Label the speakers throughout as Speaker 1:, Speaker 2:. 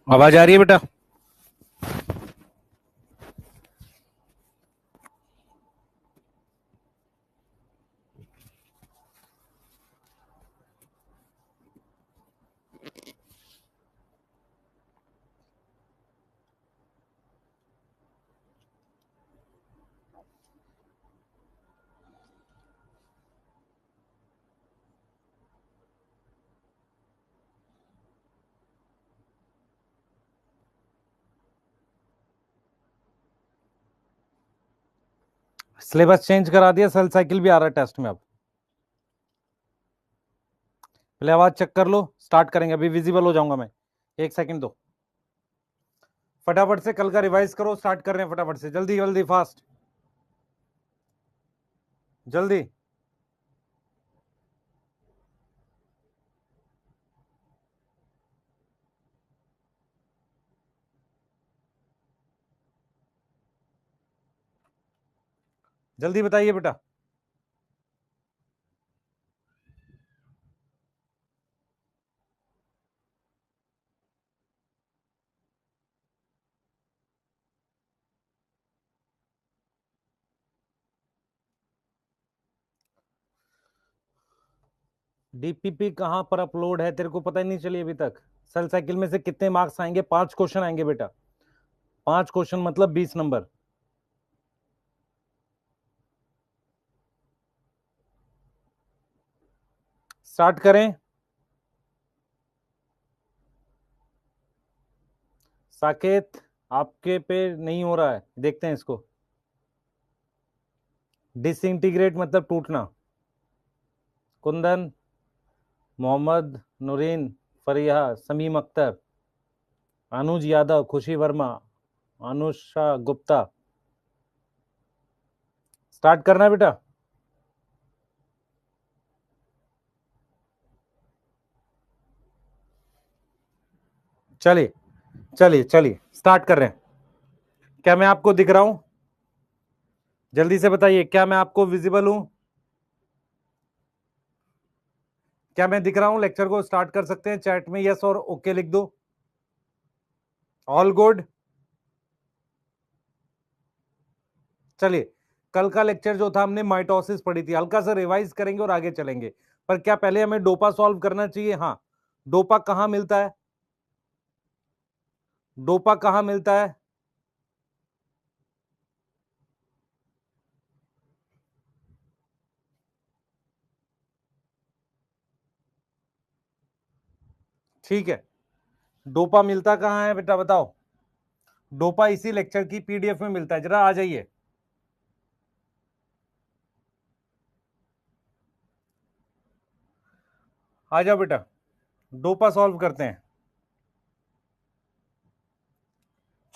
Speaker 1: आवाज आ रही है बेटा? सिलेबस चेंज करा दिया, सेल साइकिल भी आ रहा है टेस्ट में। अब पहले आवाज चेक कर लो, स्टार्ट करेंगे। अभी विजिबल हो जाऊंगा मैं, एक सेकंड दो। फटाफट से कल का रिवाइज करो, स्टार्ट कर रहे हैं फटाफट से, जल्दी जल्दी, फास्ट, जल्दी। जल्दी बताइए बेटा। डीपीपी कहां पर अपलोड है, तेरे को पता ही नहीं चली अभी तक? सेल साइकिल में से कितने मार्क्स आएंगे? 5 क्वेश्चन आएंगे बेटा। 5 क्वेश्चन मतलब 20 नंबर। स्टार्ट करें। साकेत, आपके पे नहीं हो रहा है, देखते हैं इसको। डिसइंटीग्रेट मतलब टूटना। कुंदन, मोहम्मद नूरीन, फरिया, समीम अख्तर, अनुज यादव, खुशी वर्मा, अनुषा गुप्ता। स्टार्ट करना है बेटा। चलिए चलिए चलिए, स्टार्ट कर रहे हैं। क्या मैं आपको दिख रहा हूं? जल्दी से बताइए, क्या मैं आपको विजिबल हूं? क्या मैं दिख रहा हूं? लेक्चर को स्टार्ट कर सकते हैं। चैट में यस और ओके लिख दो। All good. चलिए, कल का लेक्चर जो था, हमने माइटोसिस पढ़ी थी, हल्का सा रिवाइज करेंगे और आगे चलेंगे। पर क्या पहले हमें डोपा सॉल्व करना चाहिए? हाँ। डोपा कहां मिलता है? डोपा कहां मिलता है? ठीक है, डोपा मिलता कहां है बेटा, बताओ। डोपा इसी लेक्चर की पीडीएफ में मिलता है, जरा आ जाइए। आ जाओ बेटा, डोपा सॉल्व करते हैं।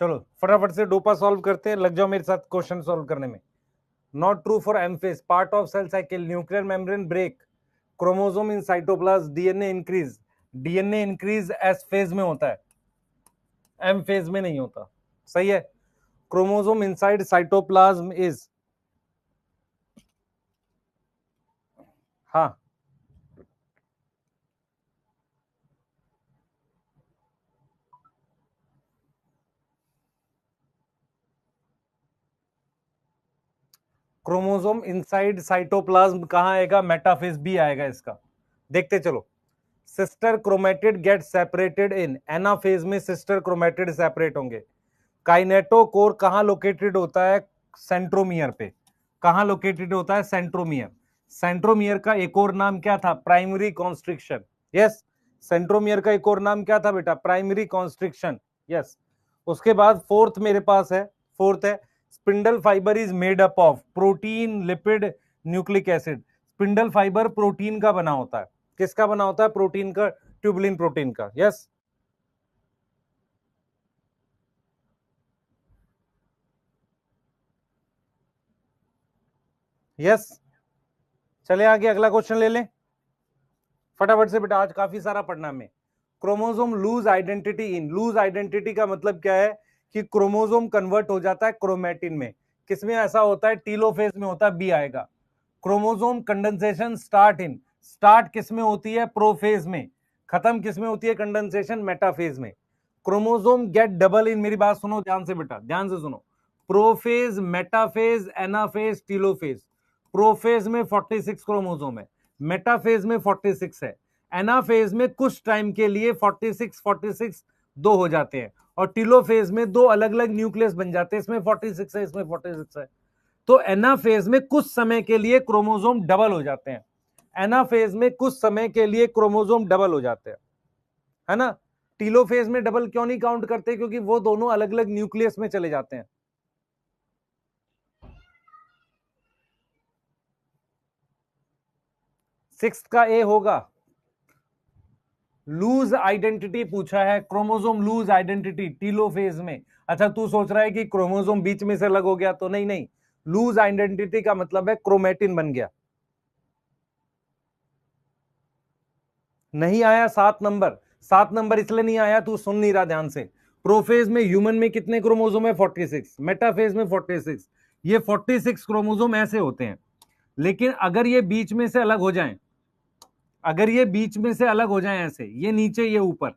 Speaker 1: चलो फटाफट से डोपा सॉल्व करते हैं, लग जाओ मेरे साथ क्वेश्चन सॉल्व करने में। Not true for M phase, part of cell cycle, nuclear membrane break, chromosome in cytoplasm, DNA increase. DNA increase S phase में होता है, एम फेज में नहीं होता। सही है। क्रोमोसोम इनसाइड साइटोप्लाज्म इज, हाँ, क्रोमोसोम इनसाइड साइटोप्लाज्म कहां आएगा? मेटाफेज बी आएगा इसका। देखते चलो। सिस्टर क्रोमेटिड गेट सेपरेटेड इन, एनाफेज में सिस्टर क्रोमेटिड सेपरेट होंगे। काइनेटोकोर कहां लोकेटेड होता है? सेंट्रोमियर पे। कहां लोकेटेड होता है? सेंट्रोमियर। सेंट्रोमियर का एक और नाम क्या था? Primary constriction. यस, सेंट्रोमियर का एक और नाम क्या था बेटा? Primary constriction. यस। उसके बाद फोर्थ मेरे पास है, फोर्थ है, spindle fibre is made up of protein, lipid, nucleic acid. Spindle fibre protein का बना होता है। किसका बना होता है? प्रोटीन का, ट्यूबुलिन प्रोटीन का। यस। यस। चले आगे, अगला क्वेश्चन ले लें फटाफट से बेटा, आज काफी सारा पढ़ना हमें। Chromosome lose identity in, lose identity का मतलब क्या है? कि क्रोमोसोम कन्वर्ट हो जाता है क्रोमेटिन में। किसमें ऐसा होता है? टीलोफेज में होता है, बी आएगा। Chromosome condensation start in, start किसमें होती है? प्रोफेज में। खत्म किसमें होती है कंडेंसेशन? मेटाफेज में। क्रोमोसोम गेट डबल इन, मेरी बात सुनो ध्यान से बेटा, ध्यान से सुनो, prophase, metaphase, anaphase, telophase. Prophase में 46 क्रोमोसोम है, मेटाफेज में 46 है, एनाफेज में कुछ टाइम के लिए 46 दो हो जाते हैं, और टीलोफेज में दो अलग अलग न्यूक्लियस बन जाते हैं, इसमें 46 है, इसमें 46 है। तो एनाफेज में कुछ समय के लिए क्रोमोसोम डबल हो जाते हैं, एनाफेज में कुछ समय के लिए क्रोमोसोम डबल हो जाते हैं, है ना। टीलोफेज में डबल क्यों नहीं काउंट करते, क्योंकि वो दोनों अलग अलग न्यूक्लियस में चले जाते हैं। सिक्स का ए होगा, लूज आइडेंटिटी पूछा है, क्रोमोसोम लूज आइडेंटिटी टीलोफेज में। अच्छा तू सोच रहा है कि क्रोमोसोम बीच में से अलग हो गया, तो नहीं नहीं, लूज आइडेंटिटी का मतलब है क्रोमेटिन बन गया। नहीं आया 7 नंबर, 7 नंबर इसलिए नहीं आया, तू सुन नहीं रहा ध्यान से। प्रोफेज में ह्यूमन में कितने क्रोमोसोम है? 46, मेटाफेज में 46। ये 46 क्रोमोसोम ऐसे होते हैं, लेकिन अगर ये बीच में से अलग हो जाएं, अगर ये बीच में से अलग हो जाएं ऐसे, ये नीचे ये ऊपर,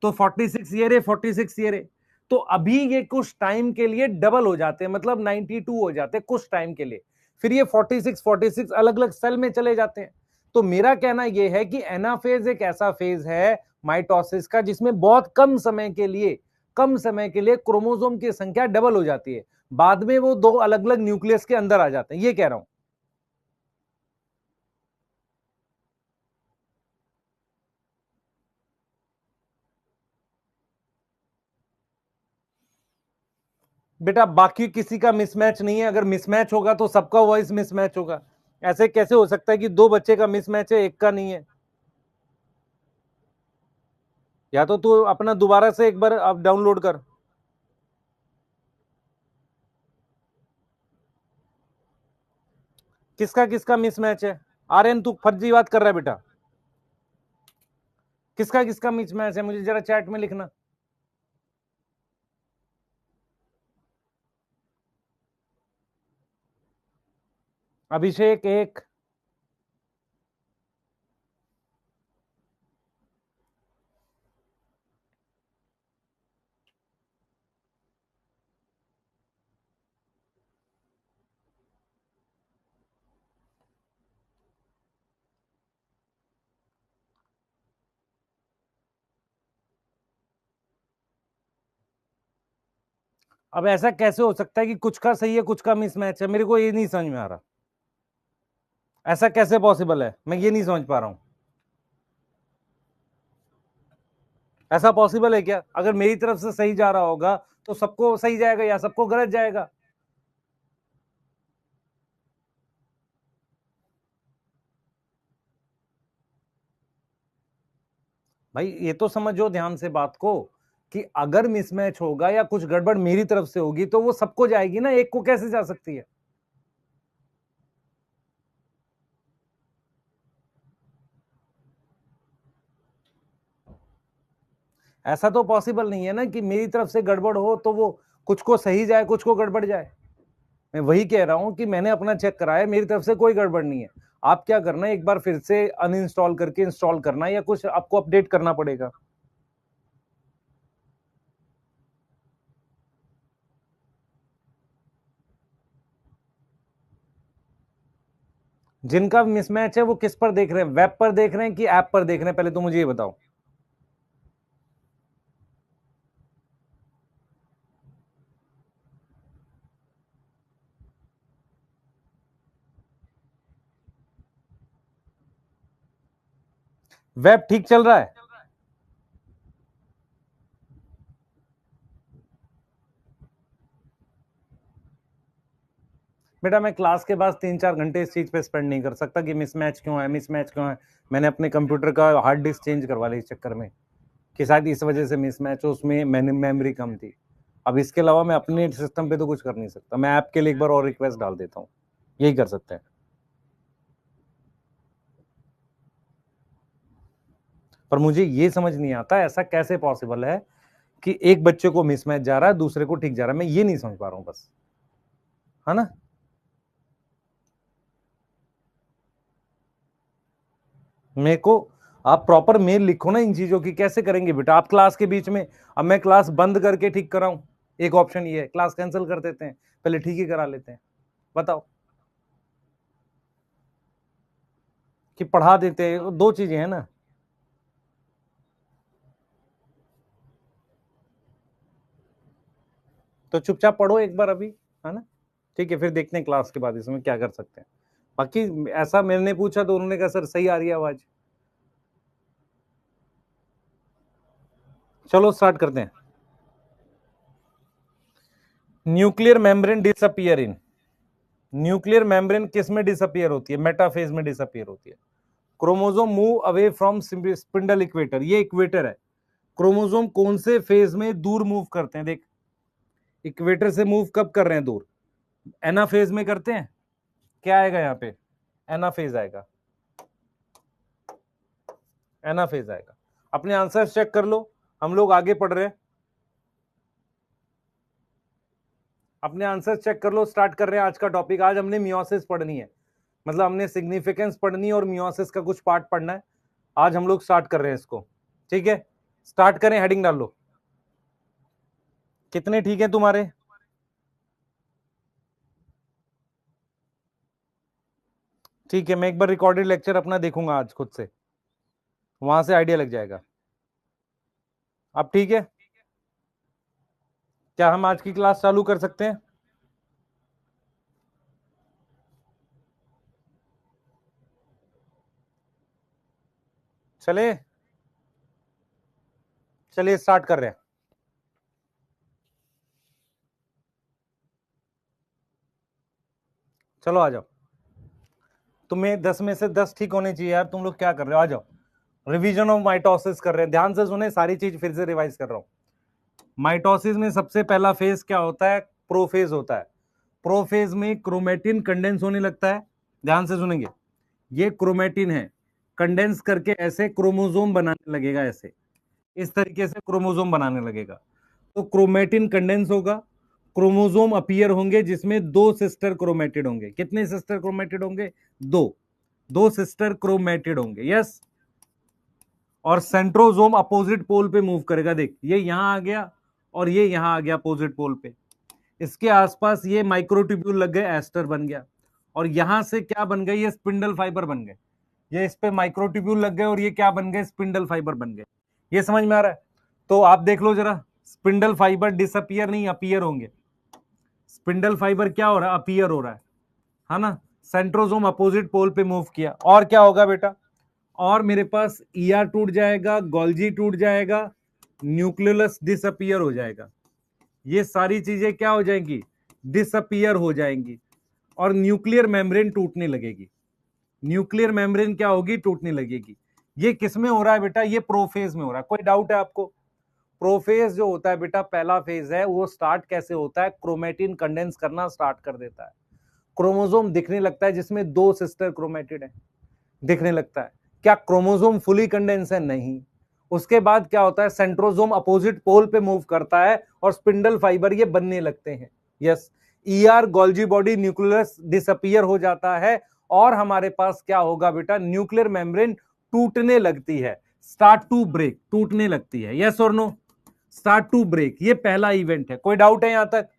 Speaker 1: तो 46 ये रे, 46 ये रे, तो अभी ये कुछ टाइम के लिए डबल हो जाते हैं, मतलब 92 हो जाते हैं कुछ टाइम के लिए, फिर ये 46 अलग अलग सेल में चले जाते हैं। तो मेरा कहना यह है कि एनाफेज एक ऐसा फेज है माइटोसिस का, जिसमें बहुत कम समय के लिए, कम समय के लिए क्रोमोसोम की संख्या डबल हो जाती है, बाद में वो दो अलग अलग न्यूक्लियस के अंदर आ जाते हैं, ये कह रहा हूं। बेटा बाकी किसी का मिसमैच नहीं है, अगर मिसमैच होगा तो सबका वॉइस मिसमैच होगा। ऐसे कैसे हो सकता है कि दो बच्चे का मिसमैच है, एक का नहीं है? या तो तू अपना दोबारा से एक बार अब डाउनलोड कर। किसका किसका मिसमैच है? आर्यन तू फर्जी बात कर रहा है बेटा, किसका किसका मिसमैच है मुझे जरा चैट में लिखना। अभिषेक एक, अब ऐसा कैसे हो सकता है कि कुछ का सही है कुछ का मिसमैच है? मेरे को ये नहीं समझ में आ रहा, ऐसा कैसे पॉसिबल है, मैं ये नहीं समझ पा रहा हूं। ऐसा पॉसिबल है क्या? अगर मेरी तरफ से सही जा रहा होगा तो सबको सही जाएगा या सबको गलत जाएगा? भाई ये तो समझो ध्यान से बात को, कि अगर मिसमैच होगा या कुछ गड़बड़ मेरी तरफ से होगी तो वो सबको जाएगी ना, एक को कैसे जा सकती है? ऐसा तो पॉसिबल नहीं है ना कि मेरी तरफ से गड़बड़ हो तो वो कुछ को सही जाए कुछ को गड़बड़ जाए। मैं वही कह रहा हूं कि मैंने अपना चेक कराया, मेरी तरफ से कोई गड़बड़ नहीं है। आप क्या करना है, एक बार फिर से अनइंस्टॉल करके इंस्टॉल करना है, या कुछ आपको अपडेट करना पड़ेगा। जिनका मिसमैच है वो किस पर देख रहे हैं, वेब पर देख रहे हैं कि ऐप पर देख रहे हैं, पहले तो मुझे ये बताओ। वेब ठीक चल रहा है? बेटा मैं क्लास के बाद 3-4 घंटे इस चीज पे स्पेंड नहीं कर सकता कि मिसमैच क्यों है, मिसमैच क्यों है। मैंने अपने कंप्यूटर का हार्ड डिस्क चेंज करवा ली इस चक्कर में, कि शायद इस वजह से मिसमैच हो, उसमें मैंने मेमोरी कम थी। अब इसके अलावा मैं अपने सिस्टम पे तो कुछ कर नहीं सकता, मैं ऐप के लिए एक बार और रिक्वेस्ट डाल देता हूँ, यही कर सकते हैं। पर मुझे ये समझ नहीं आता ऐसा कैसे पॉसिबल है कि एक बच्चे को मिसमैच जा रहा है दूसरे को ठीक जा रहा है, मैं ये नहीं समझ पा रहा हूँ बस, है ना। मेरे को आप प्रॉपर मेल लिखो ना इन चीजों की, कैसे करेंगे बेटा आप क्लास के बीच में? अब मैं क्लास बंद करके ठीक कराऊं? एक ऑप्शन ये है, क्लास कैंसिल कर देते हैं, पहले ठीक ही करा लेते हैं। बताओ, कि पढ़ा देते हैं, दो चीजें हैं ना। तो चुपचाप पढ़ो एक बार अभी, है ना? ठीक है, फिर देखते हैं क्लास के बाद इसमें क्या कर सकते हैं। बाकी ऐसा मैंने पूछा तो उन्होंने कहा सर सही आ रही है आवाज। चलो स्टार्ट करते हैं। Nuclear membrane disappear in, nuclear membrane किस में डिसअपियर होती है? मेटाफेज में डिसअपियर होती है। Chromosome move away from spindle equator, ये इक्वेटर है। क्रोमोसोम कौन से फेज में दूर मूव करते हैं? देख, इक्वेटर से मूव कब कर रहे हैं दूर? एनाफेज में करते हैं। क्या आएगा यहाँ पे? एनाफेज आएगा, एनाफेज आएगा। अपने आंसर चेक कर लो, हम लोग आगे पढ़ रहे हैं। अपने आंसर चेक कर लो, स्टार्ट कर रहे हैं आज का टॉपिक। आज हमने मियोसिस पढ़नी है, मतलब हमने सिग्निफिकेंस पढ़नी है और मियोसिस का कुछ पार्ट पढ़ना है। आज हम लोग स्टार्ट कर रहे हैं इसको, ठीक है? स्टार्ट करें, हेडिंग डाल लो। कितने ठीक है तुम्हारे? ठीक है, मैं एक बार रिकॉर्डेड लेक्चर अपना देखूंगा आज खुद से, वहां से आइडिया लग जाएगा। अब ठीक है, क्या हम आज की क्लास चालू कर सकते हैं? चले, चलिए स्टार्ट कर रहे हैं। चलो आ जाओ, तुम्हें 10 में से 10 ठीक होने चाहिए यार, तुम लोग क्या कर रहे हो? आ जाओ, रिवीजन ऑफ माइटोसिस कर रहे हैं, ध्यान से सुने, सारी चीज फिर से रिवाइज कर रहा हूं। माइटोसिस में सबसे पहला फेज क्या होता है? प्रोफेज होता है। प्रोफेज में क्रोमेटिन कंडेंस होने लगता है, ध्यान से सुनेंगे। ये क्रोमेटिन है, कंडेंस करके ऐसे क्रोमोसोम बनाने लगेगा, ऐसे इस तरीके से क्रोमोसोम बनाने लगेगा। तो क्रोमेटिन कंडेंस होगा, क्रोमोसोम अपीयर होंगे जिसमें दो सिस्टर क्रोमेटिड होंगे। कितने सिस्टर क्रोमेटिड होंगे? दो, दो सिस्टर क्रोमेटिड होंगे, यस। और सेंट्रोजोम अपोजिट पोल पे मूव करेगा। देख, ये यहां आ गया और ये यहां आ गया अपोजिट पोल पे। इसके आसपास ये माइक्रोट्यूब्यूल लग गए, एस्टर बन गया। और यहां से क्या बन गए? ये स्पिंडल फाइबर बन गए। ये इस पे माइक्रोट्यूब्यूल लग गए और ये क्या बन गए? स्पिंडल फाइबर बन गए। ये समझ में आ रहा है? तो आप देख लो जरा, स्पिंडल फाइबर डिसअपियर नहीं अपीयर होंगे। स्पिंडल फाइबर क्या हो रहा है? अपीयर हो रहा है ना? सेंट्रोजोम अपोजिट पोल पे मूव किया, और क्या होगा बेटा? और मेरे पास ईआर टूट जाएगा, गोल्जी टूट जाएगा, न्यूक्लियस डिसअपियर हो जाएगा। ये सारी चीजें क्या हो जाएंगी? डिसअपियर हो जाएंगी। और न्यूक्लियर मेम्ब्रेन टूटने लगेगी। न्यूक्लियर मेम्ब्रेन क्या होगी? टूटने लगेगी। ये किस में हो रहा है बेटा? ये प्रोफेज में हो रहा है। कोई डाउट है आपको? प्रोफेज जो होता है बेटा, पहला फेज है, वो स्टार्ट कैसे होता है? क्रोमेटिन कंडेंस करना स्टार्ट कर देता है, क्रोमोसोम दिखने लगता है जिसमें दो सिस्टर क्रोमेटिड है, दिखने लगता है। क्या क्रोमोसोम फुली कंडेंस है? नहीं। उसके बाद क्या होता है? सेंट्रोजोम अपोजिट पोल पे मूव करता है और स्पिंडल फाइबर ये बनने लगते हैं, yes. ER Golgi body nucleus disappear हो जाता है और हमारे पास क्या होगा बेटा? न्यूक्लियर मेम्ब्रेन टूटने लगती है, स्टार्ट टू ब्रेक, टूटने लगती है, यस और नो? स्टार्ट टू ब्रेक, ये पहला इवेंट है। कोई डाउट है यहां तक?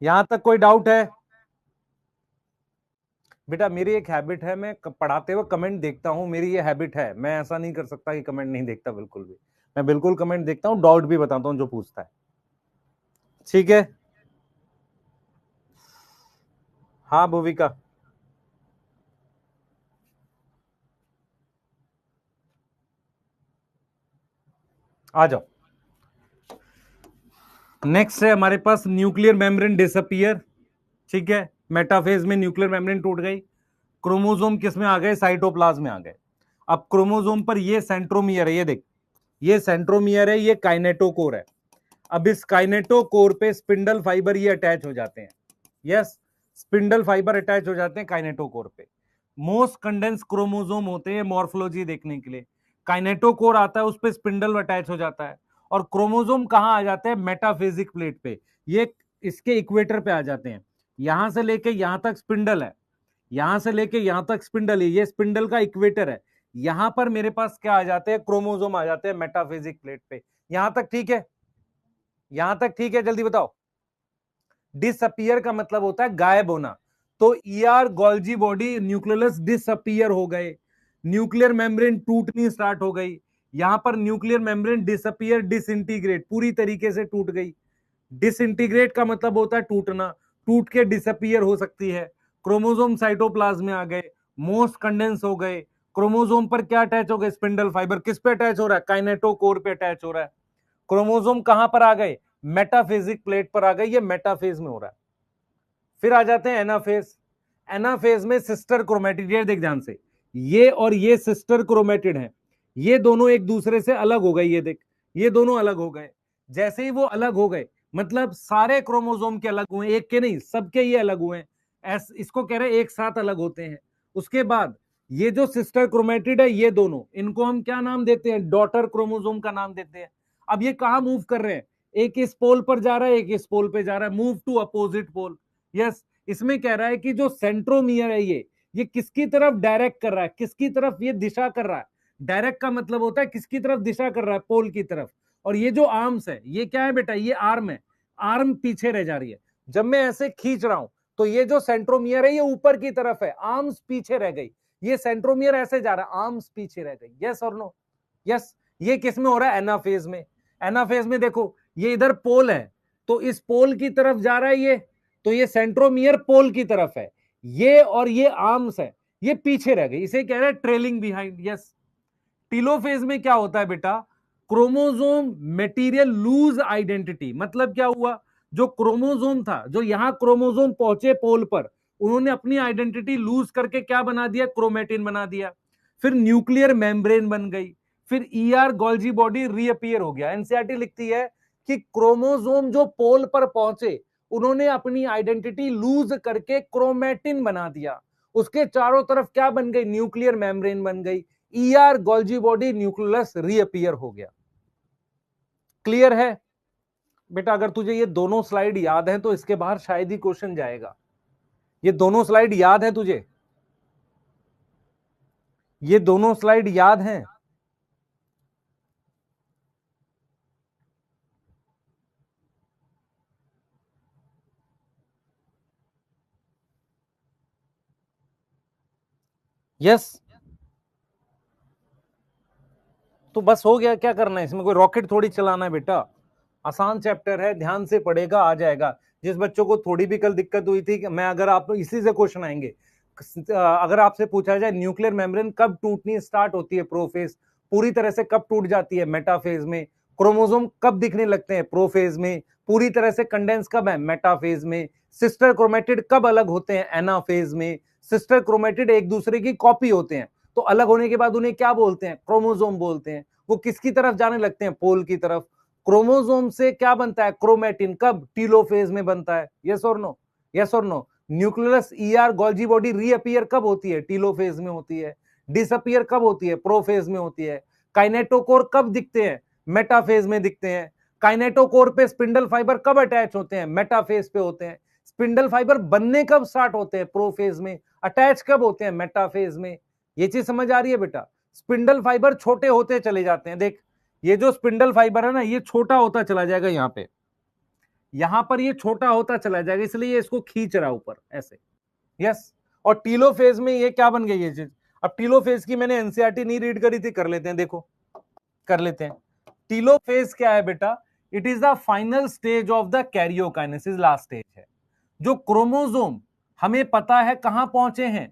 Speaker 1: यहां तक कोई डाउट है? बेटा मेरी एक हैबिट है, मैं पढ़ाते हुए कमेंट देखता हूं, मेरी ये हैबिट है, मैं ऐसा नहीं कर सकता कि कमेंट नहीं देखता, बिल्कुल भी। मैं बिल्कुल कमेंट देखता हूं, डाउट भी बताता हूं जो पूछता है, ठीक है? हाँ भूविका, आ जाओ। नेक्स्ट है हमारे पास न्यूक्लियर मेम्ब्रेन डिसअपियर, ठीक है? मेटाफेज में न्यूक्लियर मेम्ब्रेन टूट गई, क्रोमोसोम किस में आ गए? साइटोप्लाज्म में आ गए। अब क्रोमोसोम पर ये सेंट्रोमियर है, ये देख, ये सेंट्रोमियर है, ये काइनेटोकोर है। अब इस काइनेटोकोर पे स्पिंडल फाइबर ये अटैच हो जाते हैं, यस। स्पिंडल फाइबर अटैच हो जाते हैं काइनेटोकोर पे। मोस्ट कंडेंस क्रोमोसोम होते हैं मॉर्फोलॉजी देखने के लिए। काइनेटोकोर आता है, उस पे स्पिंडल अटैच हो जाता है। और क्रोमोसोम कहां आ जाते हैं? मेटाफेजिक प्लेट पे, ये इसके इक्वेटर पे आ जाते हैं। यहां से लेके यहां तक स्पिंडल है, यहां से लेके यहां तक स्पिंडल है, ये स्पिंडल का इक्वेटर है। यहां पर मेरे पास क्या आ जाते हैं, क्रोमोसोम आ जाते हैं मेटाफेजिक प्लेट पे। यहां तक ठीक है, यहां तक ठीक है, जल्दी बताओ। डिसअपियर का मतलब होता है गायब होना। तो ER Golgi body nucleus disappear हो गए, न्यूक्लियर मेम्ब्रेन टूटनी स्टार्ट हो गई। यहां पर न्यूक्लियर मेम्ब्रेन डिसअपियर, डिसइंटीग्रेट, पूरी तरीके से टूट गई। डिसइंटीग्रेट का मतलब होता है टूटना, टूट के डिसअपियर हो सकती है। क्रोमोसोम साइटोप्लाज्म में आ गए, मोस्ट कंडेंस हो गए। क्रोमोसोम पर क्या अटैच हो गए, स्पिंडल फाइबर। किस पे अटैच हो रहा है, काइनेटोकोर पे अटैच हो रहा है। क्रोमोसोम कहां पर आ गए, मेटाफेजिक प्लेट पर आ गए, ये मेटाफेज में हो रहा है। फिर आ जाते हैं एनाफेज। एनाफेज में सिस्टर क्रोमेटिड, ये देख ध्यान से, ये और ये सिस्टर क्रोमेटिड हैं। ये दोनों एक दूसरे से अलग हो गए, ये देख, ये दोनों अलग हो गए। जैसे ही वो अलग हो गए, मतलब सारे क्रोमोसोम के अलग हुए, एक के नहीं, सबके ये अलग हुए हैं। इसको कह रहे हैं एक साथ अलग होते हैं। उसके बाद ये जो सिस्टर क्रोमेटिड है, ये दोनों, इनको हम क्या नाम देते हैं, डॉटर क्रोमोसोम का नाम देते हैं। अब ये कहां मूव कर रहे हैं, एक इस पोल पर जा रहा है, एक इस पोल पे जा रहा है, move to opposite pole. Yes, इसमें कह रहा है कि जो सेंट्रोमियर है ये किसकी तरफ डायरेक्ट कर रहा है, किसकी तरफ ये दिशा कर रहा है। डायरेक्ट का मतलब होता है किसकी तरफ दिशा कर रहा है, पोल की तरफ। और ये जो आर्म्स है, ये क्या है बेटा, ये आर्म है, आर्म पीछे रह जा रही है। जब मैं ऐसे खींच रहा हूं तो ये जो सेंट्रोमियर है ये ऊपर की तरफ है, आर्म्स पीछे रह गई। ये सेंट्रोमियर ऐसे जा रहा है, आर्म्स पीछे रह गई। यस और नो, यस। ये किस में हो रहा है, एनाफेज में। एनाफेज में देखो, ये इधर पोल है, तो इस पोल की तरफ जा रहा है ये, तो ये सेंट्रोमियर पोल की तरफ है, ये और ये आर्म्स है, ये पीछे रह गई, इसे कह रहे हैं ट्रेलिंग बिहाइंड। यस। टीलोफेज में क्या होता है बेटा, क्रोमोसोम मटेरियल लूज आइडेंटिटी। मतलब क्या हुआ, जो क्रोमोसोम था, जो यहां क्रोमोसोम पहुंचे पोल पर, उन्होंने अपनी आइडेंटिटी लूज करके क्या बना दिया, क्रोमेटिन बना दिया। फिर न्यूक्लियर मेम्ब्रेन बन गई, फिर ईआर गोल्जी बॉडी रीअपियर हो गया। एनसीईआरटी लिखती है कि क्रोमोसोम जो पोल पर पहुंचे, उन्होंने अपनी आइडेंटिटी लूज करके क्रोमेटिन बना दिया। उसके चारों तरफ क्या बन गई, न्यूक्लियर मेम्ब्रेन बन गई। ER Golgi body nucleus reappear हो गया। क्लियर है बेटा? अगर तुझे ये दोनों स्लाइड याद है तो इसके बाहर शायद ही क्वेश्चन जाएगा। ये दोनों स्लाइड याद है तुझे, ये दोनों स्लाइड याद हैं? यस। तो बस हो गया, क्या करना है इसमें, कोई रॉकेट थोड़ी चलाना है बेटा। आसान चैप्टर है, ध्यान से पढ़ेगा आ जाएगा। जिस बच्चों को थोड़ी भी कल दिक्कत हुई थी, मैं अगर आप इसी से क्वेश्चन आएंगे, अगर आपसे पूछा जाए न्यूक्लियर मेम्ब्रेन कब टूटनी स्टार्ट होती है, प्रोफेज, पूरी तरह से कब टूट जाती है, मेटाफेज में। क्रोमोसोम कब दिखने लगते हैं, प्रोफेज में। पूरी तरह से कंडेंस कब है, मेटाफेज में। सिस्टर क्रोमेटिड कब अलग होते हैं, एनाफेज में। सिस्टर क्रोमेटिड एक दूसरे की कॉपी होते हैं, तो अलग होने के बाद उन्हें क्या बोलते हैं, क्रोमोसोम बोलते हैं। वो किसकी तरफ जाने लगते हैं, पोल की तरफ। क्रोमोसोम से क्या बनता है, क्रोमेटिन, कब, टीलोफेज में बनता है। यस और नो, यस और no. Nucleus ER Golgi body reappear कब होती है, टीलोफेज में होती है। डिसअपियर कब होती है, प्रोफेज में होती है। काइनेटोकोर कब दिखते हैं, मेटाफेज में दिखते हैं। काइनेटोकोर पे स्पिंडल फाइबर कब अटैच होते हैं, मेटाफेज पे होते हैं। स्पिंडल फाइबर बनने कब स्टार्ट होते हैं, प्रोफेज में। अटैच कब होते हैं, मेटाफेज में। ये चीज समझ आ रही है बेटा? स्पिंडल फाइबर छोटे होते चले जाते हैं, देख, ये जो स्पिंडल फाइबर है ना, ये छोटा होता चला जाएगा, यहां पे, यहां पर ये छोटा होता चला जाएगा, इसलिए इसको खींच रहा ऊपर ऐसे। यस। और टीलोफेज में ये क्या बन गई ये चीज। अब टीलोफेज की मैंने एनसीईआरटी नहीं रीड करी थी, कर लेते हैं, देखो कर लेते हैं। टीलोफेज क्या है बेटा, it is the final stage of the karyokinesis, last stage है। जो क्रोमोसोम हमें पता है कहां पहुंचे हैं,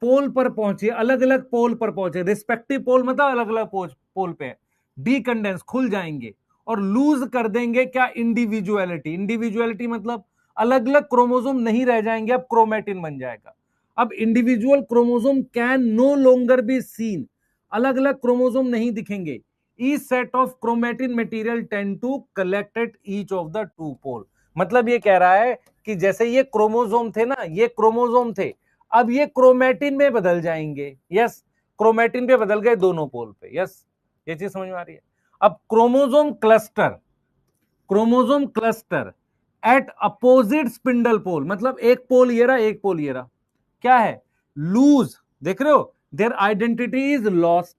Speaker 1: पोल पर पहुंचे, अलग अलग पोल पर पहुंचे, रिस्पेक्टिव पोल मतलब अलग अलग पोल पे डीकंडेंस, खुल जाएंगे और लूज कर देंगे क्या, इंडिविजुअलिटी। इंडिविजुअलिटी मतलब अलग अलग क्रोमोसोम नहीं रह जाएंगे, अब क्रोमेटिन बन जाएगा। अब individual chromosome can no longer be seen, अलग अलग क्रोमोसोम नहीं दिखेंगे। Each set of chromatin material tend to collect at each of the two pole. मतलब ये कह रहा है कि जैसे ये क्रोमोसोम थे ना, ये क्रोमोसोम थे, अब ये क्रोमेटिन में बदल जाएंगे। यस, क्रोमेटिन पे बदल गए दोनों पोल पे। यस, ये चीज समझ में आ रही है? अब chromosome cluster, chromosome cluster at opposite spindle pole, मतलब एक पोल ये रहा, एक पोल ये रहा, क्या है, लूज, देख रहे हो, their identity is lost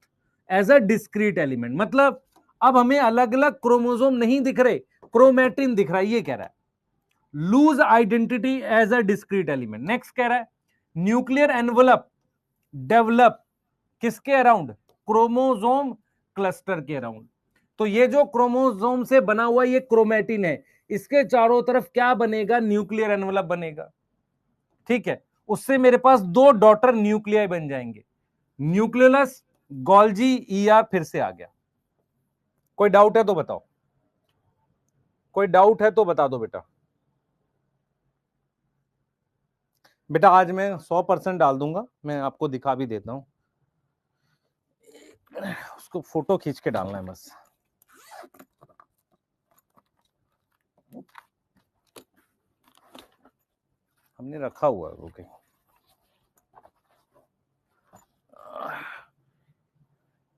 Speaker 1: as a discrete element, मतलब अब हमें अलग अलग क्रोमोसोम नहीं दिख रहे, क्रोमेटिन दिख रहा है, ये कह रहा है lose identity as a discrete element. Next कह रहा है न्यूक्लियर एनवलप डेवलप किसके अराउंड, क्रोमोसोम क्लस्टर के अराउंड। तो ये जो क्रोमोसोम से बना हुआ ये क्रोमेटिन है, इसके चारों तरफ क्या बनेगा, न्यूक्लियर एनवलप बनेगा, ठीक है। उससे मेरे पास दो डॉटर न्यूक्लियाई बन जाएंगे, न्यूक्लियस, गोल्जी, ईआर, फिर से आ गया। कोई डाउट है तो बताओ, कोई डाउट है तो बता दो बेटा। बेटा आज मैं 100% डाल दूंगा, मैं आपको दिखा भी देता हूं, उसको फोटो खींच के डालना है बस। हमने रखा हुआ है, ओके,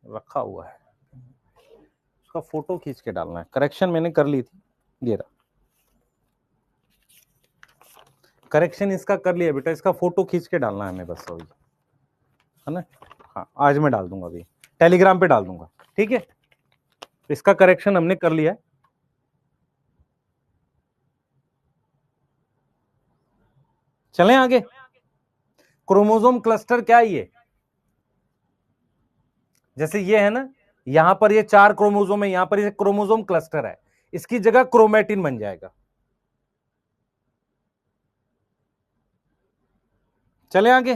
Speaker 1: रखा हुआ है, उसका फोटो खींच के डालना है। करेक्शन मैंने कर ली थी, ये रहा करेक्शन इसका कर लिया बेटा, इसका फोटो खींच के डालना है हमें बस, वही है ना। हाँ आज मैं डाल दूंगा, अभी टेलीग्राम पे डाल दूंगा, ठीक है। इसका करेक्शन हमने कर लिया है। चलें आगे। क्रोमोसोम क्लस्टर क्या है ये, जैसे ये है ना, यहां पर ये 4 क्रोमोसोम है, यहां पर ये क्रोमोसोम क्लस्टर है, इसकी जगह क्रोमेटिन बन जाएगा। चले आगे।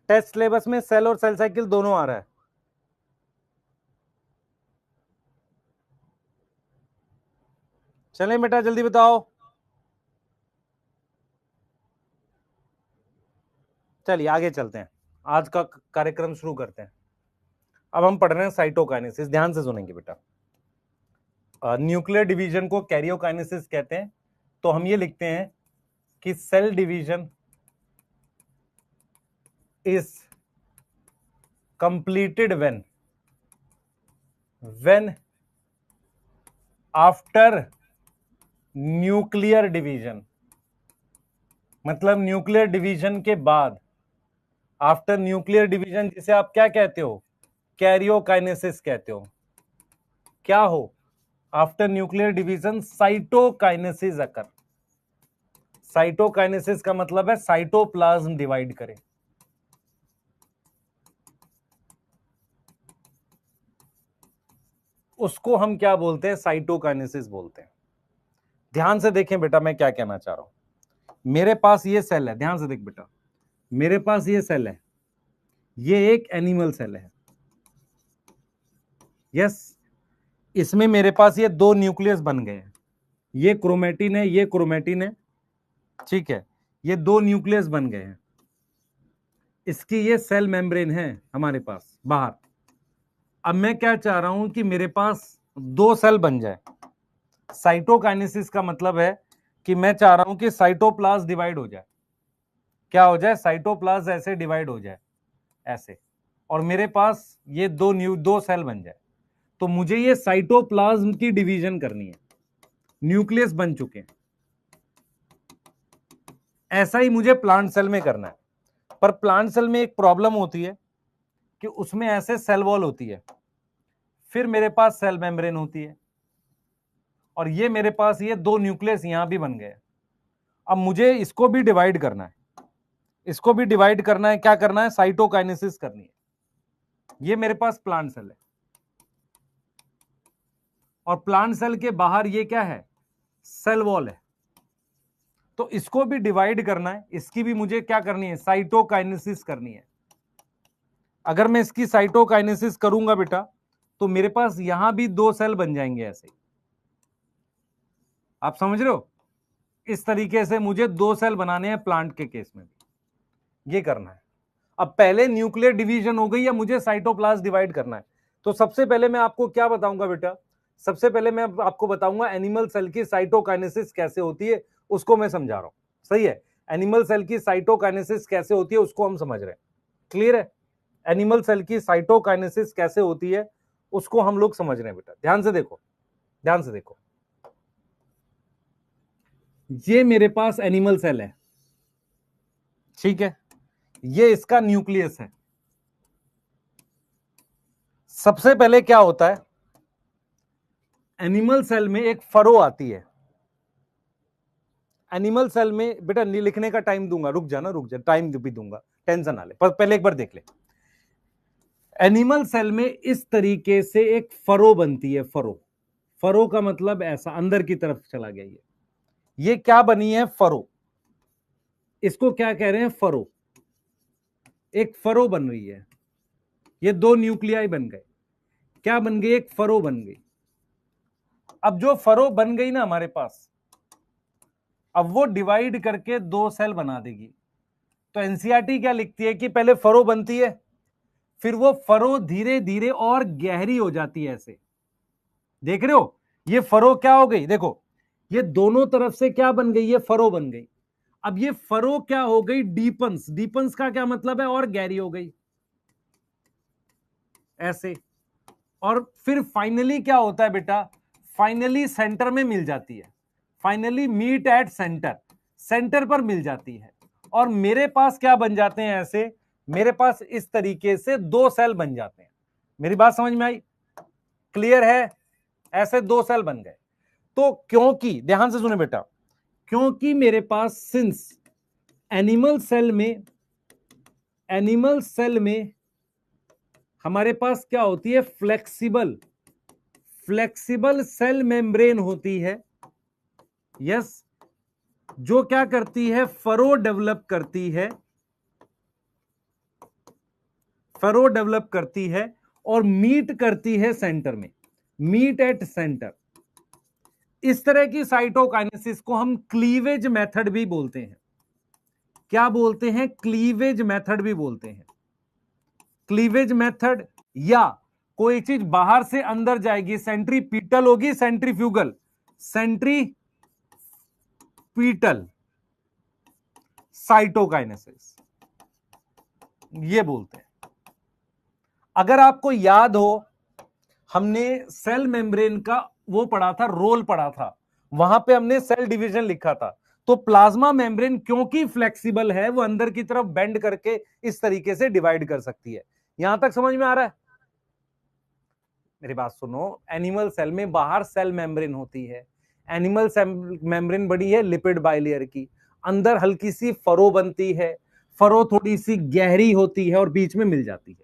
Speaker 1: टेस्ट सिलेबस में सेल और सेल साइकिल दोनों आ रहा है। चलें बेटा जल्दी बताओ। चलिए आगे चलते हैं, आज का कार्यक्रम शुरू करते हैं। अब हम पढ़ रहे हैं साइटोकाइनेसिस, ध्यान से सुनेंगे बेटा। न्यूक्लियर डिवीजन को कैरियोकाइनेसिस कहते हैं। तो हम ये लिखते हैं कि cell division is completed when after nuclear division, मतलब न्यूक्लियर डिवीजन के बाद, आफ्टर न्यूक्लियर डिवीजन जिसे आप क्या कहते हो, कैरियोकाइनेसिस कहते हो। क्या हो, आफ्टर न्यूक्लियर डिवीजन साइटोकाइनेसिस अकर। साइटोकाइनेसिस का मतलब है साइटोप्लाज्म डिवाइड करे। उसको हम क्या बोलते हैं, साइटोकाइनेसिस बोलते हैं। ध्यान से देखें बेटा मैं क्या कहना चाह रहा हूं। मेरे पास ये सेल है, ध्यान से देख बेटा, मेरे पास ये सेल है, ये एक एनिमल सेल है, यस। इसमें मेरे पास ये दो न्यूक्लियस बन गए हैं, ये क्रोमेटिन है, ये क्रोमेटिन है, ठीक है। ये दो न्यूक्लियस बन गए हैं, इसकी ये सेल मेम्ब्रेन है हमारे पास बाहर। अब मैं क्या चाह रहा हूं कि मेरे पास दो सेल बन जाए। साइटोकाइनेसिस का मतलब है कि मैं चाह रहा हूं कि साइटोप्लाज्म डिवाइड हो जाए। क्या हो जाए, साइटोप्लाज्म ऐसे डिवाइड हो जाए, ऐसे, और मेरे पास ये दो सेल बन जाए। तो मुझे ये साइटोप्लाज्म की डिवीजन करनी है, न्यूक्लियस बन चुके हैं। ऐसा ही मुझे प्लांट सेल में करना है, पर प्लांट सेल में एक प्रॉब्लम होती है कि उसमें ऐसे सेल वॉल होती है, फिर मेरे पास सेल मेम्ब्रेन होती है, और ये मेरे पास ये दो न्यूक्लियस यहां भी बन गए। अब मुझे इसको भी डिवाइड करना है, इसको भी डिवाइड करना है, क्या करना है, साइटोकाइनेसिस करनी है। ये मेरे पास प्लांट सेल है, और प्लांट सेल के बाहर ये क्या है, सेल वॉल है। तो इसको भी डिवाइड करना है, इसकी भी मुझे क्या करनी है, साइटोकाइनेसिस करनी है। अगर मैं इसकी साइटोकाइनेसिस करूंगा बेटा, तो मेरे पास यहां भी दो सेल बन जाएंगे ऐसे, आप समझ रहे हो। इस तरीके से मुझे दो सेल बनाने हैं प्लांट के केस में भी, ये करना है। अब पहले न्यूक्लियर डिवीजन हो गई, या मुझे साइटोप्लाज्म डिवाइड करना है। तो सबसे पहले मैं आपको क्या बताऊंगा बेटा, सबसे पहले मैं आपको बताऊंगा एनिमल सेल की साइटोकाइनेसिस कैसे होती है, उसको मैं समझा रहा हूं, सही है। एनिमल सेल की साइटोकाइनेसिस कैसे होती है उसको हम समझ रहे हैं, क्लियर है। एनिमल सेल की साइटोकाइनेसिस कैसे होती है उसको हम लोग समझ रहे हैं बेटा, ध्यान से देखो, ध्यान से देखो। ये मेरे पास एनिमल सेल है, ठीक है, ये इसका न्यूक्लियस है। सबसे पहले क्या होता है, एनिमल सेल में एक फरो आती है। एनिमल सेल में बेटा लिखने का टाइम दूंगा, रुक जा ना, रुक जा, टाइम भी दूंगा, टेंशन ना ले, पर पहले एक बार देख ले। एनिमल सेल में इस तरीके से एक फरो बनती है, फरो। फरो का मतलब ऐसा अंदर की तरफ चला गया, ये क्या बनी है, फरो। इसको क्या कह रहे हैं, फरो। एक फरो बन रही है, ये दो न्यूक्लियाई बन गए, क्या बन गई, एक फरो बन गई। अब जो फरो बन गई ना हमारे पास, अब वो डिवाइड करके दो सेल बना देगी। तो एनसीईआरटी क्या लिखती है कि पहले फरो बनती है, फिर वो फरो धीरे धीरे और गहरी हो जाती है, ऐसे देख रहे हो। ये फरो क्या हो गई, देखो, ये दोनों तरफ से क्या बन गई, ये फरो बन गई। अब ये फरो क्या हो गई, डीपन्स। डीपन्स का क्या मतलब है, और गहरी हो गई, ऐसे। और फिर फाइनली क्या होता है बेटा, फाइनली सेंटर में मिल जाती है, finally meet at centre, centre पर मिल जाती है। और मेरे पास क्या बन जाते हैं, ऐसे मेरे पास इस तरीके से दो सेल बन जाते हैं। मेरी बात समझ में आई, क्लियर है, ऐसे दो सेल बन गए। तो क्योंकि ध्यान से सुने बेटा, क्योंकि मेरे पास सिंस एनिमल सेल में, एनिमल सेल में हमारे पास क्या होती है, फ्लेक्सिबल, फ्लेक्सिबल सेल मेम्ब्रेन होती है, यस, जो क्या करती है, फरो डेवलप करती है, फरो डेवलप करती है और मीट करती है सेंटर में, मीट एट सेंटर। इस तरह की साइटोकाइनेसिस को हम क्लीवेज मेथड भी बोलते हैं। क्या बोलते हैं, क्लीवेज मेथड भी बोलते हैं। क्लीवेज मेथड, या कोई चीज बाहर से अंदर जाएगी, सेंट्रीपीटल होगी, सेंट्रीफ्यूगल, सेंट्रीपीटल साइटोकाइनेसिस, ये बोलते हैं। अगर आपको याद हो, हमने सेल मेम्ब्रेन का वो पढ़ा था, रोल पढ़ा था, वहां पे हमने सेल डिवीजन लिखा था। तो प्लाज्मा मेम्ब्रेन क्योंकि फ्लेक्सिबल है, वो अंदर की तरफ बेंड करके इस तरीके से डिवाइड कर सकती है। यहां तक समझ में आ रहा है, मेरी बात सुनो। एनिमल सेल में बाहर सेल मेम्ब्रेन होती है, एनिमल सेल मेम्ब्रेन बड़ी है लिपिड बाइलेयर की, अंदर हल्की सी फरो बनती है, फरो थोड़ी सी गहरी होती है और बीच में मिल जाती है।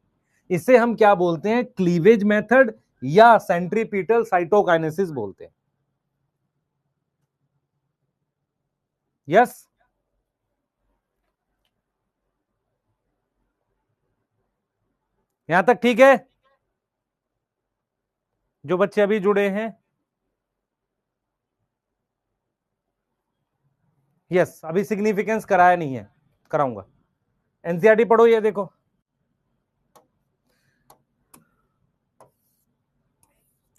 Speaker 1: इसे हम क्या बोलते हैं, क्लीवेज मेथड या सेंट्रीपीटल साइटोकाइनेसिस बोलते हैं। यस, यहां तक ठीक है, जो बच्चे अभी जुड़े हैं। यस, अभी सिग्निफिकेंस कराया नहीं है, कराऊंगा। एनसीईआरटी पढ़ो, ये देखो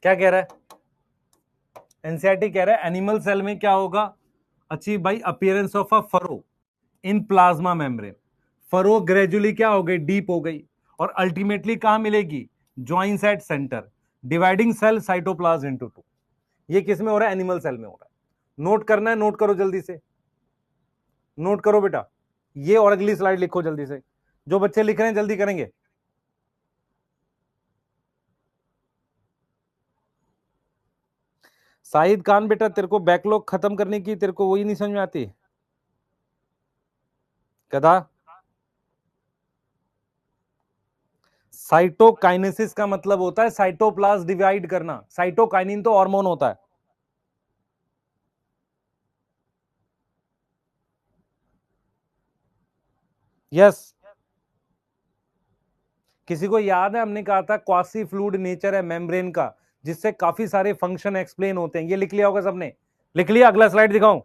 Speaker 1: क्या कह रहा है। एनसीईआरटी कह रहा है एनिमल सेल में क्या होगा, achieve by appearance of a furrow in plasma membrane. Furrow gradually क्या हो गई, डीप हो गई, और अल्टीमेटली कहां मिलेगी, joins at centre, dividing cell cytoplasm into two. ये किस में हो रहा है, एनिमल सेल में हो रहा है। नोट करना है, नोट करो जल्दी से, नोट करो बेटा ये, और अगली स्लाइड लिखो जल्दी से, जो बच्चे लिख रहे हैं जल्दी करेंगे। शाहिद खान बेटा, तेरे को बैकलॉग खत्म करने की, तेरे को वही नहीं समझ में आती, गधा। साइटोकाइनेसिस का मतलब होता है साइटोप्लाज्म डिवाइड करना, साइटोकाइनिन तो हार्मोन होता है। यस, किसी को याद है, हमने कहा था क्वासी फ्लूइड नेचर है मेम्ब्रेन का, जिससे काफी सारे फंक्शन एक्सप्लेन होते हैं। ये लिख लिया होगा सबने, लिख लिया, अगला स्लाइड दिखाऊं।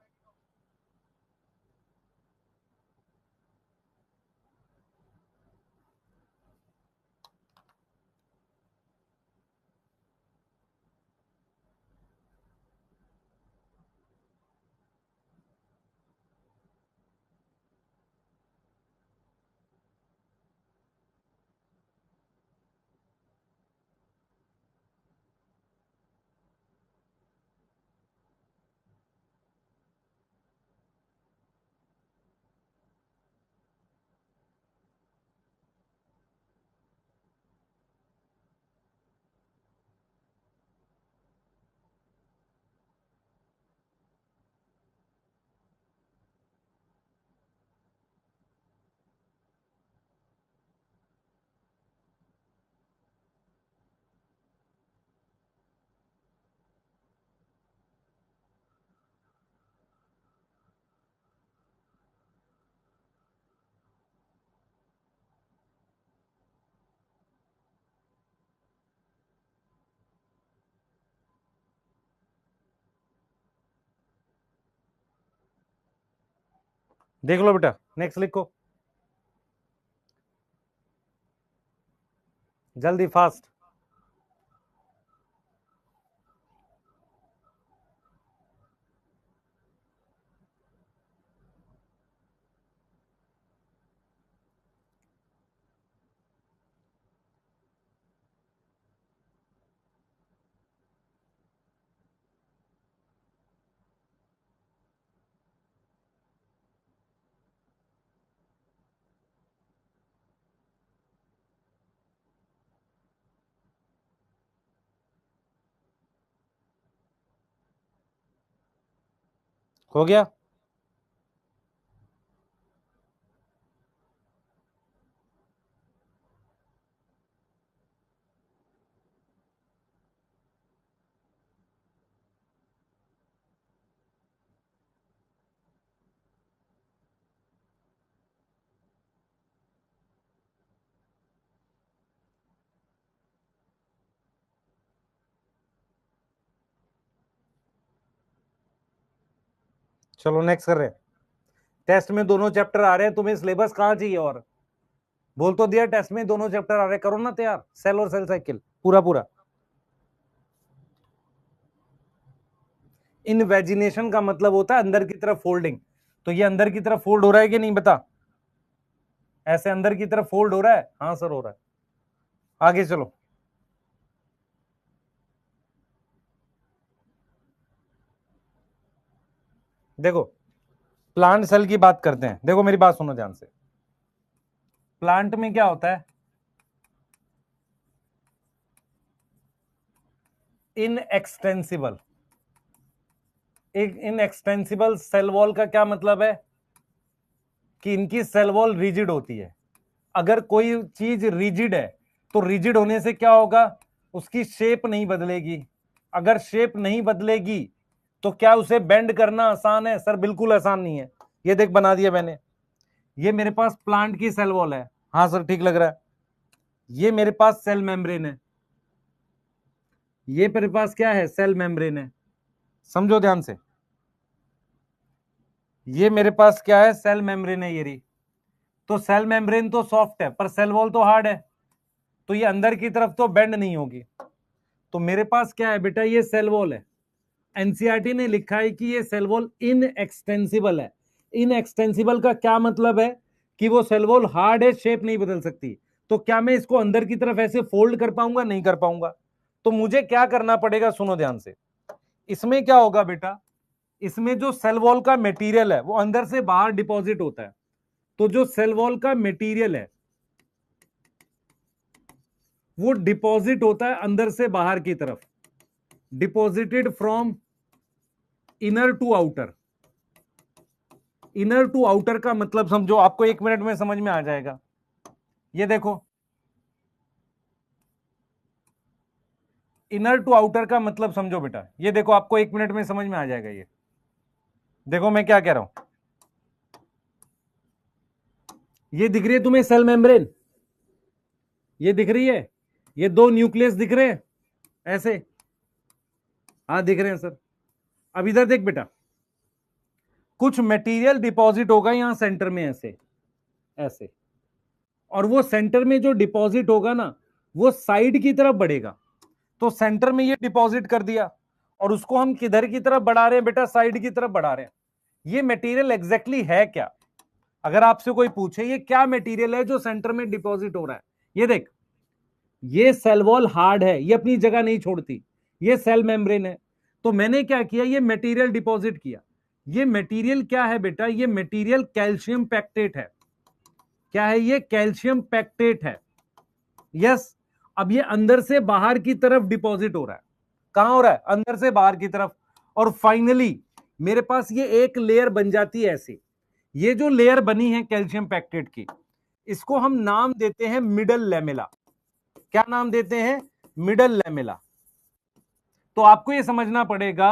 Speaker 1: देख लो बेटा, नेक्स्ट लिखो जल्दी फास्ट। हो गया? चलो नेक्स्ट कर रहे हैं। टेस्ट में दोनों चैप्टर आ रहे हैं, तुम्हें सिलेबस कहाँ चाहिए? और बोल तो दिया टेस्ट में दोनों चैप्टर आ रहे हैं, करो ना तैयार, सेल और सेल साइकिल पूरा पूरा। इनवेजिनेशन का मतलब होता है अंदर की तरफ फोल्डिंग, तो ये अंदर की तरफ फोल्ड हो रहा है कि नहीं बता? ऐसे अंदर की तरफ फोल्ड हो रहा है? हाँ सर हो रहा है। आगे चलो, देखो प्लांट सेल की बात करते हैं। देखो मेरी बात सुनो ध्यान से, प्लांट में क्या होता है? इनएक्सटेंसिबल। एक इनएक्सटेंसिबल सेल वॉल का क्या मतलब है? कि इनकी सेल वॉल रिजिड होती है। अगर कोई चीज रिजिड है तो रिजिड होने से क्या होगा? उसकी शेप नहीं बदलेगी। अगर शेप नहीं बदलेगी तो क्या उसे बेंड करना आसान है? सर बिल्कुल आसान नहीं है। ये देख बना दिया मैंने, ये मेरे पास प्लांट की सेल वॉल है। हाँ सर ठीक लग रहा है। ये मेरे पास सेल मेम्ब्रेन है, ये मेरे पास क्या है? सेल मेम्ब्रेन है। समझो ध्यान से, ये मेरे पास क्या है? सेल मेम्ब्रेन है ये रही। तो सेल मेम्ब्रेन तो सॉफ्ट है पर सेल वॉल तो हार्ड है, तो ये अंदर की तरफ तो बेंड नहीं होगी। तो मेरे पास क्या है बेटा? ये सेल वॉल है। एनसीईआरटी ने लिखा है कि ये सेल वॉल इनएक्सटेंसिबल है। इनएक्सटेंसिबल का क्या मतलब है? कि वो सेल वॉल हार्ड है, शेप नहीं बदल सकती। तो क्या मैं इसको अंदर की तरफ ऐसे फोल्ड कर पाऊंगा? नहीं कर पाऊंगा। तो मुझे क्या करना पड़ेगा? सुनो ध्यान से, इसमें क्या होगा बेटा? इसमें जो सेल वॉल का मटेरियल है वो अंदर से बाहर डिपॉजिट होता है। तो जो सेल वॉल का मटेरियल है वो डिपॉजिट होता है अंदर से बाहर की तरफ, deposited from inner to outer. Inner to outer का मतलब समझो, आपको 1 मिनट में समझ में आ जाएगा। ये देखो, इनर टू आउटर का मतलब समझो बेटा, ये देखो आपको 1 मिनट में समझ में आ जाएगा। ये देखो मैं क्या कह रहा हूं, ये दिख रही है तुम्हें सेल मेम्ब्रेन? ये दिख रही है? ये दो न्यूक्लियस दिख रहे हैं ऐसे? हाँ दिख रहे हैं सर। अब इधर देख बेटा, कुछ मटेरियल डिपॉजिट होगा यहां सेंटर में ऐसे ऐसे, और वो सेंटर में जो डिपॉजिट होगा ना वो साइड की तरफ बढ़ेगा। तो सेंटर में ये डिपॉजिट कर दिया और उसको हम किधर की तरफ बढ़ा रहे हैं बेटा? साइड की तरफ बढ़ा रहे हैं। ये मटेरियल एग्जैक्टली है क्या? अगर आपसे कोई पूछे ये क्या मटेरियल है जो सेंटर में डिपॉजिट हो रहा है, ये देख, ये सेल वॉल हार्ड है, ये अपनी जगह नहीं छोड़ती, ये सेल मेम्ब्रेन है। तो मैंने क्या किया? ये मटेरियल डिपॉजिट किया। ये मटेरियल क्या है बेटा? ये मटेरियल कैल्शियम पैक्टेट है। क्या है ये? कैल्शियम पैक्टेट है। यस। अब ये अंदर से बाहर की तरफ डिपॉजिट हो रहा है। कहां हो रहा है? अंदर से बाहर की तरफ। और फाइनली मेरे पास ये एक लेयर बन जाती है ऐसी। ये जो लेयर बनी है कैल्शियम पैक्टेट की, इसको हम नाम देते हैं मिडल लैमेला। क्या नाम देते हैं? Middle lamella. तो आपको ये समझना पड़ेगा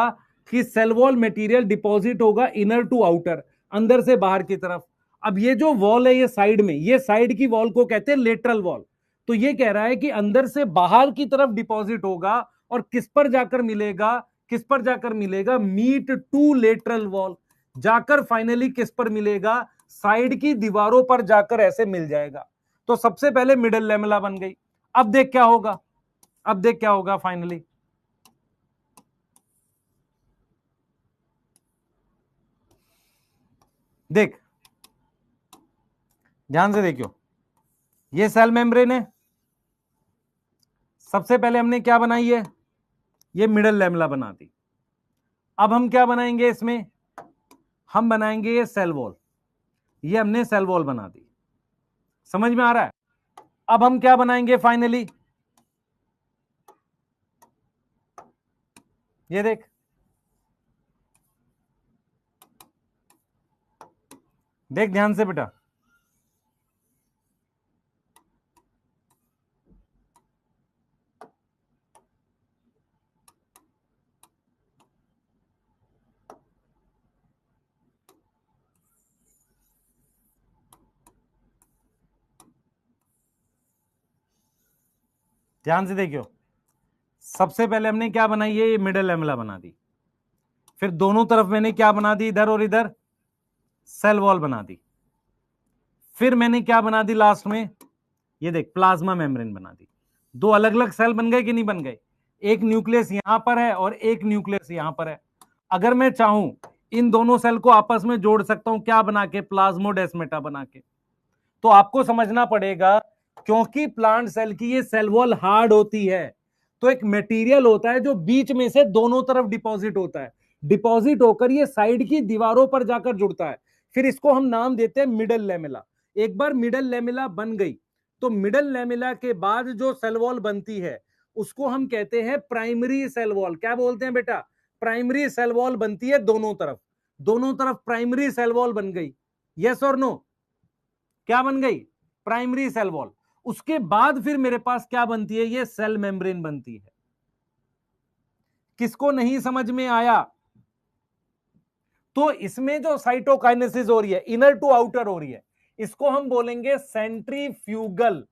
Speaker 1: कि सेल वॉल मटेरियल डिपॉजिट होगा इनर टू आउटर, अंदर से बाहर की तरफ। अब ये जो वॉल है ये साइड में, ये साइड की वॉल को कहते हैं लेटरल वॉल। तो ये कह रहा है कि अंदर से बाहर की तरफ डिपॉजिट होगा और किस पर जाकर मिलेगा? किस पर जाकर मिलेगा? Meet to lateral wall. जाकर फाइनली किस पर मिलेगा, साइड की दीवारों पर जाकर ऐसे मिल जाएगा। तो सबसे पहले मिडल लेमेला बन गई। अब देख क्या होगा, अब देख क्या होगा फाइनली, देख ध्यान से देखियो, ये सेल मेम्ब्रेन है। सबसे पहले हमने क्या बनाई है, ये मिडल लेमेला बना दी। अब हम क्या बनाएंगे इसमें, हम बनाएंगे ये सेल वॉल। ये हमने सेल वॉल बना दी, समझ में आ रहा है। अब हम क्या बनाएंगे फाइनली, ये देख, देख ध्यान से बेटा, ध्यान से देखियो। सबसे पहले हमने क्या बनाई है, ये मिडल लेमेला बना दी। फिर दोनों तरफ मैंने क्या बना दी, इधर और इधर सेल वॉल बना दी। फिर मैंने क्या बना दी लास्ट में, ये देख प्लाज्मा मेम्ब्रेन बना दी। दो अलग अलग सेल बन गए कि नहीं बन गए, एक न्यूक्लियस यहां पर है और एक न्यूक्लियस यहां पर है। अगर मैं चाहूं इन दोनों सेल को आपस में जोड़ सकता हूं, क्या बना के, प्लाज्मोडेस्मेटा बना के। तो आपको समझना पड़ेगा, क्योंकि प्लांट सेल की ये सेल वॉल हार्ड होती है, तो एक मटेरियल होता है जो बीच में से दोनों तरफ डिपॉजिट होता है, डिपॉजिट होकर ये साइड की दीवारों पर जाकर जुड़ता है। फिर इसको हम नाम देते हैं मिडल लेमेला। एक बार मिडल लेमेला बन गई तो मिडल लेमेला के बाद जो सेल वॉल बनती है उसको हम कहते हैं प्राइमरी सेल वॉल। क्या बोलते हैं बेटा, प्राइमरी सेल वॉल बनती है दोनों तरफ, दोनों तरफ प्राइमरी सेल वॉल बन गई। यस और नो, क्या बन गई, प्राइमरी सेल वॉल। उसके बाद फिर मेरे पास क्या बनती है, ये सेल मेम्ब्रेन बनती है। किसको नहीं समझ में आया, तो इसमें जो साइटोकाइनेसिस हो रही है, इनर टू आउटर हो रही है, इसको हम बोलेंगे सेंट्रीफ्यूगल।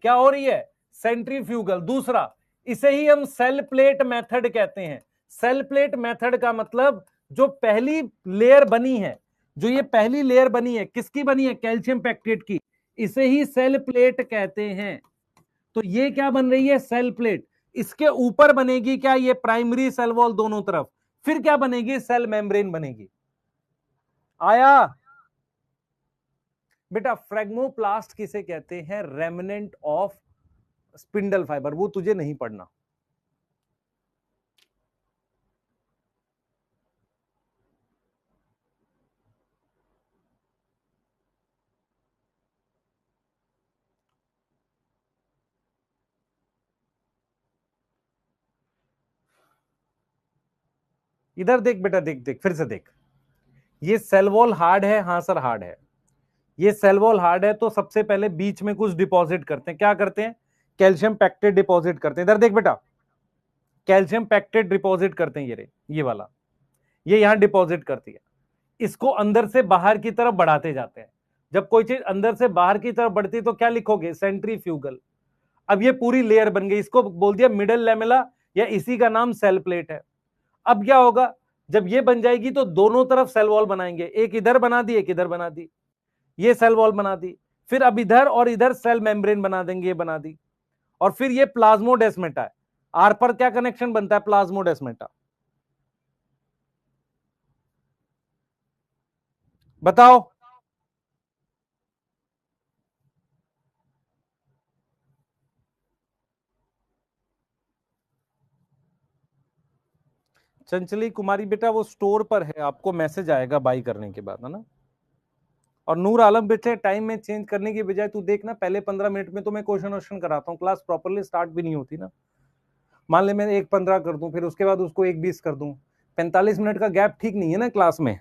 Speaker 1: क्या हो रही है, सेंट्रीफ्यूगल। दूसरा, इसे ही हम सेल प्लेट मेथड कहते हैं। सेल प्लेट मेथड का मतलब जो पहली लेयर बनी है, जो ये पहली लेयर बनी है, किसकी बनी है, कैल्शियम पैक्टेट की, इसे ही सेल प्लेट कहते हैं। तो ये क्या बन रही है, सेल प्लेट। इसके ऊपर बनेगी क्या, ये प्राइमरी सेल वॉल दोनों तरफ। फिर क्या बनेगी, सेल मेम्ब्रेन बनेगी। आया बेटा, फ्रेगमोप्लास्ट किसे कहते हैं, रेमिनेंट ऑफ स्पिंडल फाइबर, वो तुझे नहीं पढ़ना। इधर देख बेटा, देख देख फिर से देख, ये सेल वॉल हार्ड है, हाँ सर हार्ड है। ये सेल वॉल हार्ड है तो सबसे पहले बीच में कुछ डिपॉजिट करते हैं, क्या करते हैं, कैल्शियम पैक्टेट डिपॉजिट करते हैं। इधर देख बेटा, कैल्शियम पैक्टेट डिपॉजिट करते हैं, ये वाला, ये यहां डिपॉजिट करती है। इसको अंदर से बाहर की तरफ बढ़ाते जाते हैं। जब कोई चीज अंदर से बाहर की तरफ बढ़ती है तो क्या लिखोगे, सेंट्रीफ्यूगल। अब ये पूरी लेयर बन गई, इसको बोल दिया मिडल लेमेला, या इसी का नाम सेल प्लेट है। अब क्या होगा, जब ये बन जाएगी तो दोनों तरफ सेल वॉल बनाएंगे, एक इधर बना दी, एक इधर बना दी, ये सेल वॉल बना दी। फिर अब इधर और इधर सेल मेम्ब्रेन बना देंगे, ये बना दी। और फिर ये प्लाज्मोडेस्मेटा है, आर पर क्या कनेक्शन बनता है, प्लाज्मोडेस्मेटा। बताओ, चंचली कुमारी बेटा वो स्टोर पर है, आपको मैसेज आएगा बाई करने के बाद, है ना। और नूर आलम बेटे, टाइम में चेंज करने की बजाय तू देखना, पहले 15 मिनट में तो मैं क्वेश्चन वोश्चन कराता हूँ, क्लास प्रॉपरली स्टार्ट भी नहीं होती ना। मान ले मैं 1:15 कर दूं, फिर उसके बाद उसको 1:20 कर दूं, 45 मिनट का गैप ठीक नहीं है ना क्लास में।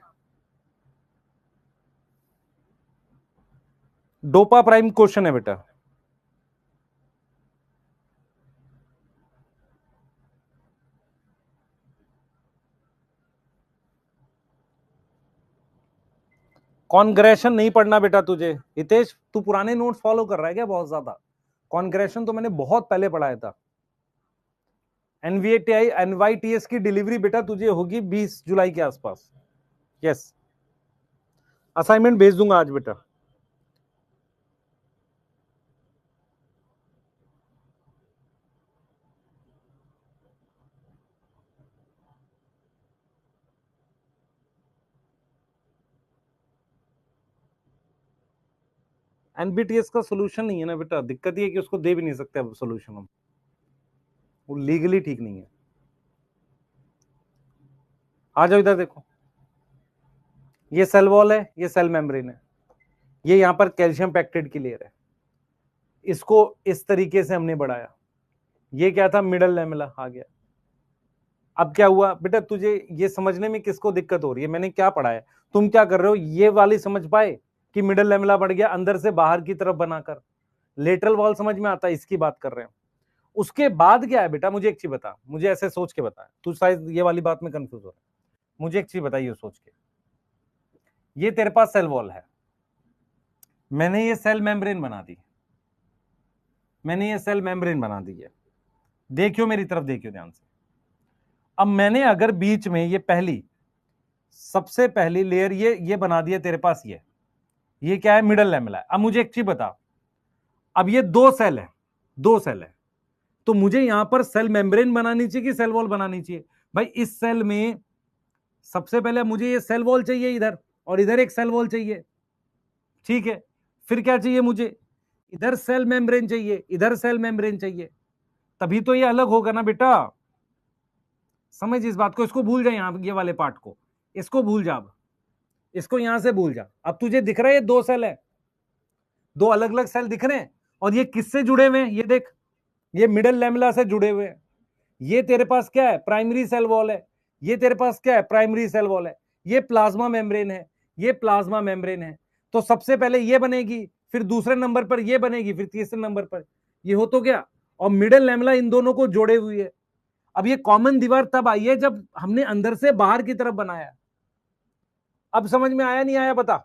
Speaker 1: डोपा प्राइम क्वेश्चन है बेटा। कॉन्ग्रेशन नहीं पढ़ना बेटा तुझे, हितेश तू पुराने नोट्स फॉलो कर रहा है क्या बहुत ज्यादा। कॉन्ग्रेशन तो मैंने बहुत पहले पढ़ाया था। एनवीटीआई एनवाईटीएस की डिलीवरी बेटा तुझे होगी 20 जुलाई के आसपास। यस, असाइनमेंट भेज दूंगा आज बेटा। एनबीटीएस का सोल्यूशन नहीं है ना बेटा, दिक्कत ये है कि उसको दे भी नहीं सकते अब सोल्यूशन हम, वो लीगली ठीक नहीं है। आ जाओ इधर देखो, ये सेल वॉल है, ये सेल मेम्ब्रेन है, ये यहां पर कैल्शियम पैक्टेट की लेयर है, इसको इस तरीके से हमने बढ़ाया, ये क्या था, मिडल लैमेला आ गया। अब क्या हुआ बेटा, तुझे ये समझने में किसको दिक्कत हो रही है, मैंने क्या पढ़ाया, तुम क्या कर रहे हो, ये वाली समझ पाए कि मिडल लैमेला बढ़ गया अंदर से बाहर की तरफ बनाकर, लेटरल वॉल समझ में आता है, इसकी बात कर रहे हो। उसके बाद क्या है बेटा, मुझे एक चीज बता, मुझे ऐसे सोच के बता, तू शायद ये वाली बात में कंफ्यूज हो रहा है, मुझे एक चीज बताइए सोच के, ये तेरे पास सेल वॉल है, मैंने ये सेल मेम्ब्रेन बना दी, मैंने ये सेल मेम्ब्रेन बना दी है, देखियो मेरी तरफ देखियो ध्यान से। अब मैंने अगर बीच में ये पहली सबसे पहली लेयर ये बना दिया तेरे पास, ये क्या है, मिडल लैमेला है। अब मुझे एक चीज बता, अब ये दो सेल है, दो सेल है, तो मुझे यहां पर सेल मेम्ब्रेन बनानी चाहिए कि सेल वॉल बनानी चाहिए? भाई इस सेल में सबसे पहले मुझे ये सेल वॉल चाहिए इधर, और इधर एक सेल वॉल चाहिए, ठीक है, फिर क्या चाहिए मुझे, इधर सेल मेम्ब्रेन चाहिए, इधर सेल मेम्ब्रेन चाहिए, तभी तो ये अलग होगा ना बेटा। समझ इस बात को, इसको भूल जा, यहां ये वाले पार्ट को इसको भूल जा, अब इसको यहां से भूल जा। अब तुझे दिख रहा है ये दो सेल है, दो अलग अलग सेल दिख रहे हैं, और ये किससे जुड़े हुए हैं, ये देख, ये मिडल लैमेला से जुड़े हुए हैं। ये तेरे पास क्या है, प्राइमरी सेल वॉल है, ये तेरे पास क्या है, प्राइमरी सेल वॉल है, ये प्लाज्मा मेम्ब्रेन है, ये प्लाज्मा मेम्ब्रेन है। तो सबसे पहले ये बनेगी, फिर दूसरे नंबर पर ये बनेगी, फिर तीसरे नंबर पर ये हो तो गया, और मिडल लैमेला इन दोनों को जोड़े हुई है। अब ये कॉमन दीवार तब आई है जब हमने अंदर से बाहर की तरफ बनाया। अब समझ में आया नहीं आया बता?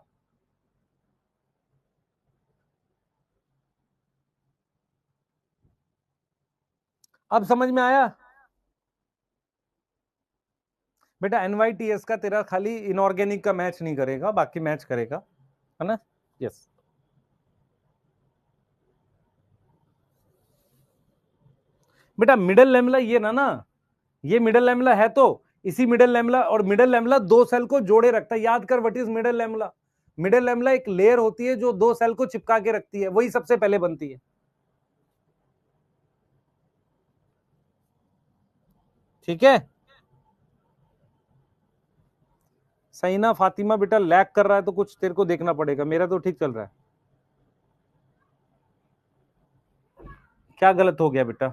Speaker 1: अब समझ में आया बेटा? एनवाईटीएस का तेरा खाली इनऑर्गेनिक का मैच नहीं करेगा, बाकी मैच करेगा, है ना? यस। बेटा मिडल लैमेला ये ना ये मिडल लैमेला है, तो इसी मिडल लैमेला, और मिडल लैमेला दो सेल को जोड़े रखता है। याद कर, what is middle lamella? Middle lamella एक लेयर होती है जो दो सेल को चिपका के रखती है, वही सबसे पहले बनती है, ठीक है? सहीना फातिमा बेटा लैग कर रहा है तो कुछ तेरे को देखना पड़ेगा, मेरा तो ठीक चल रहा है। क्या गलत हो गया बेटा?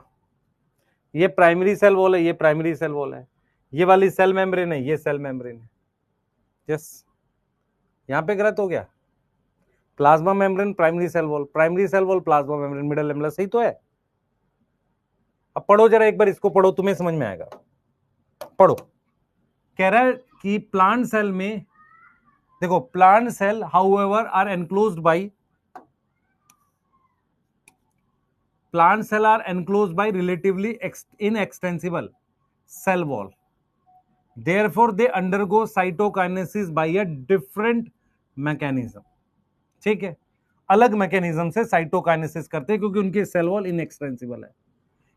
Speaker 1: ये प्राइमरी सेल वॉल है, ये प्राइमरी सेल वॉल है, ये वाली सेल मेम्ब्रेन है, ये सेल मेम्ब्रेन है। यस, यहां पे गलत हो गया। Plasma membrane, primary cell wall, primary cell wall, plasma membrane, middle lamella, सही तो है। अब पढ़ो जरा एक बार इसको, पढ़ो, तुम्हें समझ में आएगा। पढ़ो, कह रहा है कि प्लांट सेल में देखो, plant cell however are enclosed by plant cell are enclosed by relatively inextensible cell wall, therefore they undergo cytokinesis by a different mechanism। ठीक है, अलग मैकेनिज्म से साइटोकाइनेसिस करते हैं क्योंकि उनकी सेल वॉल इनएक्सटेंसिबल है।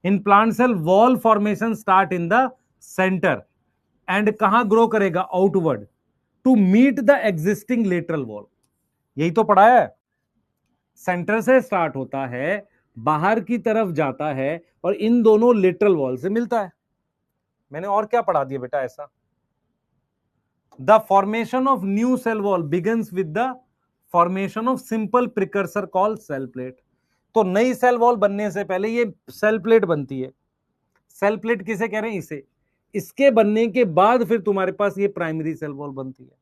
Speaker 1: In plant cell wall formation start in the centre and कहां ग्रो करेगा, outward to meet the existing lateral wall. यही तो पढ़ाया है, सेंटर से स्टार्ट होता है, बाहर की तरफ जाता है, और इन दोनों लेटरल वॉल से मिलता है। मैंने और क्या पढ़ा दिया बेटा ऐसा? The formation of new cell wall begins with the formation of simple precursor call cell plate. तो नई सेल वॉल बनने से पहले ये सेल प्लेट बनती है। सेल प्लेट किसे कह रहे हैं? इसे। इसके बनने के बाद फिर तुम्हारे पास ये प्राइमरी सेल वॉल बनती है।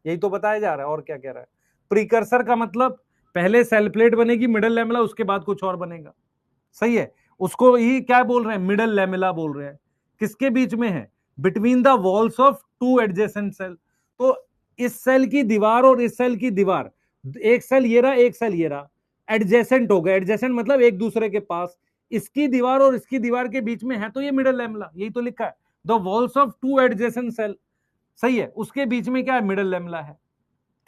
Speaker 1: यही तो बताया जा रहा है, और क्या कह रहा है? प्रिकर्सर का मतलब पहले सेल प्लेट बनेगी, मिडल लैमेला, उसके बाद कुछ और बनेगा, सही है? उसको ही क्या बोल रहे हैं, मिडल लैमेला बोल रहे हैं। किसके बीच में है? Between the walls of two adjacent cell. तो इस सेल की दीवार और इस सेल की दीवार, एक सेल ये रहा, एक सेल ये रहा, एडजेसेंट हो गए। एडजेसेंट मतलब एक दूसरे के पास, इसकी दीवार और इसकी दीवार के बीच में है, तो ये मिडल लैमेला। यही तो लिखा है, the walls of two adjacent cell, सही है, उसके बीच में क्या है, मिडल लैमेला है।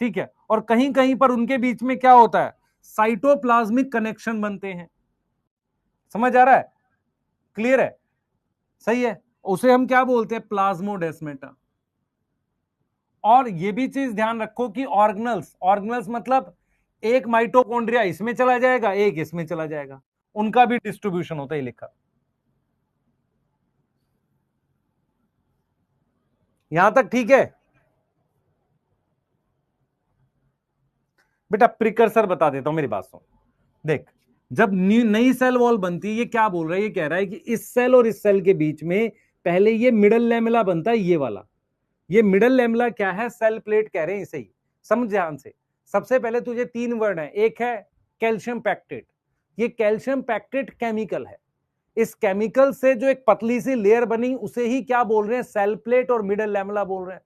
Speaker 1: ठीक है, और कहीं कहीं पर उनके बीच में क्या होता है, साइटोप्लाज्मिक कनेक्शन बनते हैं। समझ आ रहा है, क्लियर है, सही है, उसे हम क्या बोलते हैं, प्लाज्मोडेस्मेटा। और ये भी चीज ध्यान रखो कि ऑर्गेनल्स, ऑर्गेनल्स मतलब एक माइटोकॉन्ड्रिया इसमें चला जाएगा, एक इसमें चला जाएगा, उनका भी डिस्ट्रीब्यूशन होता है लिखा। यहां तक ठीक है बेटा? प्रिकर्सर बता देता हूं, मेरी बात सुन। देख, जब नई सेल वॉल बनती है, ये क्या बोल रहा है, ये कह रहा है कि इस सेल और इस सेल के बीच में पहले ये मिडल लेमेला बनता है, ये वाला। ये मिडल लेमेला क्या है, सेल प्लेट कह रहे हैं इसे ही, समझ ध्यान से। सबसे पहले तुझे तीन वर्ड है, एक है कैल्शियम पैक्टेट। ये कैल्शियम पैक्टेट केमिकल है। इस केमिकल से जो एक पतली सी लेयर बनी, उसे ही क्या बोल रहे हैं, सेल प्लेट और मिडल लेमेला बोल रहे हैं।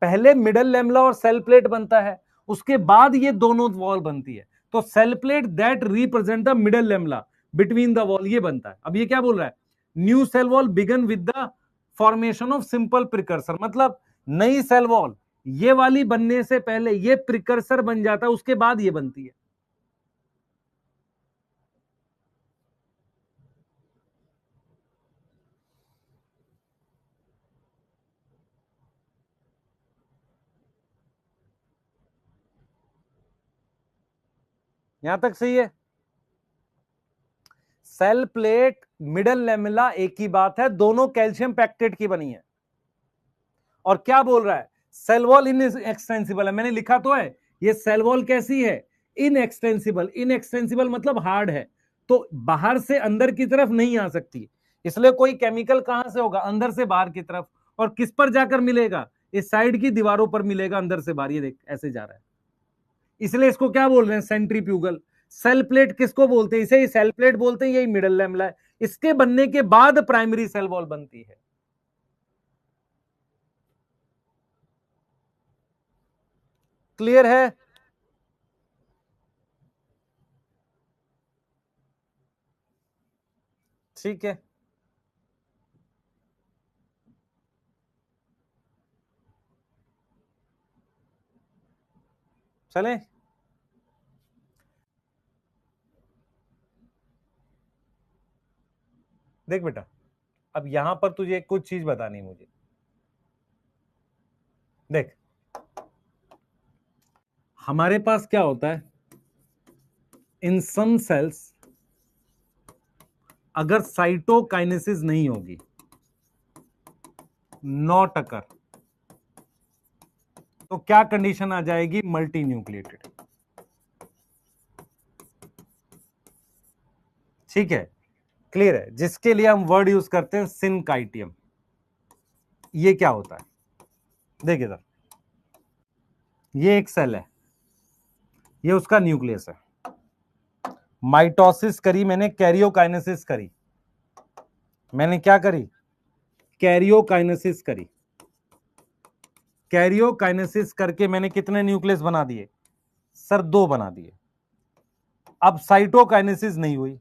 Speaker 1: पहले मिडल लेमेला और सेल प्लेट बनता है, उसके बाद ये दोनों वॉल बनती है। तो cell plate that represent the middle lamella between the wall, ये बनता है। अब ये क्या बोल रहा है, new cell wall began with the formation of simple precursor, मतलब नई सेल वॉल ये वाली बनने से पहले ये प्रिकर्सर बन जाता है, उसके बाद ये बनती है। यहां तक सही है? सेल प्लेट मिडल लेमेला एक ही बात है, दोनों कैल्शियम पैक्टेट की बनी है। और क्या बोल रहा है, सेल वॉल इन एक्सटेंसिबल है, मैंने लिखा तो है, ये सेल वॉल कैसी है, इन एक्सटेंसिबल। इन एक्सटेंसिबल मतलब हार्ड है, तो बाहर से अंदर की तरफ नहीं आ सकती, इसलिए कोई केमिकल कहां से होगा, अंदर से बाहर की तरफ। और किस पर जाकर मिलेगा, इस साइड की दीवारों पर मिलेगा, अंदर से बाहर, ये देख ऐसे जा रहा है। इसलिए इसको क्या बोल रहे हैं, सेंट्रीफ्यूगल। सेल प्लेट किसको बोलते हैं, इसे ही सेल प्लेट बोलते हैं, यही मिडल लेमला है। इसके बनने के बाद प्राइमरी सेल वॉल बनती है। क्लियर है? ठीक है, चलें। देख बेटा, अब यहां पर तुझे कुछ चीज बतानी है मुझे। देख, हमारे पास क्या होता है, इन सम सेल्स अगर साइटोकाइनेसिस नहीं होगी, नॉट अकर, तो क्या कंडीशन आ जाएगी, मल्टी न्यूक्लिएटेड। ठीक है, क्लियर है, जिसके लिए हम वर्ड यूज करते हैं सिनकाइटियम। ये क्या होता है, देखिए सर, ये एक सेल है, ये उसका न्यूक्लियस है, माइटोसिस करी मैंने, कैरियोकाइनेसिस करी, मैंने क्या करी, कैरियोकाइनेसिस करी। कैरियोकाइनेसिस करके मैंने कितने न्यूक्लियस बना दिए सर, दो बना दिए। अब साइटोकाइनेसिस नहीं हुई,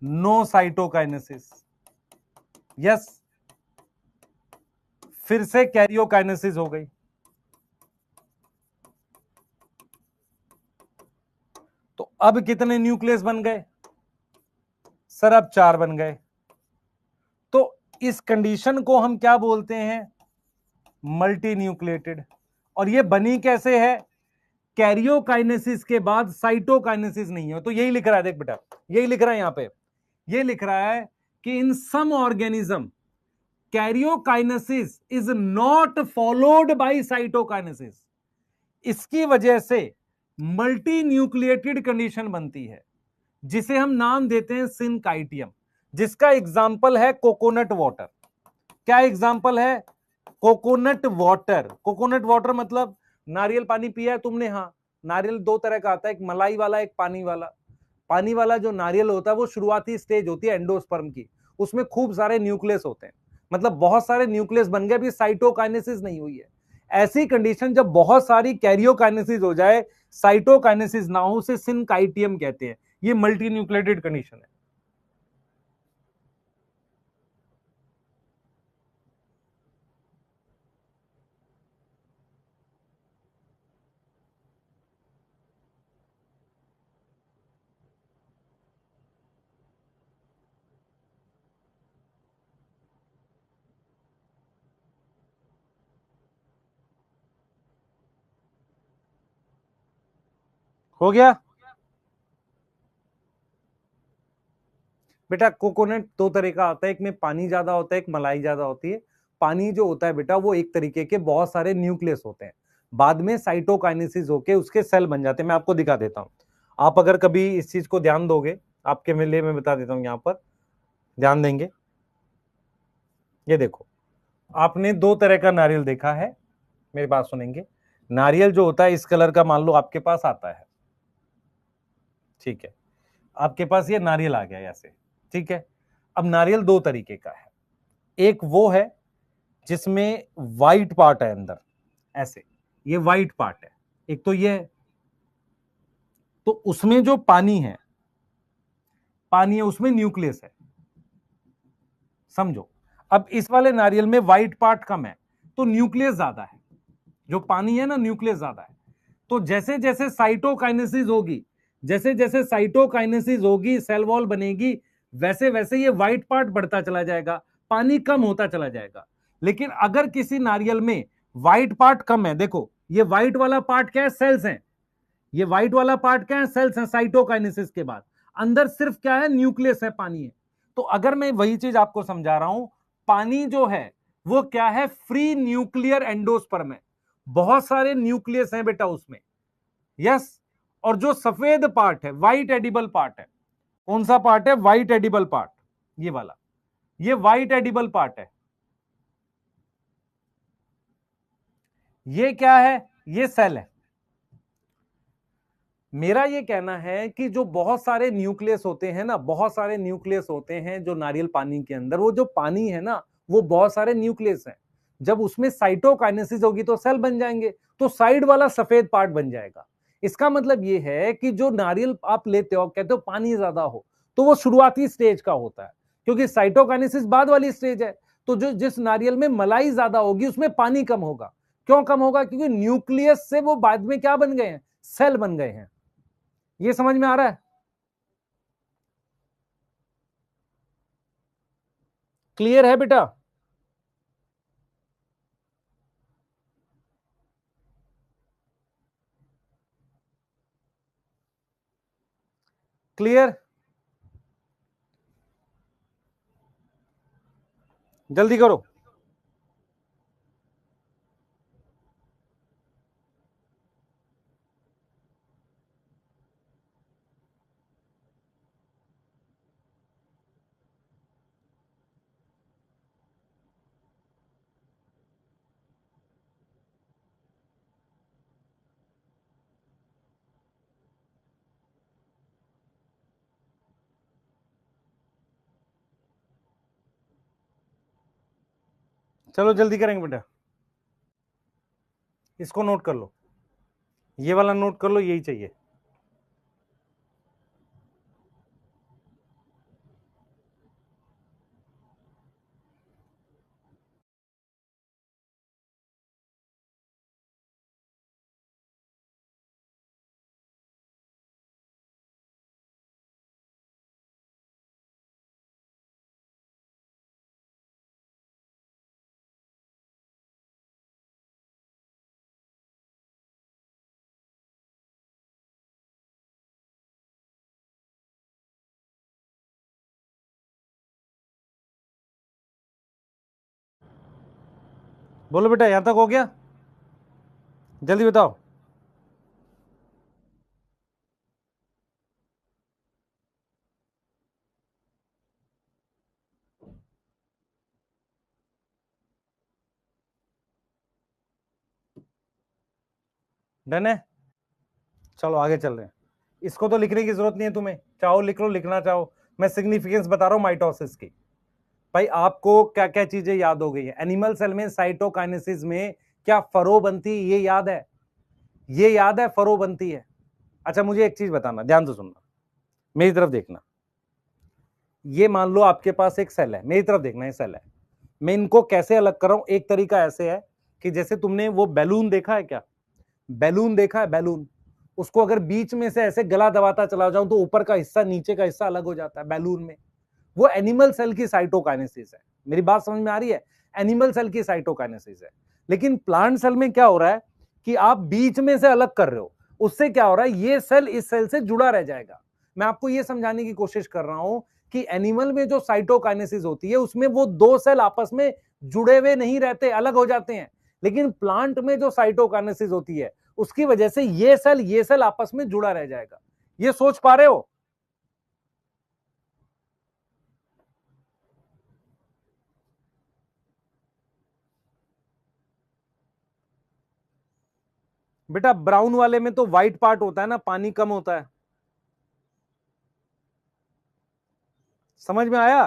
Speaker 1: नो साइटोकाइनेसिस, यस, फिर से कैरियोकाइनेसिस हो गई, तो अब कितने न्यूक्लियस बन गए सर, अब चार बन गए। तो इस कंडीशन को हम क्या बोलते हैं, मल्टी न्यूक्लिएटेड। और ये बनी कैसे है, कैरियोकाइनेसिस के बाद साइटोकाइनेसिस नहीं है, तो यही लिख रहा है, देख बेटा, यही लिख रहा है यहां पे, ये लिख रहा है कि in some organism karyokinesis is not followed by cytokinesis. इसकी वजह से मल्टी न्यूक्लिएटेड कंडीशन बनती है, जिसे हम नाम देते हैं सिनकाइटियम, जिसका एग्जाम्पल है कोकोनट वाटर। क्या एग्जाम्पल है, कोकोनट वाटर। कोकोनट वाटर मतलब नारियल पानी पिया है तुमने, हाँ। नारियल दो तरह का आता है, एक मलाई वाला, एक पानी वाला। पानी वाला जो नारियल होता है वो शुरुआती स्टेज होती है एंडोस्पर्म की, उसमें खूब सारे न्यूक्लियस होते हैं, मतलब बहुत सारे न्यूक्लियस बन गए, अभी साइटोकाइनेसिस नहीं हुई है। ऐसी कंडीशन जब बहुत सारी कैरियोकाइनेसिस हो जाए, साइटोकाइनेसिस ना हो, उसे सिनकाइटियम कहते हैं। ये मल्टी न्यूक्लिएटेड कंडीशन है। हो गया बेटा। कोकोनट दो तरह का आता है, एक में पानी ज्यादा होता है, एक मलाई ज्यादा होती है। पानी जो होता है बेटा वो एक तरीके के बहुत सारे न्यूक्लियस होते हैं, बाद में साइटोकाइनेसिस होके उसके सेल बन जाते हैं। मैं आपको दिखा देता हूं, आप अगर कभी इस चीज को ध्यान दोगे, आपके लिए मैं बता देता हूं, यहां पर ध्यान देंगे। ये देखो, आपने दो तरह का नारियल देखा है, मेरी बात सुनेंगे। नारियल जो होता है इस कलर का मान लो आपके पास आता है, ठीक है, आपके पास ये नारियल आ गया ऐसे, ठीक है। अब नारियल दो तरीके का है, एक वो है जिसमें व्हाइट पार्ट है अंदर ऐसे, ये व्हाइट पार्ट है, एक तो ये है। तो उसमें जो पानी है, पानी है उसमें न्यूक्लियस है, समझो। अब इस वाले नारियल में व्हाइट पार्ट कम है तो न्यूक्लियस ज्यादा है, जो पानी है ना न्यूक्लियस ज्यादा है। तो जैसे जैसे साइटोकाइनेसिस होगी, जैसे जैसे साइटोकाइनेसिस होगी, सेल वॉल बनेगी, वैसे वैसे ये व्हाइट पार्ट बढ़ता चला जाएगा, पानी कम होता चला जाएगा। लेकिन अगर किसी नारियल में व्हाइट पार्ट कम है, देखो ये व्हाइट वाला पार्ट क्या है, सेल्स हैं, ये व्हाइट वाला पार्ट क्या है, सेल्स हैं साइटोकाइनेसिस के बाद, अंदर सिर्फ क्या है, न्यूक्लियस है, पानी है। तो अगर मैं वही चीज आपको समझा रहा हूं, पानी जो है वो क्या है, फ्री न्यूक्लियर एंडोस्पर्म है, बहुत सारे न्यूक्लियस हैं बेटा उसमें, यस। और जो सफेद पार्ट है, व्हाइट एडिबल पार्ट है, कौन सा पार्ट है, व्हाइट एडिबल पार्ट, ये वाला, ये व्हाइट एडिबल पार्ट है, ये क्या है, ये सेल है। मेरा ये कहना है कि जो बहुत सारे न्यूक्लियस होते हैं ना, बहुत सारे न्यूक्लियस होते हैं जो नारियल पानी के अंदर, वो जो पानी है ना वो बहुत सारे न्यूक्लियस हैं। जब उसमें साइटोकाइनेसिस होगी तो सेल बन जाएंगे, तो साइड वाला सफेद पार्ट बन जाएगा। इसका मतलब ये है कि जो नारियल आप लेते हो, कहते हो पानी ज्यादा हो, तो वो शुरुआती स्टेज का होता है, क्योंकि साइटोकाइनेसिस बाद वाली स्टेज है। तो जो जिस नारियल में मलाई ज्यादा होगी उसमें पानी कम होगा। क्यों कम होगा, क्योंकि न्यूक्लियस से वो बाद में क्या बन गए हैं, सेल बन गए हैं। ये समझ में आ रहा है, क्लियर है बेटा। क्लियर, जल्दी करो। चलो जल्दी करेंगे बेटा, इसको नोट कर लो, ये वाला नोट कर लो, यही चाहिए। बोलो बेटा, यहां तक हो गया, जल्दी बताओ। डन है, चलो आगे चल रहे हैं। इसको तो लिखने की जरूरत नहीं है तुम्हें, चाहो लिख लो, लिखना चाहो। मैं सिग्निफिकेंस बता रहा हूं माइटोसिस की। भाई आपको क्या क्या चीजें याद हो गई है, एनिमल सेल में साइटोकाइनेसिस में क्या फरो बनती है, ये याद है, ये याद है, फरो बनती है। अच्छा मुझे एक चीज बताना, ध्यान से सुनना, मेरी तरफ देखना। ये मान लो आपके पास एक सेल है, मेरी तरफ देखना, ये सेल है। मैं इनको कैसे अलग कर रहा हूं, एक तरीका ऐसे है कि जैसे तुमने वो बैलून देखा है क्या, बैलून देखा है, बैलून, उसको अगर बीच में से ऐसे गला दबाता चला जाऊं तो ऊपर का हिस्सा नीचे का हिस्सा अलग हो जाता है बैलून में। वो एनिमल सेल की साइटोकाइनेसिस है, मेरी बात समझ में आ रही है, एनिमल सेल की साइटोकाइनेसिस है। लेकिन प्लांट सेल में क्या हो रहा है कि आप बीच में से अलग कर रहे हो, उससे क्या हो रहा है, ये सेल इस सेल से जुड़ा रह जाएगा। मैं आपको ये समझाने की कोशिश कर रहा हूं कि एनिमल में जो साइटोकाइनेसिस होती है उसमें वो दो सेल आपस में जुड़े हुए नहीं रहते, अलग हो जाते हैं। लेकिन प्लांट में जो साइटोकाइनेसिस होती है उसकी वजह से ये सेल आपस में जुड़ा रह जाएगा। ये सोच पा रहे हो? बेटा ब्राउन वाले में तो व्हाइट पार्ट होता है ना, पानी कम होता है। समझ में आया?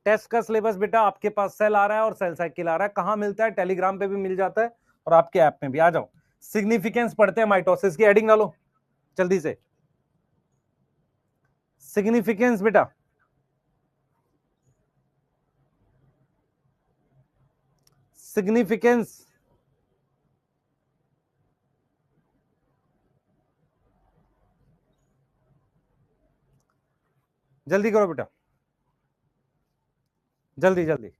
Speaker 1: टेस्ट का सिलेबस बेटा आपके पास सेल आ रहा है और सेल साइकिल आ रहा है। कहां मिलता है? टेलीग्राम पे भी मिल जाता है और आपके ऐप में भी। आ जाओ, सिग्निफिकेंस पढ़ते हैं माइटोसिस की। हेडिंग डालो जल्दी से, सिग्निफिकेंस बेटा। सिग्निफिकेंस जल्दी करो बेटा, जल्दी जल्दी।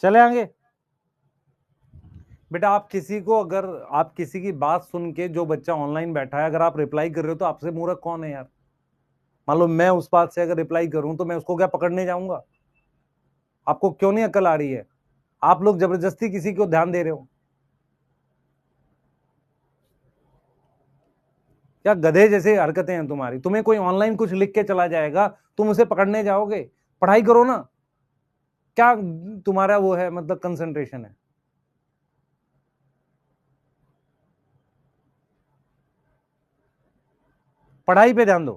Speaker 1: चले आगे बेटा। आप किसी को, अगर आप किसी की बात सुन के, जो बच्चा ऑनलाइन बैठा है, अगर आप रिप्लाई कर रहे हो तो आपसे मूर्ख कौन है यार? मान लो मैं उस बात से अगर रिप्लाई करूं तो मैं उसको क्या पकड़ने जाऊंगा? आपको क्यों नहीं अकल आ रही है? आप लोग जबरदस्ती किसी को ध्यान दे रहे हो। क्या गधे जैसे हरकतें हैं तुम्हारी? तुम्हें कोई ऑनलाइन कुछ लिख के चला जाएगा, तुम उसे पकड़ने जाओगे? पढ़ाई करो ना। क्या तुम्हारा वो है, मतलब कंसंट्रेशन है? पढ़ाई पे ध्यान दो।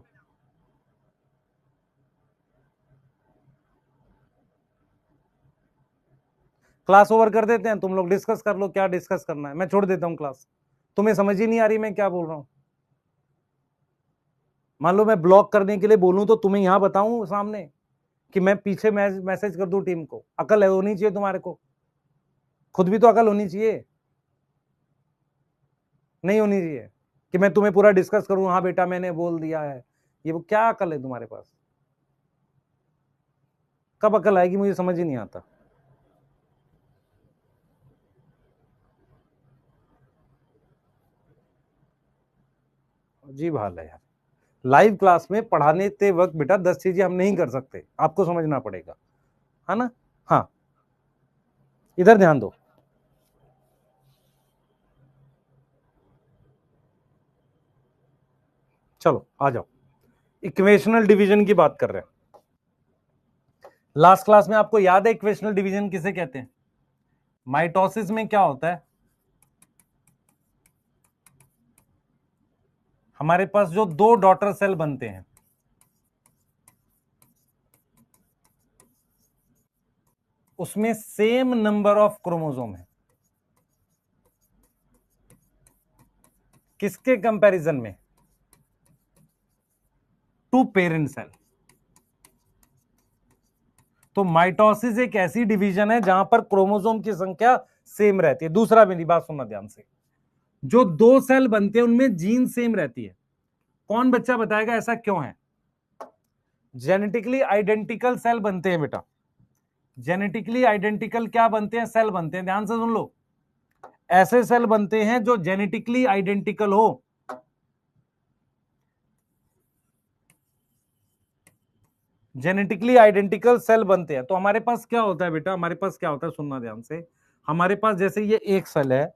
Speaker 1: क्लास ओवर कर देते हैं, तुम लोग डिस्कस कर लो क्या डिस्कस करना है, मैं छोड़ देता हूं क्लास। तुम्हें समझ ही नहीं आ रही मैं क्या बोल रहा हूं। मान लो मैं ब्लॉक करने के लिए बोलूं तो तुम्हें यहां बताऊं सामने कि मैं पीछे मैसेज कर दूं टीम को? अकल है होनी चाहिए तुम्हारे को, खुद भी तो अकल होनी चाहिए। नहीं होनी चाहिए कि मैं तुम्हें पूरा डिस्कस करूं, हाँ बेटा मैंने बोल दिया है। ये वो क्या अकल है तुम्हारे पास? कब अकल आएगी मुझे समझ ही नहीं आता। अजीब हाल है यार। लाइव क्लास में पढ़ाने ते वक्त बेटा 10 चीजें हम नहीं कर सकते, आपको समझना पड़ेगा, है ना? हाँ, इधर ध्यान दो। चलो आ जाओ, इक्वेशनल डिवीजन की बात कर रहे हैं। लास्ट क्लास में आपको याद है इक्वेशनल डिवीजन किसे कहते हैं? माइटोसिस में क्या होता है, हमारे पास जो दो डॉटर सेल बनते हैं उसमें सेम नंबर ऑफ क्रोमोसोम है। किसके कंपैरिजन में? To parent cell. तो माइटोसिस एक ऐसी डिवीजन है जहां पर क्रोमोसोम की संख्या सेम रहती है। दूसरा, मेरी बात सुनना ध्यान से, जो दो सेल बनते हैं उनमें जीन सेम रहती है। कौन बच्चा बताएगा ऐसा क्यों है? जेनेटिकली आइडेंटिकल सेल बनते हैं बेटा। जेनेटिकली आइडेंटिकल क्या बनते हैं? सेल बनते हैं। ध्यान से सुन लो, ऐसे सेल बनते हैं जो जेनेटिकली आइडेंटिकल हो। जेनेटिकली आइडेंटिकल सेल बनते हैं। तो हमारे पास क्या होता है बेटा, हमारे पास क्या होता है, सुनना ध्यान से। हमारे पास जैसे ये एक सेल है,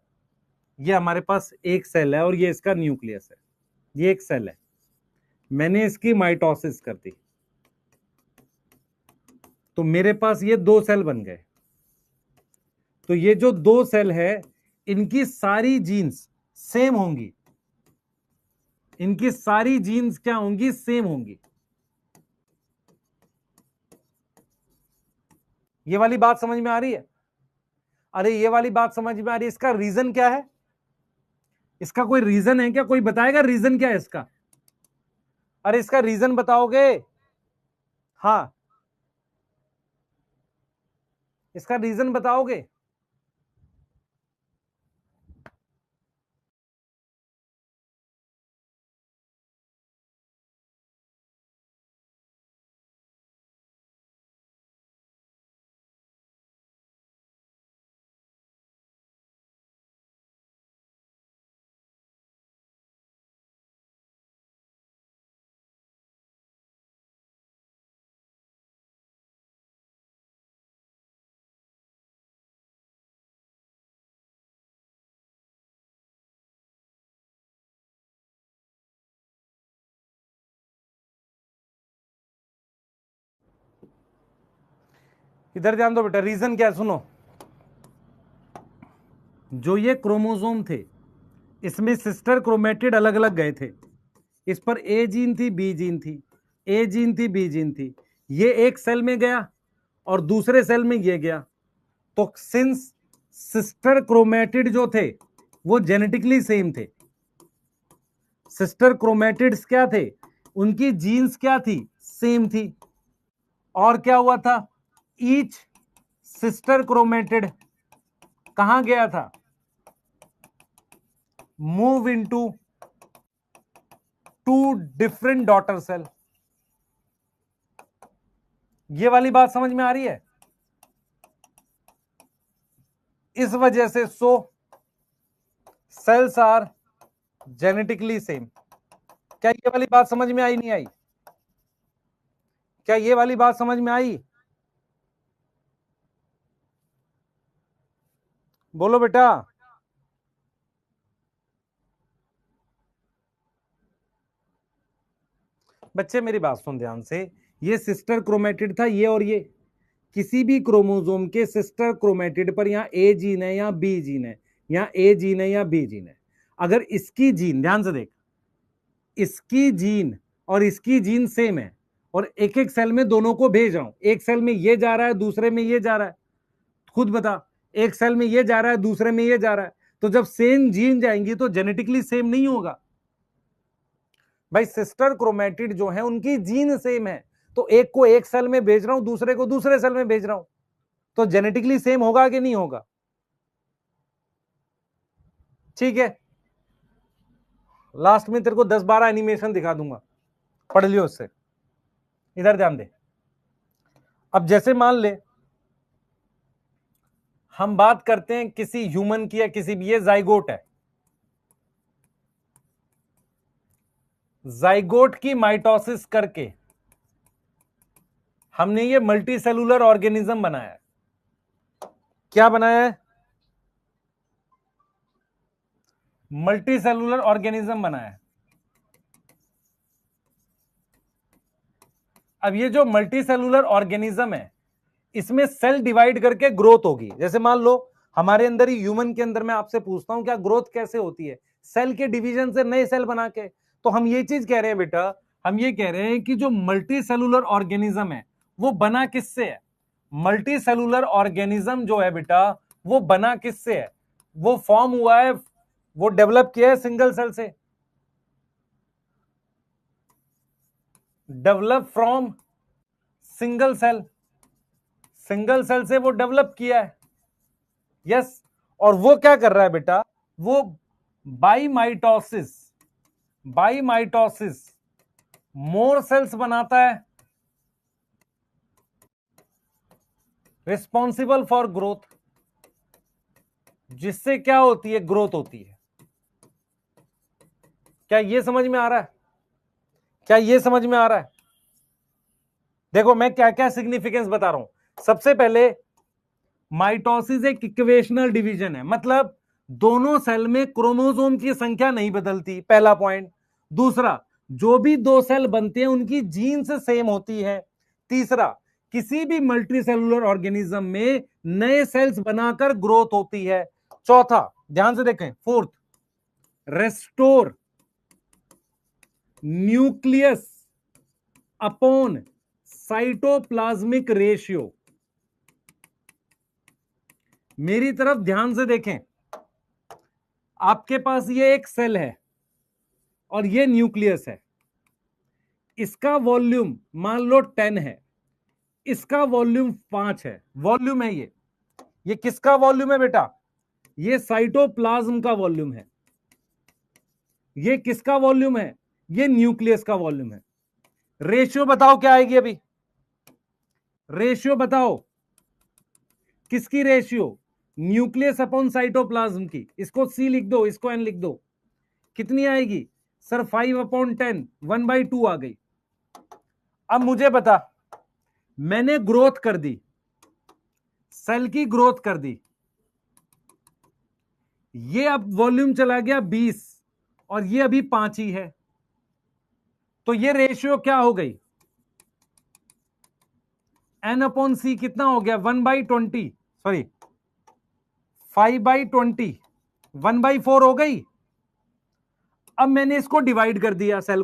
Speaker 1: ये हमारे पास एक सेल है और ये इसका न्यूक्लियस है। ये एक सेल है, मैंने इसकी माइटोसिस कर दी तो मेरे पास ये दो सेल बन गए। तो ये जो दो सेल है इनकी सारी जीन्स सेम होंगी। इनकी सारी जीन्स क्या होंगी? सेम होंगी। ये वाली बात समझ में आ रही है? अरे ये वाली बात समझ में आ रही है। इसका रीजन क्या है? इसका कोई रीजन है क्या? कोई बताएगा रीजन क्या है इसका? अरे इसका रीजन बताओगे? हाँ, इसका रीजन बताओगे? इधर ध्यान दो बेटा, रीजन क्या है सुनो। जो ये क्रोमोसोम थे, इसमें सिस्टर क्रोमेटिड अलग अलग गए थे। इस पर ए जीन थी, बी जीन थी, ए जीन थी, बी जीन थी। ये एक सेल में गया और दूसरे सेल में ये गया। तो सिंस सिस्टर क्रोमेटिड जो थे वो जेनेटिकली सेम थे, सिस्टर क्रोमेटिड्स क्या थे, उनकी जीन्स क्या थी, सेम थी। और क्या हुआ था, ईच सिस्टर क्रोमेटिड कहां गया था, move into two different daughter cell. ये वाली बात समझ में आ रही है? इस वजह से so cells are genetically same. क्या ये वाली बात समझ में आई, नहीं आई? क्या ये वाली बात समझ में आई? बोलो बेटा। बच्चे मेरी बात सुन ध्यान से, ये सिस्टर क्रोमेटिड था ये, और ये किसी भी क्रोमोसोम के सिस्टर क्रोमेटिड पर यहां ए जीन है या बी जीन है, यहां ए जीन है या बी जीन है। अगर इसकी जीन, ध्यान से देख, इसकी जीन और इसकी जीन सेम है और एक एक सेल में दोनों को भेज रहा हूं, एक सेल में ये जा रहा है, दूसरे में ये जा रहा है, खुद बता, एक सेल में ये जा रहा है, दूसरे में ये जा रहा है, तो जब सेम जीन जाएंगी तो जेनेटिकली सेम नहीं होगा भाई। सिस्टर क्रोमेटिड जो है उनकी जीन सेम है, तो एक को एक सेल में भेज रहा हूं, दूसरे को दूसरे सेल में भेज रहा हूं, तो जेनेटिकली सेम होगा कि नहीं होगा? ठीक है, लास्ट में तेरे को 10-12 एनिमेशन दिखा दूंगा, पढ़ लियो उससे। इधर ध्यान दे, अब जैसे मान ले हम बात करते हैं किसी ह्यूमन की या किसी भी, ये जाइगोट है, जाइगोट की माइटोसिस करके हमने ये मल्टी सेलुलर ऑर्गेनिज्म बनाया है। क्या बनाया है? मल्टी सेलुलर ऑर्गेनिज्म बनाया है। अब ये जो मल्टी सेलुलर ऑर्गेनिज्म है, इसमें सेल डिवाइड करके ग्रोथ होगी। जैसे मान लो हमारे अंदर ही, ह्यूमन के अंदर, मैं आपसे पूछता हूं क्या ग्रोथ कैसे होती है? सेल के डिवीजन से नए सेल बना के। तो हम ये चीज कह रहे हैं बेटा, हम ये कह रहे हैं कि जो मल्टी सेलुलर ऑर्गेनिज्म है वो बना किससे है? मल्टी सेलुलर ऑर्गेनिज्म जो है बेटा वो बना किससे है? वो फॉर्म हुआ है, वो डेवलप किया है सिंगल सेल से, develop from single cell, single cell से वो डेवलप किया है। यस, और वो क्या कर रहा है बेटा, वो by mitosis, by mitosis more cells बनाता है, रिस्पॉन्सिबल फॉर ग्रोथ, जिससे क्या होती है, ग्रोथ होती है। क्या ये समझ में आ रहा है? क्या ये समझ में आ रहा है? देखो मैं क्या क्या सिग्निफिकेंस बता रहा हूं। सबसे पहले, माइटोसिस एक इक्वेशनल डिवीजन है, मतलब दोनों सेल में क्रोमोसोम की संख्या नहीं बदलती, पहला पॉइंट। दूसरा, जो भी दो सेल बनते हैं उनकी जीन्स सेम होती है। तीसरा, किसी भी मल्टी सेलुलर ऑर्गेनिज्म में नए सेल्स बनाकर ग्रोथ होती है। चौथा, ध्यान से देखें, fourth, restore nucleus upon cytoplasmic ratio. मेरी तरफ ध्यान से देखें, आपके पास ये एक सेल है और ये न्यूक्लियस है, इसका वॉल्यूम मान लो 10 है, इसका वॉल्यूम 5 है, वॉल्यूम है ये किसका वॉल्यूम है बेटा? ये साइटोप्लाज्म का वॉल्यूम है। ये किसका वॉल्यूम है? ये न्यूक्लियस का वॉल्यूम है। रेशियो बताओ क्या आएगी अभी? रेशियो बताओ, किसकी रेशियो? न्यूक्लियस अपॉन साइटोप्लाज्म की। इसको सी लिख दो, इसको एन लिख दो। कितनी आएगी सर? 5/10, 1/2 आ गई। अब मुझे बता, मैंने ग्रोथ कर दी, सेल की ग्रोथ कर दी, ये अब वॉल्यूम चला गया 20 और ये अभी 5 ही है, तो ये रेशियो क्या हो गई? एन अपॉन सी कितना हो गया? 1/20, सॉरी 5/20, 1/4 हो गई। अब मैंने इसको डिवाइड कर दिया, सेल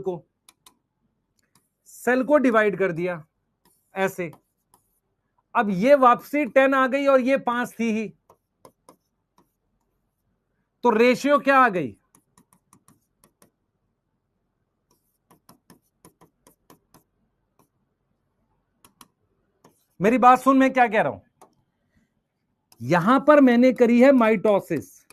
Speaker 1: को डिवाइड कर दिया ऐसे। अब ये वापसी 10 आ गई और ये 5 थी ही, तो रेशियो क्या आ गई? मेरी बात सुन, मैं क्या कह रहा हूं। यहां पर मैंने करी है माइटोसिस,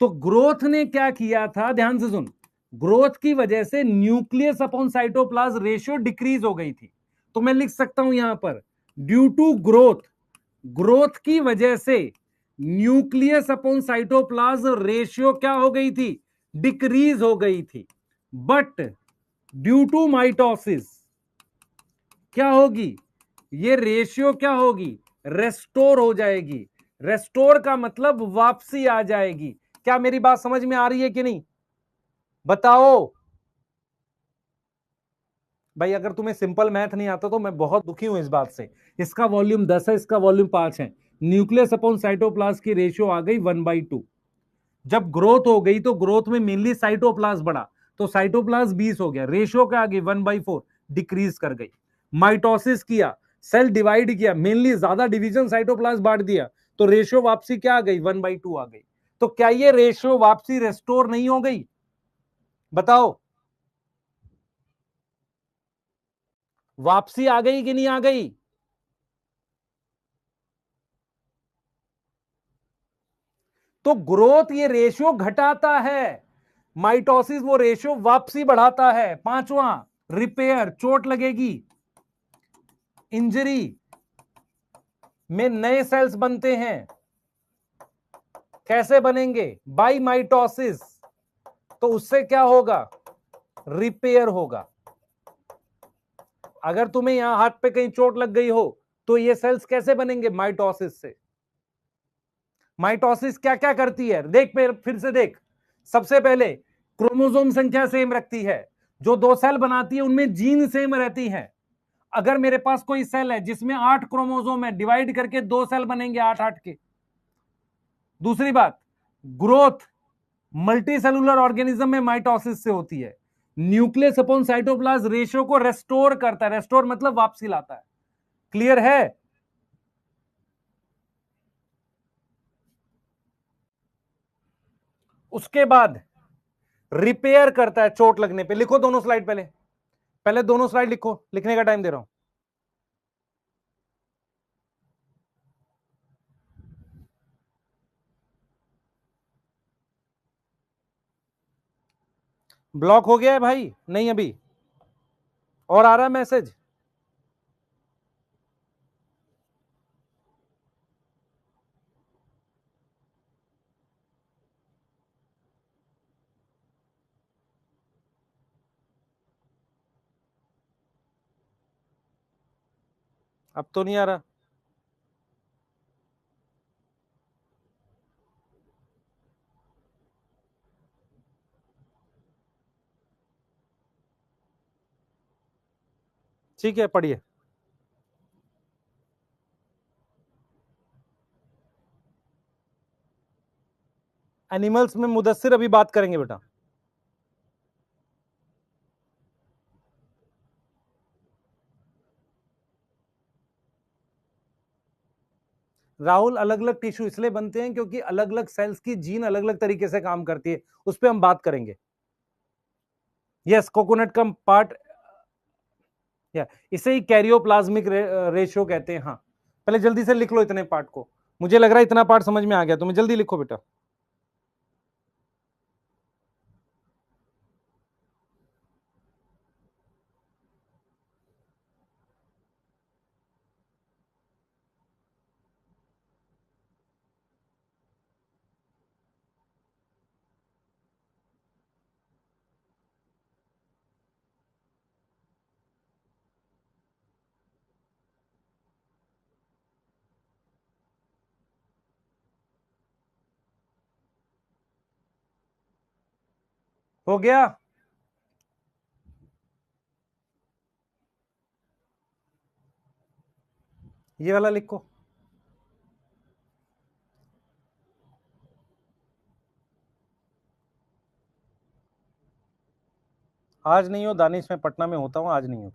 Speaker 1: तो ग्रोथ ने क्या किया था? ध्यान से सुन, ग्रोथ की वजह से nucleus upon cytoplasm ratio decrease हो गई थी, तो मैं लिख सकता हूं यहां पर ड्यू टू ग्रोथ, ग्रोथ की वजह से न्यूक्लियस अपॉन साइटोप्लाज्म रेशियो क्या हो गई थी? डिक्रीज हो गई थी। बट ड्यू टू माइटोसिस क्या होगी? ये रेशियो क्या होगी? रेस्टोर हो जाएगी। रेस्टोर का मतलब वापसी आ जाएगी। क्या मेरी बात समझ में आ रही है कि नहीं? बताओ भाई, अगर तुम्हें सिंपल मैथ नहीं आता तो मैं बहुत दुखी हूं इस बात से। इसका वॉल्यूम 10 है, इसका वॉल्यूम 5 है, न्यूक्लियस अपॉन साइटोप्लाज्म की रेशियो आ गई 1/2। जब ग्रोथ हो गई तो ग्रोथ में मेनली साइटोप्लाज्म बढ़ा, तो साइटोप्लाज्म 20 हो गया, रेशियो क्या आ गई? 1/4, डिक्रीज कर गई। माइटोसिस किया, सेल डिवाइड किया, मेनली ज्यादा डिवीजन साइटोप्लाज्म बांट दिया, तो रेशियो वापसी क्या आ गई? 1/2 आ गई। तो क्या ये रेशियो वापसी रेस्टोर नहीं हो गई? बताओ, वापसी आ गई कि नहीं आ गई? तो ग्रोथ ये रेशियो घटाता है, माइटोसिस वो रेशियो वापसी बढ़ाता है। पांचवा, रिपेयर, चोट लगेगी, इंजरी में नए सेल्स बनते हैं। कैसे बनेंगे? By mitosis. तो उससे क्या होगा? रिपेयर होगा। अगर तुम्हें यहां हाथ पे कहीं चोट लग गई हो तो ये सेल्स कैसे बनेंगे? माइटोसिस से। माइटोसिस क्या क्या करती है देख, फिर से देख। सबसे पहले क्रोमोसोम संख्या सेम रखती है, जो दो सेल बनाती है उनमें जीन सेम रहती है। अगर मेरे पास कोई सेल है जिसमें 8 क्रोमोसोम है, डिवाइड करके दो सेल बनेंगे 8-8 के। दूसरी बात, ग्रोथ मल्टी सेलुलर ऑर्गेनिज्म में माइटोसिस से होती है। न्यूक्लियस अपॉन साइटोप्लाज्म रेशियो को रेस्टोर करता है, रेस्टोर मतलब वापसी लाता है। क्लियर है? उसके बाद रिपेयर करता है चोट लगने पे। लिखो दोनों स्लाइड, पहले पहले दोनों स्लाइड लिखो, लिखने का टाइम दे रहा हूं। ब्लॉक हो गया है भाई? नहीं अभी और आ रहा है मैसेज? अब तो नहीं आ रहा। ठीक है, पढ़िए। एनिमल्स में मुदस्सिर अभी बात करेंगे बेटा। राहुल, अलग अलग टिश्यू इसलिए बनते हैं क्योंकि अलग अलग सेल्स की जीन अलग अलग तरीके से काम करती है, उस पर हम बात करेंगे। यस, कोकोनट का पार्ट, या इसे ही कैरियोप्लाज्मिक रेशियो कहते हैं। हाँ, पहले जल्दी से लिख लो इतने पार्ट को, मुझे लग रहा है इतना पार्ट समझ में आ गया, तुम्हें जल्दी लिखो बेटा। हो गया? ये वाला लिखो। आज नहीं हो दानिश, मैं पटना में होता हूं, आज नहीं हो।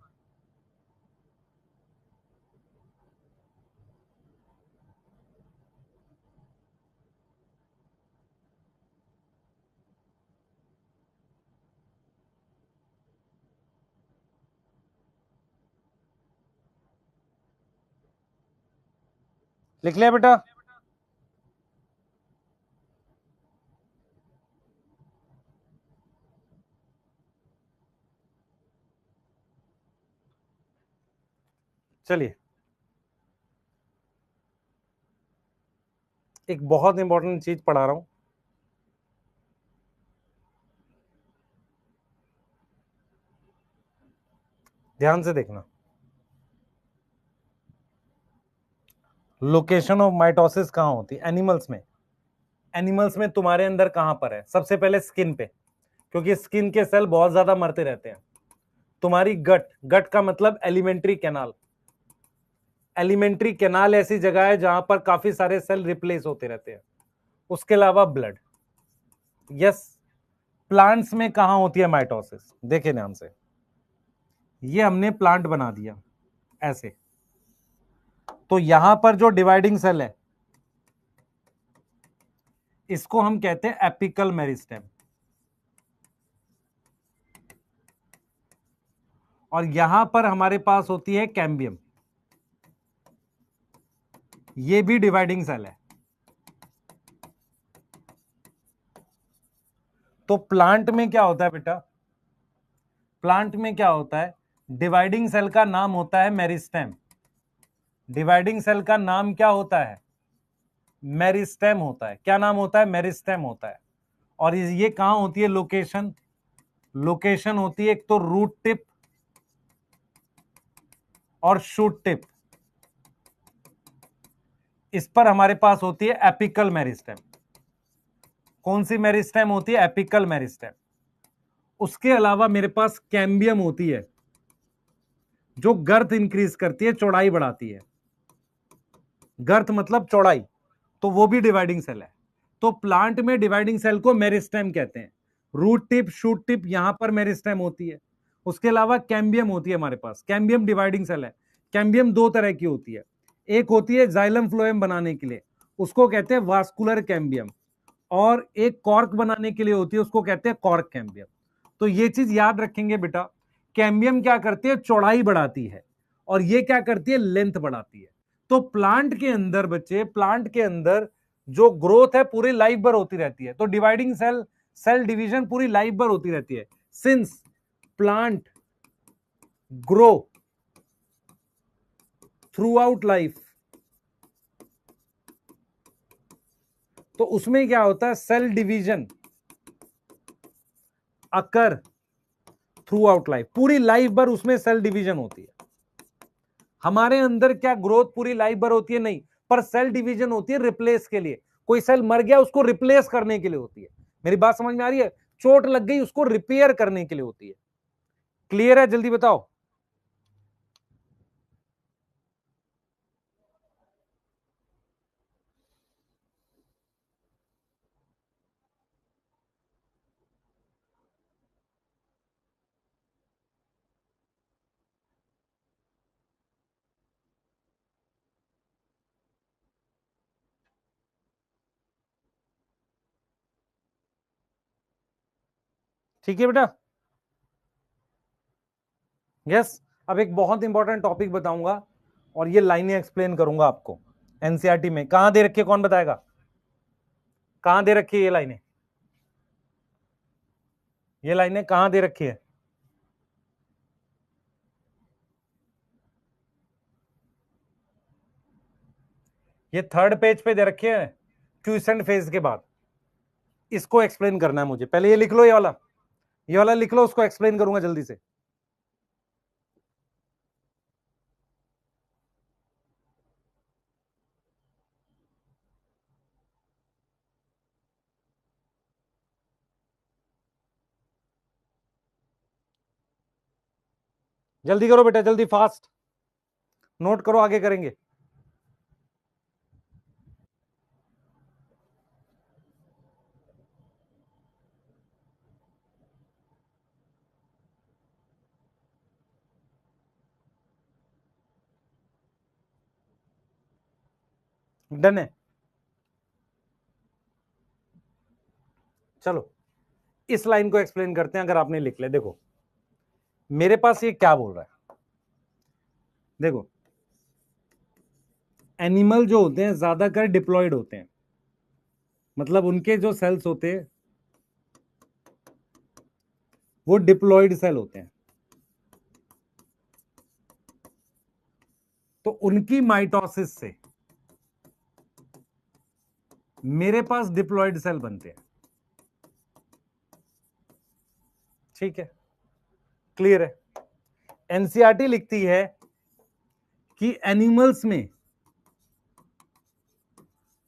Speaker 1: लिख लिया बेटा? चलिए, एक बहुत इंपॉर्टेंट चीज पढ़ा रहा हूं, ध्यान से देखना। लोकेशन ऑफ माइटोसिस कहां होती है? एनिमल्स में। एनिमल्स में तुम्हारे अंदर कहां पर है? सबसे पहले स्किन पे, क्योंकि स्किन के सेल बहुत ज्यादा मरते रहते हैं। तुम्हारी गट, गट का मतलब एलिमेंट्री कैनाल। एलिमेंट्री कैनाल ऐसी जगह है जहां पर काफी सारे सेल रिप्लेस होते रहते हैं। उसके अलावा ब्लड। यस। प्लांट्स में कहां होती है माइटोसिस? देखे ध्यान से, ये हमने प्लांट बना दिया ऐसे, तो यहां पर जो डिवाइडिंग सेल है इसको हम कहते हैं एपिकल मेरिस्टेम, और यहां पर हमारे पास होती है कैम्बियम, ये भी डिवाइडिंग सेल है। तो प्लांट में क्या होता है बेटा? प्लांट में क्या होता है? डिवाइडिंग सेल का नाम होता है मेरिस्टेम। डिवाइडिंग सेल का नाम क्या होता है? मेरिस्टेम होता है। क्या नाम होता है? मेरिस्टेम होता है। और ये कहां होती है लोकेशन? लोकेशन होती है एक तो रूट टिप और शूट टिप, इस पर हमारे पास होती है एपिकल मेरिस्टेम। कौन सी मेरिस्टेम होती है? Apical meristem. उसके अलावा मेरे पास कैम्बियम होती है जो गर्थ इंक्रीज करती है, चौड़ाई बढ़ाती है। गर्थ मतलब चौड़ाई, तो वो भी डिवाइडिंग सेल है। तो प्लांट में डिवाइडिंग सेल को मेरिस्टेम कहते हैं। रूट टिप, शूट टिप, यहां पर मेरिस्टेम होती है। उसके अलावा कैम्बियम होती है हमारे पास। कैम्बियम डिवाइडिंग सेल है। कैम्बियम दो तरह की होती है, एक होती है जाइलम फ्लोएम बनाने के लिए, उसको कहते हैं वास्कुलर कैम्बियम, और एक कॉर्क बनाने के लिए होती है, उसको कहते हैं कॉर्क कैम्बियम। तो ये चीज याद रखेंगे बेटा, कैम्बियम क्या करती है? चौड़ाई बढ़ाती है, और ये क्या करती है? लेंथ बढ़ाती है। तो प्लांट के अंदर बच्चे, प्लांट के अंदर जो ग्रोथ है पूरी लाइफ भर होती रहती है। तो डिवाइडिंग सेल, सेल डिवीजन पूरी लाइफ भर होती रहती है। Since plant grow throughout life, तो उसमें क्या होता है? Cell division occur throughout life, पूरी लाइफ भर उसमें सेल डिवीजन होती है। हमारे अंदर क्या ग्रोथ पूरी लाइफ भर होती है? नहीं, पर सेल डिवीजन होती है रिप्लेस के लिए। कोई सेल मर गया, उसको रिप्लेस करने के लिए होती है। मेरी बात समझ में आ रही है? चोट लग गई, उसको रिपेयर करने के लिए होती है। क्लियर है? जल्दी बताओ। ठीक है बेटा, यस। अब एक बहुत इंपॉर्टेंट टॉपिक बताऊंगा और ये लाइनें एक्सप्लेन करूंगा आपको। एनसीईआरटी में कहां दे रखी है, कौन बताएगा? कहां दे रखी है ये लाइनें? ये लाइनें कहां दे रखी है? ये थर्ड पेज पे दे रखी है, क्यूसेंट फेज के बाद। इसको एक्सप्लेन करना है मुझे, पहले ये लिख लो, ये वाला लिख लो, उसको एक्सप्लेन करूंगा जल्दी से। जल्दी करो बेटा, जल्दी, फास्ट नोट करो, आगे करेंगे। डन है, चलो इस लाइन को एक्सप्लेन करते हैं। अगर आपने लिख लिया, देखो मेरे पास ये क्या बोल रहा है, देखो एनिमल जो होते हैं ज्यादातर डिप्लॉयड होते हैं, मतलब उनके जो सेल्स होते हैं वो डिप्लॉयड सेल होते हैं। तो उनकी माइटोसिस से मेरे पास डिप्लॉयड सेल बनते हैं। ठीक है, क्लियर है। एनसीईआरटी लिखती है कि एनिमल्स में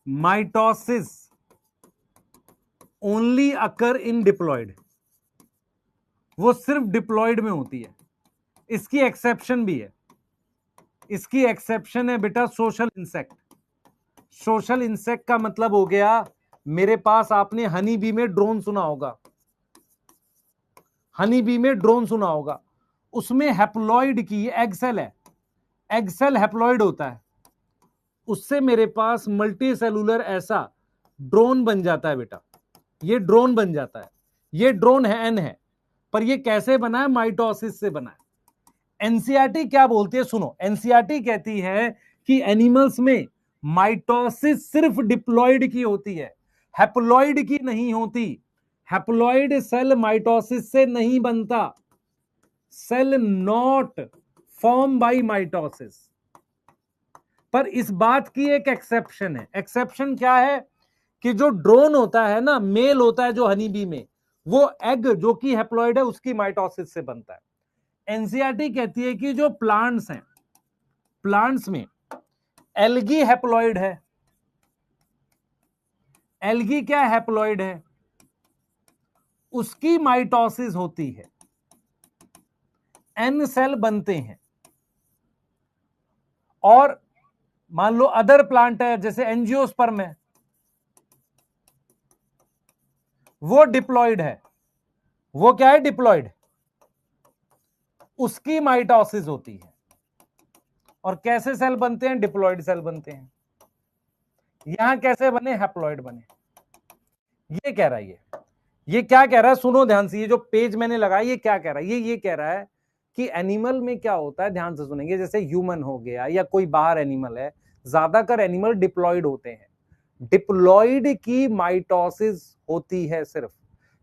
Speaker 1: माइटोसिस ओनली अकर इन डिप्लॉयड, वो सिर्फ डिप्लॉयड में होती है। इसकी एक्सेप्शन भी है, इसकी एक्सेप्शन है बेटा सोशल इंसेक्ट। सोशल इंसेक्ट का मतलब हो गया, मेरे पास आपने हनी बी में ड्रोन सुना होगा, हनी बी में ड्रोन सुना होगा, उसमें हैप्लॉइड की एग सेल है, एग सेल हैप्लॉइड होता है, उससे मेरे पास मल्टी सेलुलर ऐसा ड्रोन बन जाता है बेटा, ये ड्रोन बन जाता है। ये ड्रोन है एन है, पर ये कैसे बना है? माइटोसिस से बना है। एनसीईआरटी क्या बोलती है सुनो, एनसीईआरटी कहती है कि एनिमल्स में माइटोसिस सिर्फ डिप्लॉयड की होती है, हैप्लॉइड की नहीं होती। हैप्लॉइड सेल माइटोसिस से नहीं बनता, cell not form by mitosis. पर इस बात की एक एक्सेप्शन है। एक्सेप्शन क्या है? कि जो ड्रोन होता है ना, मेल होता है जो हनी बी में, वो एग जो कि हैप्लॉइड है उसकी माइटोसिस से बनता है। एनसीईआरटी कहती है कि जो प्लांट्स हैं, प्लांट्स में एल्गी हैप्लॉइड है, एल्गी क्या हैप्लॉइड है, उसकी माइटोसिस होती है, एन सेल बनते हैं। और मान लो अदर प्लांट है जैसे एंजियोस्पर्म है, वो डिप्लॉयड है, वो क्या है? डिप्लॉयड, उसकी माइटोसिस होती है। और कैसे सेल बनते हैं? डिप्लॉयड सेल बनते हैं। यहां कैसे बने? हैप्लॉयड बने। ये कह रहा है, ये क्या कह रहा है सुनो ध्यान से, ये जो पेज मैंने लगाया ये क्या कह रहा है? ये कह रहा है कि एनिमल में क्या होता है, ध्यान से सुनेंगे, जैसे ह्यूमन हो गया या कोई बाहर एनिमल है, ज्यादातर एनिमल डिप्लॉयड होते हैं, डिप्लॉयड की माइटोसिस होती है सिर्फ।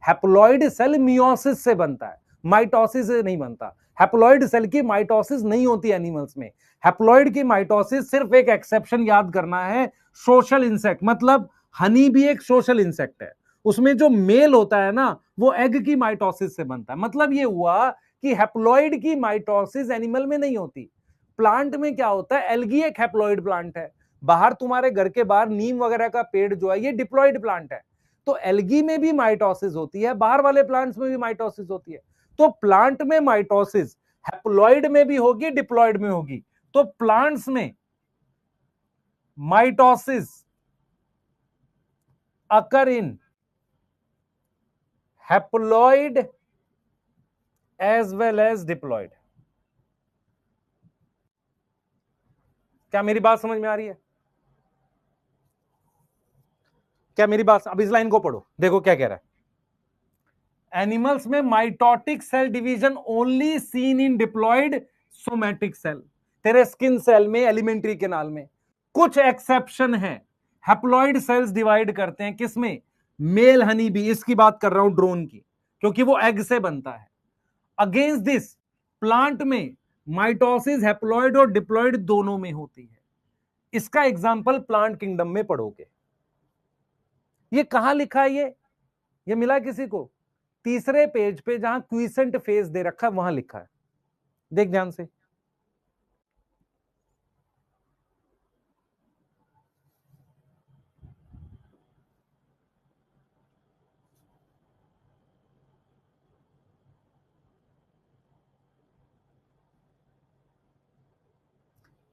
Speaker 1: हैप्लॉयड सेल मियोसिस से बनता है, माइटोसिस से नहीं बनता। हैप्लॉयड सेल की माइटोसिस नहीं होती एनिमल्स में। हैप्लॉयड की माइटोसिस सिर्फ एक एक्सेप्शन याद करना है, सोशल इंसेक्ट, मतलब हनी भी एक सोशल इंसेक्ट है, उसमें जो मेल होता है ना वो एग की माइटोसिस से बनता है। मतलब ये हुआ कि हैप्लॉयड की माइटोसिस एनिमल में नहीं होती। प्लांट में क्या होता है? एल्गी एक हैप्लॉयड प्लांट है, बाहर तुम्हारे घर के बाहर नीम वगैरह का पेड़ जो है ये डिप्लॉयड प्लांट है, तो एल्गी में भी माइटोसिस होती है, बाहर वाले प्लांट्स में भी माइटोसिस होती है। तो प्लांट में माइटोसिस हैप्लॉयड में भी होगी, डिप्लॉयड में होगी। तो प्लांट्स में mitosis occur in haploid as well as diploid. क्या मेरी बात समझ में आ रही है? क्या मेरी बात? अब इस लाइन को पढ़ो, देखो क्या कह रहा एनिमल्स में mitotic cell division only seen in diploid somatic cell, तेरे स्किन सेल में, एलिमेंट्री केनाल में। कुछ एक्सेप्शन है, हैप्लॉइड सेल्स डिवाइड करते हैं किसमें, मेल हनी बी, इसकी बात कर रहा हूं ड्रोन की, क्योंकि वो एग से बनता है। अगेंस्ट दिस प्लांट में माइटोसिस हैप्लॉइड और डिप्लॉइड दोनों में होती है। इसका एग्जांपल प्लांट किंगडम में पढ़ोगे। ये कहां लिखा है, ये मिला किसी को, तीसरे पेज पे जहां क्विसेंट फेज दे रखा है वहां लिखा है, देख ध्यान से।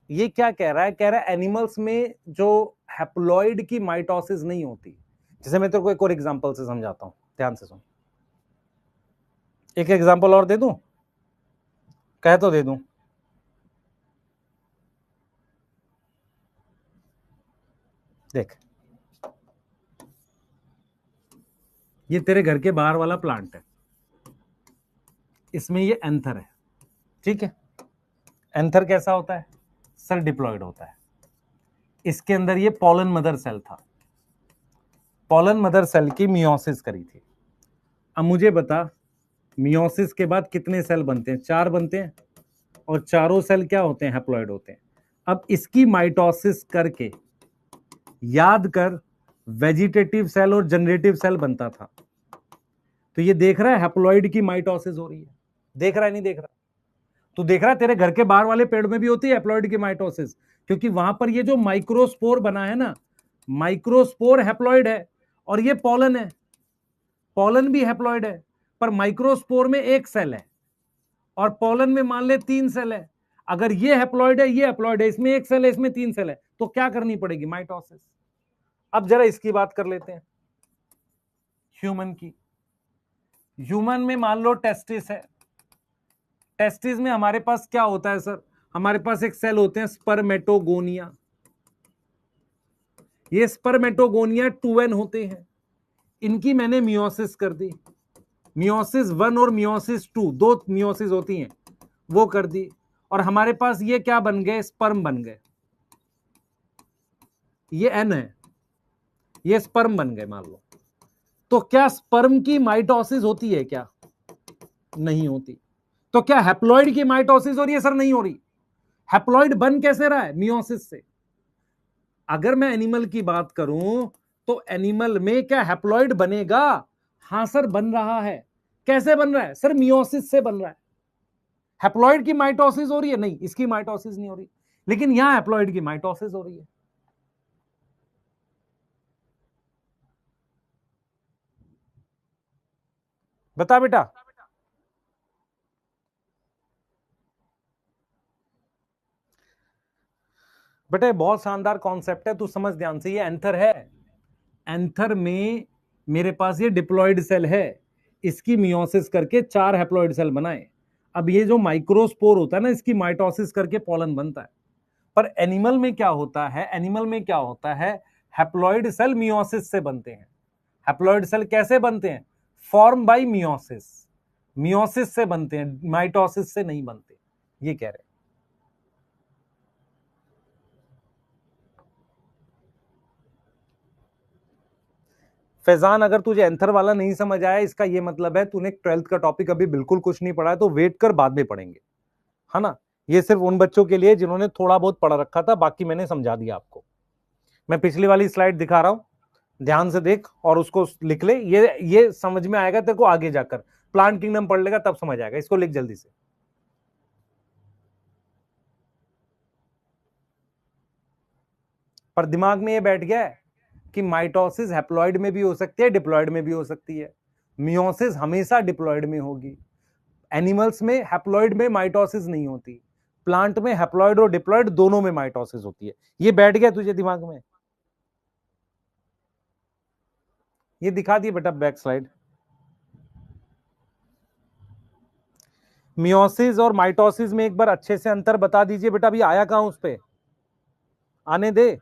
Speaker 1: ये क्या कह रहा है, कह रहा है एनिमल्स में जो हैप्लॉइड की माइटोसिस नहीं होती। जैसे मैं तेरे को एक और एग्जांपल से समझाता हूं, ध्यान से सुन। एक एग्जांपल और दे दूं, कह तो दे दूं। देख, ये तेरे घर के बाहर वाला प्लांट है, इसमें ये एंथर है, ठीक है। एंथर कैसा होता है सर, डिप्लॉयड होता है। इसके अंदर ये पॉलन मदर सेल था, पॉलन मदर सेल की मियोसिस करी थी। अब मुझे बता, मियोसिस के बाद कितने सेल बनते हैं, 4 बनते हैं, और चारों सेल क्या होते हैं, हैप्लॉइड होते हैं। अब इसकी माइटोसिस करके याद कर, वेजिटेटिव सेल और जनरेटिव सेल बनता था। तो ये देख रहा है हैप्लॉइड की माइटोसिस हो रही है, देख रहा है नहीं देख रहा, तो देख रहा है तेरे घर के बाहर वाले पेड़ में भी होती है हैप्लॉइड की माइटोसिस, क्योंकि वहां पर ये जो माइक्रोस्पोर बना है ना, माइक्रोस्पोर हैप्लॉइड है, और ये पॉलन है, पॉलन भी हैप्लॉइड है, पर माइक्रोस्पोर में एक सेल है और पॉलन में मान ले 3 सेल है। अगर ये हैप्लॉइड है, ये हैप्लॉइड है, इसमें एक सेल है, इसमें 3 सेल है, तो क्या करनी पड़ेगी, माइटोसिस। अब जरा इसकी बात कर लेते हैं, ह्यूमन की। ह्यूमन में मान लो टेस्टिस है, टेस्टिस में हमारे पास क्या होता है सर, हमारे पास एक सेल होते हैं स्पर्मेटोगोनिया। ये स्पर्मेटोगोनिया 2n होते हैं, इनकी मैंने मियोसिस कर दी, मियोसिस 1 और मियोसिस 2, दो मियोसिस होती हैं, वो कर दी, और हमारे पास ये क्या बन गए, स्पर्म बन गए। ये एन है, ये स्पर्म बन गए मान लो। तो क्या स्पर्म की माइटोसिस होती है क्या, नहीं होती। तो क्या हैप्लॉइड की माइटोसिस हो रही है, सर नहीं हो रही। हैप्लॉइड बन कैसे रहा है, मियोसिस से। अगर मैं एनिमल की बात करूं तो एनिमल में क्या हैप्लॉइड बनेगा, हां सर बन रहा है। कैसे बन रहा है सर, मियोसिस से बन रहा है। हैप्लॉइड की माइटोसिस हो रही है, नहीं इसकी माइटोसिस नहीं हो रही, लेकिन यहां हैप्लॉइड की माइटोसिस हो रही है। बता बेटा। बेटे बहुत शानदार कॉन्सेप्ट है, तू समझ ध्यान से। ये एंथर है, एंथर में मेरे पास ये डिप्लॉइड सेल है, इसकी मियोसिस करके 4 हैप्लॉइड सेल बनाए। अब ये जो माइक्रोस्पोर होता है ना, इसकी माइटोसिस करके पॉलन बनता है। पर एनिमल में क्या होता है, एनिमल में क्या होता है, हैप्लॉइड सेल मियोसिस से बनते हैं। हैप्लॉइड सेल कैसे बनते हैं, फॉर्म बाय मियोसिस, मियोसिस से बनते हैं, माइटोसिस से नहीं बनते, ये कह रहे हैं। फैजान, अगर तुझे एंथर वाला नहीं समझ आया, इसका ये मतलब है तूने 12th का टॉपिक अभी बिल्कुल कुछ नहीं पढ़ा है, तो वेट कर, बाद में पढ़ेंगे, है ना। ये सिर्फ उन बच्चों के लिए जिन्होंने थोड़ा बहुत पढ़ा रखा था, बाकी मैंने समझा दिया आपको। मैं पिछली वाली स्लाइड दिखा रहा हूं, ध्यान से देख और उसको लिख ले, ये समझ में आएगा तेरे को आगे जाकर। प्लांट किंगडम पढ़ लेगा तब समझ आएगा, इसको लिख जल्दी से। पर दिमाग में ये बैठ गया है कि माइटोसिस हैप्लॉइड में भी हो सकती है, डिप्लॉइड में भी हो सकती है, मियोसिस हमेशा डिप्लॉइड में होगी। एनिमल्स में हैप्लॉइड में माइटोसिस नहीं होती, प्लांट में हैप्लॉइड और डिप्लॉइड दोनों में माइटोसिस होती है। ये बैठ गया तुझे दिमाग में, ये दिखा दिए बेटा बैक स्लाइड। मियोसिस और माइटोसिस में एक बार अच्छे से अंतर बता दीजिए बेटा, अभी आया कहां उस पे, आने दे।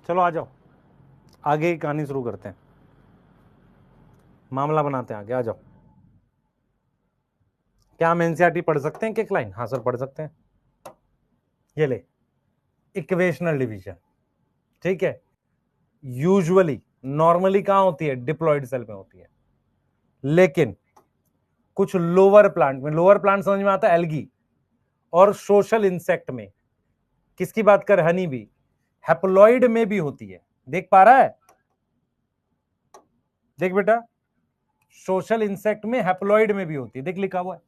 Speaker 1: चलो आ जाओ, आगे की कहानी शुरू करते हैं, मामला बनाते हैं, आगे आ जाओ। क्या हम एनसीईआरटी पढ़ सकते हैं? एक लाइन, हाँ सर पढ़ सकते हैं। ये ले, इक्वेशनल डिवीजन, ठीक है, यूजुअली नॉर्मली कहां होती है? डिप्लॉयड सेल में होती है, लेकिन कुछ लोअर प्लांट में, लोअर प्लांट समझ में आता है, एल्गी और सोशल इंसेक्ट में, किसकी बात कर? हनी बी, हैप्लॉइड में भी होती है। देख पा रहा है? देख बेटा, सोशल इंसेक्ट में, हैप्लॉइड में भी होती है, देख लिखा हुआ है,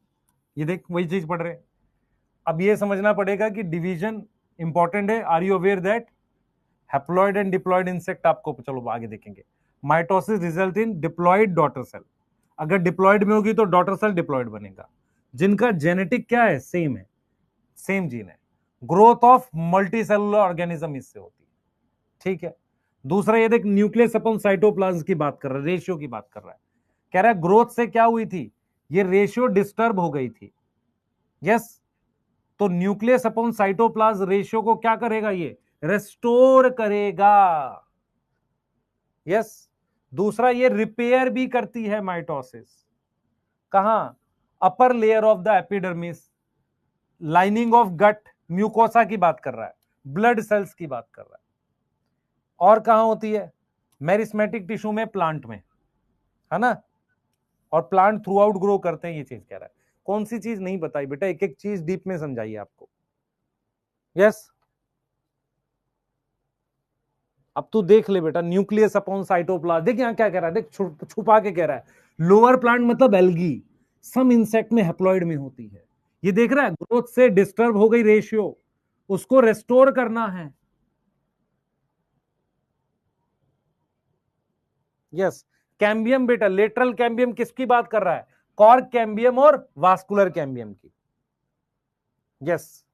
Speaker 1: ये देख वही चीज पढ़ रहे हैं। अब ये समझना पड़ेगा कि डिवीजन इंपॉर्टेंट है। Are you aware that haploid and diploid insect, आपको चलो आगे देखेंगे। Mitosis result in diploid daughter cell, अगर डिप्लॉयड में होगी तो डॉटर सेल डिप्लॉयड बनेगा, जिनका जेनेटिक क्या है? सेम है, सेम जीन है। ग्रोथ ऑफ मल्टीसेलुलर ऑर्गेनिज्म इससे होती है, ठीक है। दूसरा ये देख, न्यूक्लियस अपॉन साइटोप्लाज्म की बात कर रहा है, रेशियो की बात कर रहा है, कह रहा है ग्रोथ से क्या हुई थी? ये रेशियो डिस्टर्ब हो गई थी, यस। तो न्यूक्लियस अपॉन साइटोप्लाज्म रेशियो को क्या करेगा? ये रेस्टोर करेगा, यस। दूसरा ये रिपेयर भी करती है माइटोसिस, कहां? Upper layer of the epidermis, lining of gut, mucosa की बात कर रहा है, ब्लड सेल्स की बात कर रहा है। और कहां होती है? मेरिस्मेटिक टिश्यू में, प्लांट में, है ना। और प्लांट थ्रू आउट ग्रो करते हैं, ये चीज कह रहा है। कौन सी चीज नहीं बताई बेटा? एक एक चीज डीप में समझाइए आपको, यस। अब तू देख ले बेटा, न्यूक्लियस अपॉन साइटोप्लाज्म, देख यहां क्या कह रहा है, देख छुपा के कह रहा है, लोअर प्लांट मतलब एल्गी, सम इंसेक्ट में हैप्लॉइड में होती है। ये देख रहा है, ग्रोथ से डिस्टर्ब हो गई रेशियो, उसको रेस्टोर करना है, यस। कैम्बियम बेटा, लेटरल कैम्बियम किसकी बात कर रहा है? कॉर्क कैम्बियम और वास्कुलर कैम्बियम की, यस।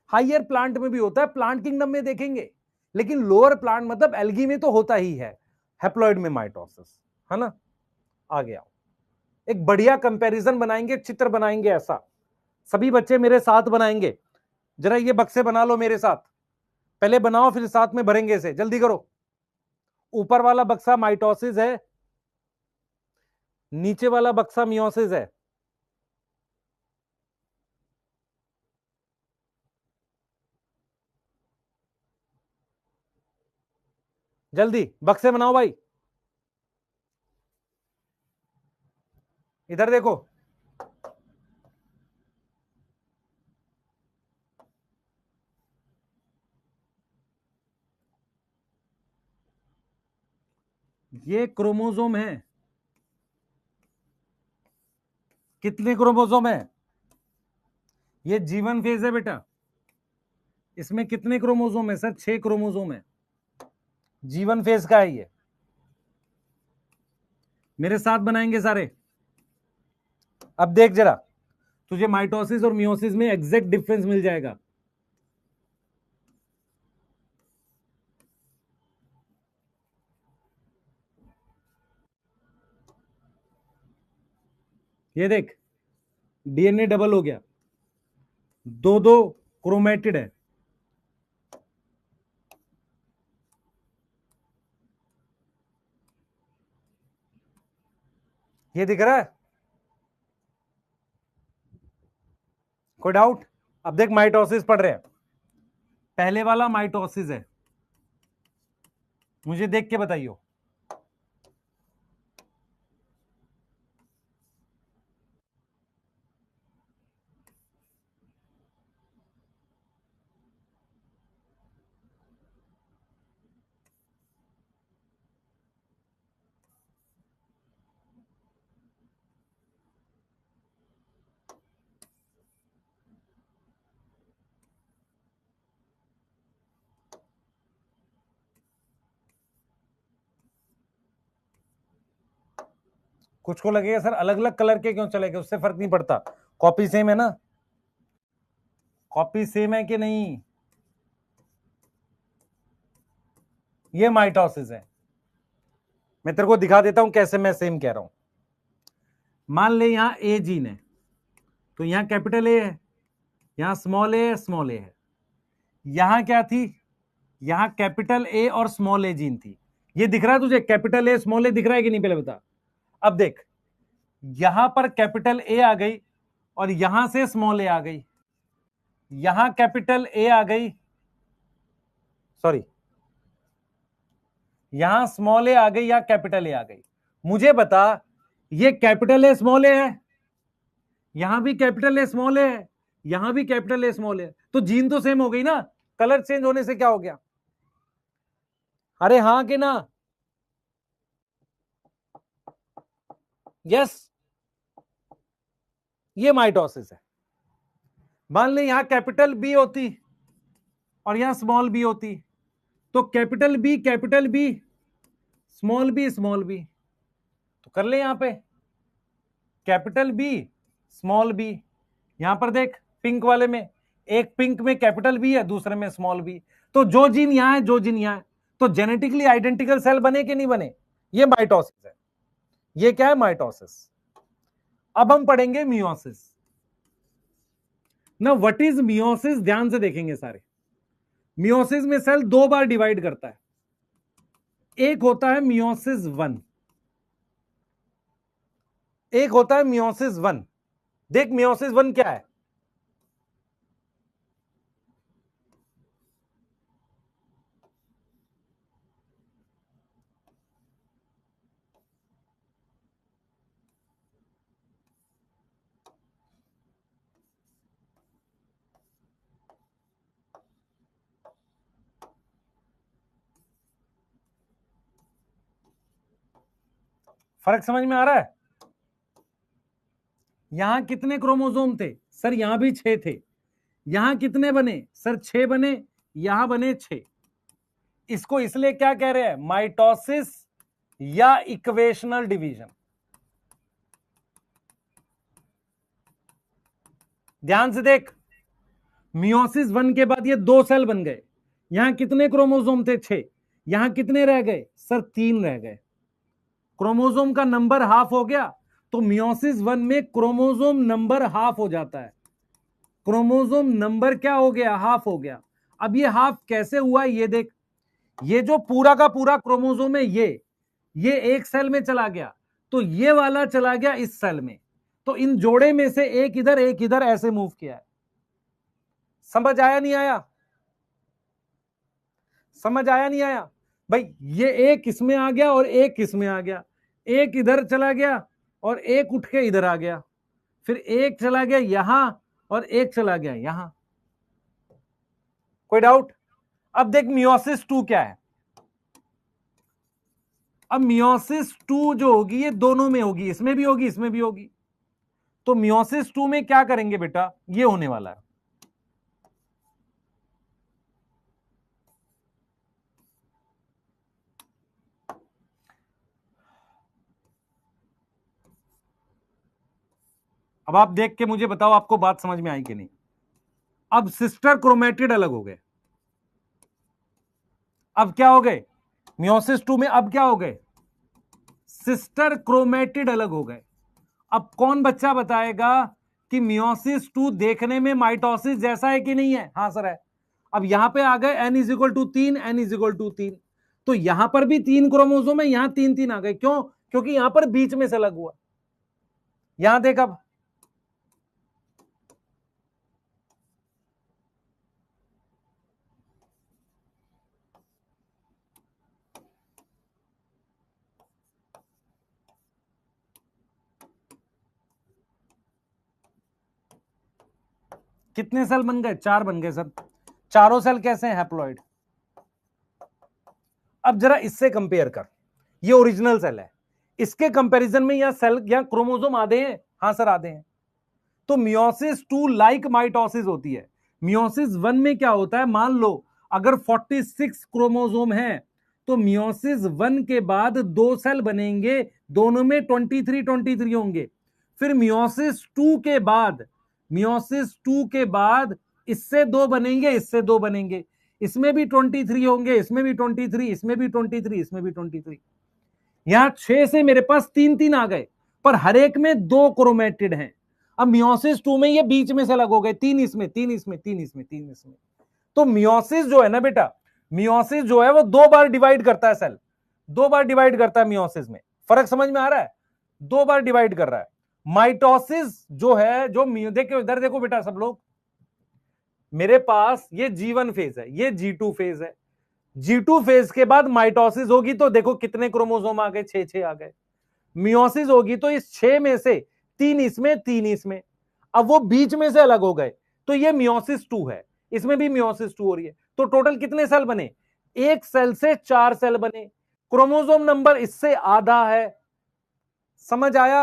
Speaker 1: हाइयर प्लांट में भी होता है, प्लांट किंगडम में देखेंगे, लेकिन लोअर प्लांट मतलब एल्गी में तो होता ही है, हैप्लॉइड में माइटोसिस, है ना। आ गया, एक बढ़िया कंपैरिजन बनाएंगे, चित्र बनाएंगे ऐसा, सभी बच्चे मेरे साथ बनाएंगे। जरा ये बक्से बना लो मेरे साथ, पहले बनाओ फिर साथ में भरेंगे इसे, जल्दी करो। ऊपर वाला बक्सा माइटोसिस है, नीचे वाला बक्सा मियोसिस है। जल्दी बक्से बनाओ भाई, इधर देखो, ये क्रोमोसोम है, कितने क्रोमोसोम है? ये जीवन फेज है बेटा, इसमें कितने क्रोमोसोम है सर? 6 क्रोमोसोम है, जीवन फेज का है ये। मेरे साथ बनाएंगे सारे। अब देख जरा, तुझे माइटोसिस और मियोसिस में एग्जैक्ट डिफरेंस मिल जाएगा। ये देख, डीएनए डबल हो गया, दो दो क्रोमेटिड है, ये दिख रहा है? कोई डाउट? अब देख माइटोसिस पढ़ रहे हैं, पहले वाला माइटोसिस है, मुझे देख के बताइए। कुछ को लगेगा सर अलग अलग कलर के क्यों चले गए, उससे फर्क नहीं पड़ता, कॉपी सेम है ना, कॉपी सेम है कि नहीं। ये माइटोसिस है, मैं तेरे को दिखा देता हूं कैसे मैं सेम कह रहा हूं। मान ले यहां ए जीन है, तो यहां कैपिटल ए है, यहां स्मॉल ए है, स्मॉल ए है, यहां क्या थी, यहां कैपिटल ए और स्मॉल ए जीन थी। ये दिख रहा है तुझे, कैपिटल ए स्मॉल ए दिख रहा है कि नहीं, पहले बता। अब देख, यहां पर कैपिटल ए आ गई और यहां से स्मॉल ए आ गई, यहां कैपिटल ए आ गई, सॉरी यहां स्मॉल ए आ गई या कैपिटल ए आ गई। मुझे बता, ये कैपिटल ए स्मॉल ए है, यहां भी कैपिटल ए स्मॉल ए है, यहां भी कैपिटल ए स्मॉल ए, तो जीन तो सेम हो गई ना, कलर चेंज होने से क्या हो गया? अरे हाँ कि ना? यस, ये माइटोसिस है। मान ले यहां कैपिटल बी होती और यहां स्मॉल बी होती, तो कैपिटल बी स्मॉल बी, तो कर ले यहां पे कैपिटल बी स्मॉल बी। यहां पर देख, पिंक वाले में, एक पिंक में कैपिटल बी है, दूसरे में स्मॉल बी, तो जो जीन यहां है, जो जीन यहां है, तो जेनेटिकली आइडेंटिकल सेल बने कि नहीं बने? ये माइटोसिस है। ये क्या है? माइटोसिस। अब हम पढ़ेंगे मियोसिस। ना व्हाट इज मियोसिस, ध्यान से देखेंगे सारे। मियोसिस में सेल दो बार डिवाइड करता है, एक होता है मियोसिस 1, एक होता है मियोसिस 1। देख मियोसिस 1 क्या है? फर्क समझ में आ रहा है? यहां कितने क्रोमोसोम थे सर? यहां भी 6 थे। यहां कितने बने सर? 6 बने। यहां बने 6। इसको इसलिए क्या कह रहे हैं? माइटोसिस या इक्वेशनल डिवीजन। ध्यान से देख, मियोसिस 1 के बाद ये 2 सेल बन गए। यहां कितने क्रोमोसोम थे? 6। यहां कितने रह गए सर? 3 रह गए। क्रोमोसोम का नंबर हाफ हो गया, तो मियोसिस 1 में क्रोमोसोम नंबर हाफ हो जाता है। क्रोमोसोम नंबर क्या हो गया? हाफ हो गया। अब ये हाफ कैसे हुआ ये देख, ये जो पूरा का पूरा क्रोमोसोम है, ये एक सेल में चला गया, तो ये वाला चला गया इस सेल में, तो इन जोड़े में से एक इधर ऐसे मूव किया है। समझ आया नहीं आया? समझ आया नहीं आया? भाई ये एक इसमें आ गया और एक इसमें आ गया, एक इधर चला गया और एक उठ के इधर आ गया, फिर एक चला गया यहां और एक चला गया यहां। कोई डाउट? अब देख मियोसिस 2 क्या है। अब मियोसिस 2 जो होगी ये दोनों में होगी, इसमें भी होगी, इसमें भी होगी। तो मियोसिस 2 में क्या करेंगे बेटा? ये होने वाला है। अब आप देख के मुझे बताओ, आपको बात समझ में आई कि नहीं? अब सिस्टर क्रोमेटिड अलग हो गए। अब क्या हो गए मियोसिस 2 में? अब क्या हो गए? सिस्टर क्रोमेटिड अलग हो गए। अब कौन बच्चा बताएगा कि मियोसिस 2 देखने में माइटोसिस जैसा है कि नहीं है? हाँ सर है। अब यहां पे आ गए n=3, n=3, तो यहां पर भी 3 क्रोमोसोम है, यहां 3 आ गए। क्यों? क्योंकि यहां पर बीच में से अलग हुआ। यहां देख, अब कितने सेल बन गए? 4 बन गए सर। चारों सेल कैसे हैं? हैप्लॉइड। अब जरा इससे कंपेयर कर, ये ओरिजिनल सेल है, इसके कंपैरिजन में यहां सेल या क्रोमोसोम आधे हैं। हाँ सर आधे हैं। तो मियोसिस 2 लाइक माइटोसिस होती है। मियोसिस 1 में क्या होता है? मान लो अगर 46 क्रोमोसोम है, तो मियोसिस 1 के बाद 2 सेल बनेंगे, दोनों में 23 होंगे। फिर मियोसिस 2 के बाद इससे 2 बनेंगे, इससे 2 बनेंगे, इसमें भी 23 होंगे, इसमें भी 23, इसमें भी 23, इसमें भी 23। यहां 6 से मेरे पास 3 आ गए, पर हर एक में 2 क्रोमेटिड हैं। अब मियोसिस 2 में ये बीच में से अलग हो गए, 3 इसमें, 3 इसमें, 3 इसमें, 3 इसमें। तो मियोसिस जो है ना बेटा, मियोसिस जो है वो 2 बार डिवाइड करता है सेल, 2 बार डिवाइड करता है मियोसिस में। फर्क समझ में आ रहा है? 2 बार डिवाइड कर रहा है। माइटोसिस जो है, जो देखो इधर देखो बेटा सब लोग, मेरे पास ये G1 फेज है, ये G2 फेज है। G2 फेज के बाद माइटोसिस होगी तो देखो कितने क्रोमोसोम आ गए, 6 आ गए। मियोसिस होगी तो इस 6 में से 3 इसमें, 3 इसमें, अब वो बीच में से अलग हो गए तो ये मियोसिस 2 है, इसमें भी मियोसिस 2 हो रही है। तो टोटल कितने सेल बने? एक सेल से 4 सेल बने। क्रोमोसोम नंबर इससे आधा है। समझ आया?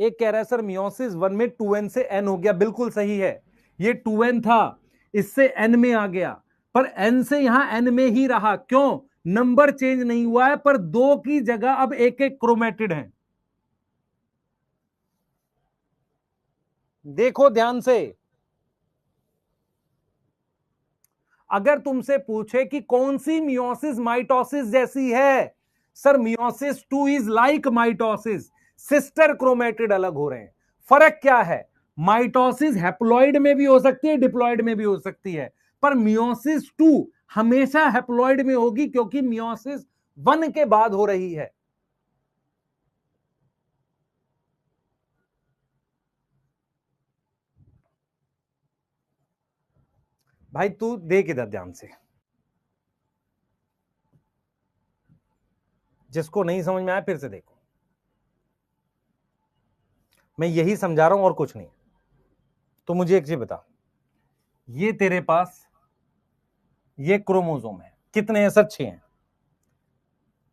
Speaker 1: एक कह रहा है सर मियोसिस 1 में 2n से n हो गया, बिल्कुल सही है, ये 2n था, इससे n में आ गया, पर n से यहां n में ही रहा। क्यों? नंबर चेंज नहीं हुआ है, पर 2 की जगह अब एक एक क्रोमेटिड है। देखो ध्यान से, अगर तुमसे पूछे कि कौन सी मियोसिस माइटोसिस जैसी है, sir meiosis 2 is like mitosis, sister chromatid अलग हो रहे हैं। फर्क क्या है? माइटोसिस हैप्लॉइड में भी हो सकती है, डिप्लॉइड में भी हो सकती है, पर मियोसिस 2 हमेशा हैप्लॉइड में होगी, क्योंकि मियोसिस 1 के बाद हो रही है। भाई तू देख इधर ध्यान से, जिसको नहीं समझ में आया फिर से देखो, मैं यही समझा रहा हूं और कुछ नहीं। तो मुझे एक चीज बता, ये तेरे पास ये क्रोमोसोम है, कितने हैं सर? 6 हैं।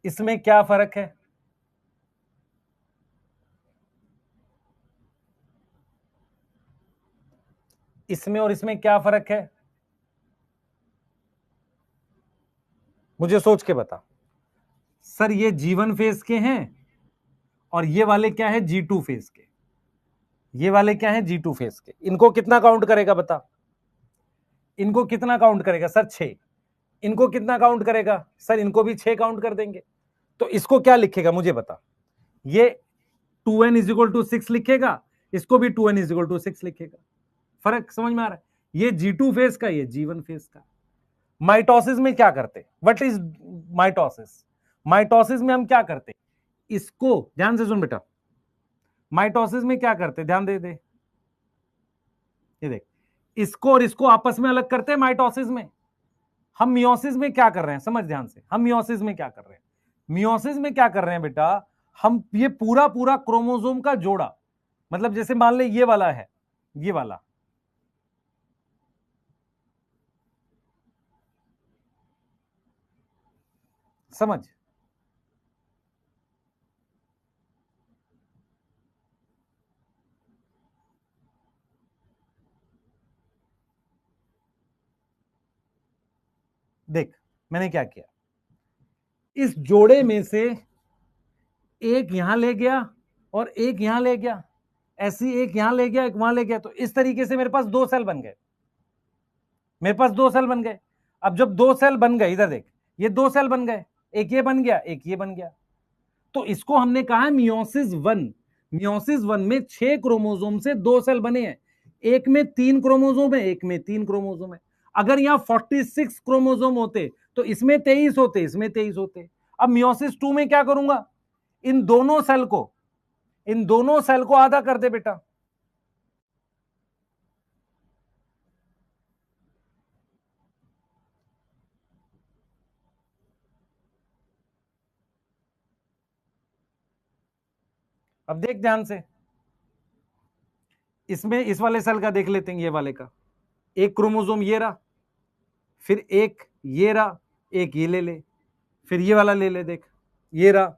Speaker 1: इसमें क्या फर्क है? इसमें और इसमें क्या फर्क है? मुझे सोच के बता। सर ये G1 फेज के हैं और ये वाले क्या है? G2 फेज के। ये वाले क्या है? G2 फेज के। इनको कितना काउंट करेगा बता? इनको कितना काउंट करेगा सर? 6। इनको कितना काउंट करेगा सर? इनको भी 6 काउंट कर देंगे। तो इसको क्या लिखेगा मुझे बता? ये 2n इज इक्वल टू 6 लिखेगा, इसको भी 2n इज इक्वल टू 6 लिखेगा। फर्क समझ में आ रहा है? ये G2 फेज का, ये G1 फेज का। माइटोसिस में क्या करते? What is mitosis? माइटोसिस में हम क्या करते? इसको ध्यान से सुन बेटा, माइटोसिस में क्या करते? ध्यान दे दे, ये देख, इसको और इसको आपस में अलग करते हैं माइटोसिस में। हम मियोसिस में क्या कर रहे हैं? समझ ध्यान से, हम मियोसिस में क्या कर रहे हैं? मियोसिस में क्या कर रहे हैं बेटा? हम ये पूरा पूरा क्रोमोसोम का जोड़ा, मतलब जैसे मान ले ये वाला है, ये वाला, समझ? देख मैंने क्या किया, इस जोड़े में से एक यहां ले गया और एक यहां ले गया, ऐसी एक यहां ले गया, एक वहां ले गया, तो इस तरीके से मेरे पास 2 सेल बन गए। मेरे पास 2 सेल बन गए। अब जब 2 सेल बन गए, इधर देख, ये 2 सेल बन गए, एक ये बन गया, एक ये बन गया। तो इसको हमने कहा है मियोसिस 1। मियोसिस 1 में 6 क्रोमोसोम से 2 सेल बने हैं, एक में 3 क्रोमोसोम है, एक में 3 क्रोमोसोम है। अगर यहां 46 क्रोमोसोम होते तो इसमें 23 होते, इसमें 23 होते। अब मियोसिस 2 में क्या करूंगा? इन दोनों सेल को, इन दोनों सेल को आधा कर दे बेटा। अब देख ध्यान से, इसमें इस वाले सेल का देख लेते हैं, ये वाले का, एक क्रोमोसोम ये रहा, फिर एक ये रहा, एक ये ले ले, फिर ये वाला ले ले, देख ये रहा।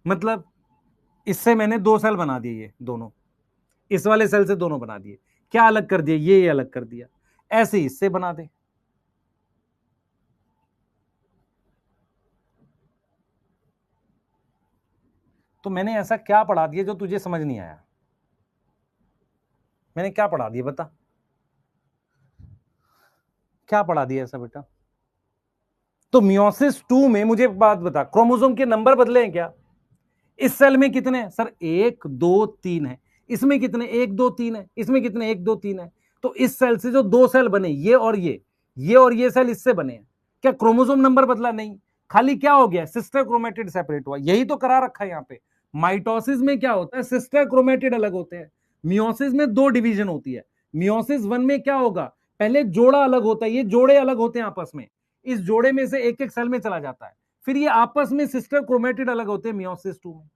Speaker 1: मतलब इससे मैंने 2 सेल बना दिए, ये दोनों, इस वाले सेल से दोनों बना दिए। क्या अलग कर दिया? ये अलग कर दिया। ऐसे ही इससे बना दे। तो मैंने ऐसा क्या पढ़ा दिया जो तुझे समझ नहीं आया? मैंने क्या पढ़ा दिया बता? क्या पढ़ा दिया ऐसा बेटा? तो मियोसिस 2 में मुझे एक बात बता, क्रोमोसोम के नंबर बदले हैं क्या? इस सेल में कितने हैं सर, 1 2 3 है। इसमें कितने, 1 2 3 है। इसमें कितने, 1 2 3 है। तो इस सेल से जो दो सेल बने, ये और ये सेल इससे बने हैं। क्या क्रोमोसोम नंबर बदला? नहीं, खाली क्या हो गया, सिस्टर क्रोमेटिड सेपरेट हुआ। यही तो करा रखा है यहाँ पे। माइटोसिस में क्या होता है, सिस्टर क्रोमेटिड अलग होते हैं। मियोसिस में दो डिवीजन होती है। मियोसिस 1 में क्या होगा, पहले जोड़ा अलग होता है, ये जोड़े अलग होते हैं आपस में। इस जोड़े में से एक एक सेल में चला जाता है, फिर ये आपस में सिस्टर क्रोमेटिड अलग होते हैं मियोसिस 2 में।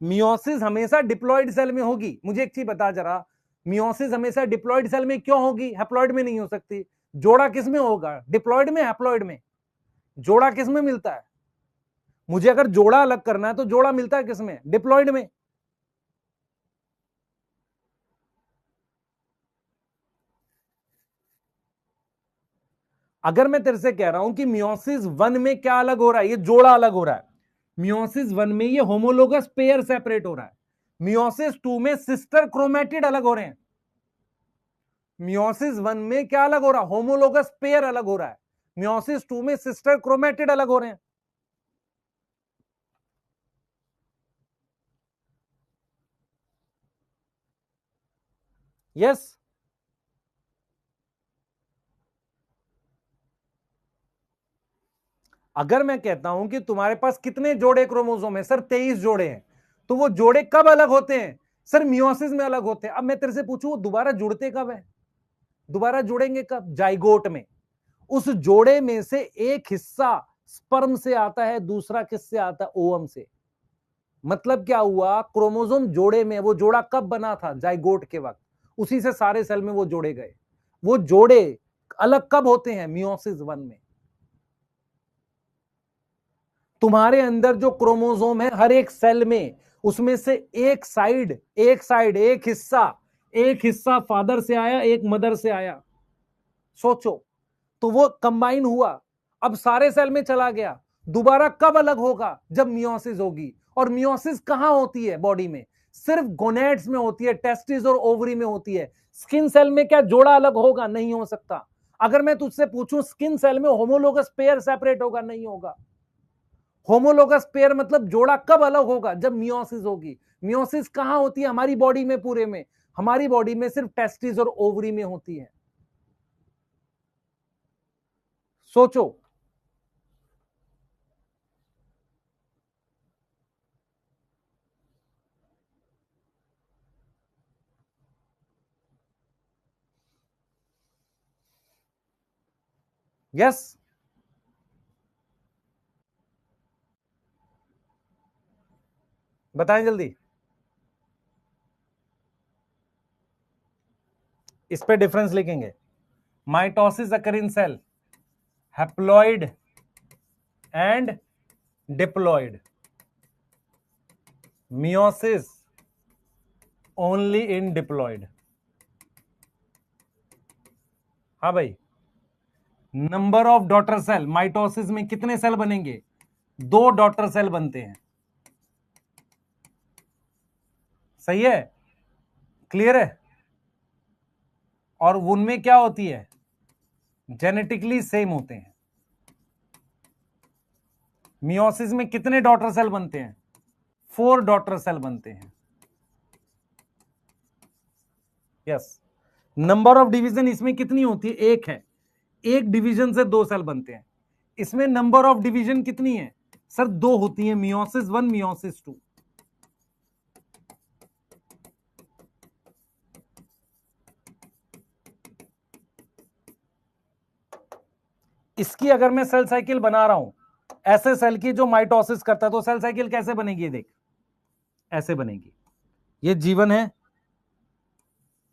Speaker 1: मियोसिस हमेशा डिप्लॉयड सेल में होगी। मुझे एक चीज बता जरा, मियोसिस हमेशा डिप्लॉयड सेल में क्यों होगी, हैप्लॉयड में नहीं हो सकती? जोड़ा किस में होगा, डिप्लॉयड में, हैप्लॉयड में? जोड़ा किस में मिलता है? मुझे अगर जोड़ा अलग करना है तो जोड़ा मिलता है किस में, डिप्लॉयड में। अगर मैं तेरे से कह रहा हूं कि मियोसिस 1 में क्या अलग हो रहा है, ये जोड़ा अलग हो रहा है। मियोसिस 1 में ये होमोलोगस पेयर सेपरेट हो रहा है। मियोसिस 2 में सिस्टर क्रोमेटिड अलग हो रहे हैं। मियोसिस 1 में क्या अलग हो रहा है, होमोलोगस पेयर अलग हो रहा है। मियोसिस 2 में सिस्टर क्रोमेटिड अलग हो रहे हैं। यस। अगर मैं कहता हूं कि तुम्हारे पास कितने जोड़े क्रोमोसोम है, सर 23 जोड़े हैं, तो वो जोड़े कब अलग होते हैं, सर मियोसिस में अलग होते हैं। अब मैं तेरे से पूछूं वो दोबारा जुड़ते कब है, दोबारा जुड़ेंगे कब, जाइगोट में। उस जोड़े में से एक हिस्सा स्पर्म से आता है, दूसरा किससे आता है, ओवम से। मतलब क्या हुआ, क्रोमोसोम जोड़े में, वो जोड़ा कब बना था, जाइगोट के वक्त। उसी से सारे सेल में वो जोड़े गए। वो जोड़े अलग कब होते हैं, मियोसिस 1 में। तुम्हारे अंदर जो क्रोमोसोम है हर एक सेल में, उसमें से एक हिस्सा फादर से आया, एक मदर से आया। सोचो, तो वो कंबाइन हुआ, अब सारे सेल में चला गया। दोबारा कब अलग होगा, जब मियोसिस होगी। और मियोसिस कहां होती है बॉडी में, सिर्फ गोनेड्स में होती है, टेस्टिस और ओवरी में होती है। स्किन सेल में क्या जोड़ा अलग होगा, नहीं हो सकता। अगर मैं तुझसे पूछूं स्किन सेल में होमोलोगस पेयर सेपरेट होगा, नहीं होगा। होमोलोगस पेयर मतलब जोड़ा कब अलग होगा, जब मियोसिस होगी। मियोसिस कहां होती है, हमारी बॉडी में, पूरे में। हमारी बॉडी में सिर्फ टेस्टिस और ओवरी में होती है। सोचो। यस। बताएं जल्दी। इस पे डिफरेंस लिखेंगे। Mitosis occur in cell haploid and diploid, meiosis only in diploid. हाँ भाई, number of daughter cell, mitosis में कितने सेल बनेंगे, 2 डॉटर सेल बनते हैं। सही है, क्लियर है। और उनमें क्या होती है, जेनेटिकली सेम होते हैं। मियोसिस में कितने डॉटर सेल बनते हैं, 4 डॉटर सेल बनते हैं। यस। नंबर ऑफ डिवीजन इसमें कितनी होती है, एक है। एक डिवीजन से 2 सेल बनते हैं। इसमें नंबर ऑफ डिवीजन कितनी है, सर 2 होती है, मियोसिस 1 मियोसिस 2। इसकी अगर मैं सेल साइकिल बना रहा हूं, ऐसे सेल की जो माइटोसिस करता है, तो सेल साइकिल कैसे बनेगी, देख ऐसे बनेगी। ये जीवन है,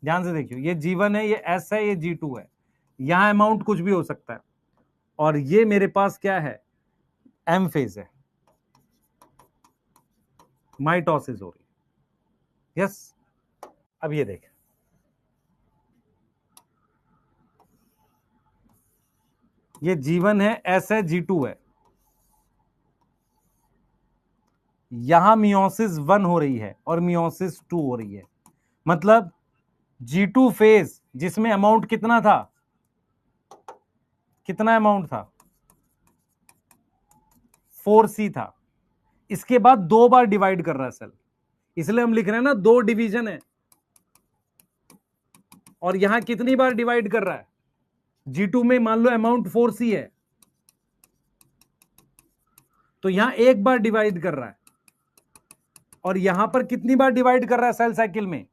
Speaker 1: ध्यान से देखियो, ये जीवन है, ये एस है, ये G2 है। यहां अमाउंट कुछ भी हो सकता है। और ये मेरे पास क्या है, एम फेज है, माइटोसिस हो रही है। यस। अब ये देख, ये जीवन है, एस है, G2 है। यहां मियोसिस 1 हो रही है और मियोसिस 2 हो रही है। मतलब G2 फेज जिसमें अमाउंट कितना था, कितना अमाउंट था, 4C था। इसके बाद 2 बार डिवाइड कर रहा है सेल, इसलिए हम लिख रहे हैं ना 2 डिवीजन है। और यहां कितनी बार डिवाइड कर रहा है, G2 में मान लो अमाउंट 4C है, तो यहां 1 बार डिवाइड कर रहा है, और यहां पर कितनी बार डिवाइड कर रहा है सेल साइकिल में,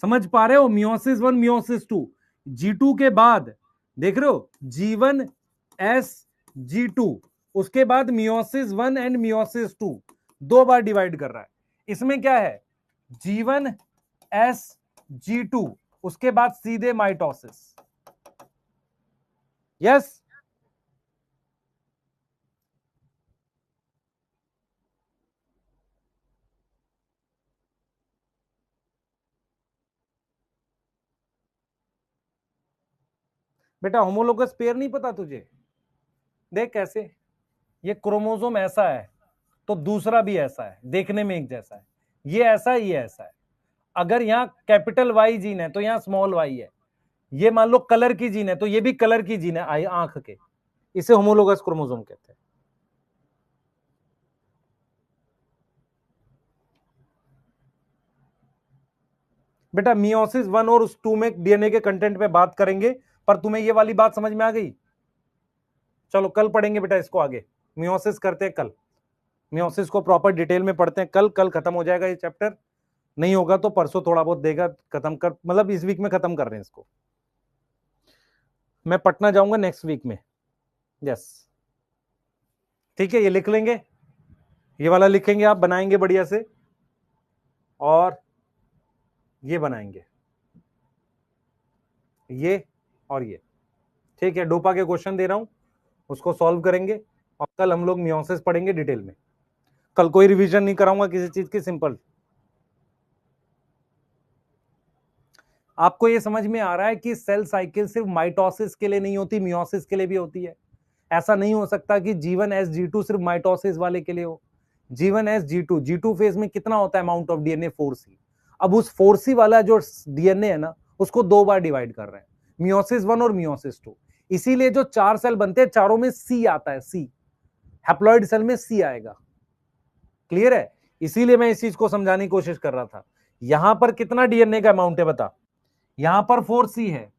Speaker 1: समझ पा रहे हो, मियोसिस 1 मियोसिस 2, G2 के बाद देख रहे हो G1 S G2, उसके बाद meiosis 1 and meiosis 2, 2 bar divide कर रहा है। इसमें क्या है, G1 S G2, उसके बाद सीधे माइटोसिस। यस, बेटा होमोलोगस पेयर नहीं पता तुझे, देख कैसे, ये क्रोमोसोम ऐसा है तो दूसरा भी ऐसा है, देखने में एक जैसा है, ये ऐसा है, ये ऐसा है। अगर यहां कैपिटल वाई जीन है तो यहां स्मॉल वाई है, ये मान लो कलर की जीन है तो ये भी कलर की जीन है आंख के, इसे होमोलोगस क्रोमोसोम कहते हैं। बेटा मियोसिस 1 और 2 में डीएनए के कंटेंट पे बात करेंगे, पर तुम्हें ये वाली बात समझ में आ गई, चलो कल पढ़ेंगे बेटा इसको आगे, मियोसिस करते हैं कल, मियोसिस को प्रॉपर डिटेल में पढ़ते हैं कल, कल खत्म हो जाएगा ये चैप्टर, नहीं होगा तो परसों थोड़ा बहुत देगा, खत्म कर, मतलब इस वीक में खत्म कर रहे हैं इसको, मैं पटना जाऊंगा नेक्स्ट वीक में। यस ठीक है, ये लिख लेंगे, ये वाला लिखेंगे, आप बनाएंगे बढ़िया से, और ये बनाएंगे, ये और ये, ठीक है, डोपा के क्वेश्चन दे रहा हूं, उसको सॉल्व करेंगे, और कल हम लोग मियोसिस पढ़ेंगे डिटेल में, कल कोई रिवीजन नहीं कराऊंगा किसी चीज की, सिंपल। आपको ये समझ में आ रहा है कि सेल साइकिल सिर्फ माइटोसिस के लिए नहीं होती, मियोसिस के लिए भी होती है। ऐसा नहीं हो सकता कि G1 S G2 सिर्फ माइटोसिस वाले के लिए हो। G1 S G2, G2 phase में कितना होता है अमाउंट ऑफ डीएनए, 4C। अब उस 4C वाला जो डीएनए है ना, उसको 2 बार डिवाइड कर रहे हैं, मियोसिस 1 और मियोसिस 2। इसीलिए जो 4 सेल बनते हैं, चारों में C आता है, C, हैप्लॉइड सेल में C आएगा। क्लियर है, इसीलिए मैं इस चीज को समझाने की कोशिश कर रहा था। यहां पर कितना डीएनए का अमाउंट है बता, यहां पर 4C है,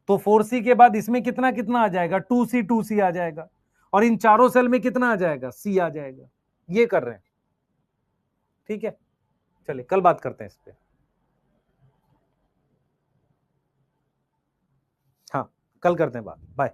Speaker 1: तो 4C के बाद इसमें कितना कितना आ जाएगा, 2C 2C आ जाएगा, और इन चारों सेल में कितना आ जाएगा, C आ जाएगा। ये कर रहे हैं, ठीक है, चलिए कल बात करते हैं इस पे। हाँ कल करते हैं बात, बाय।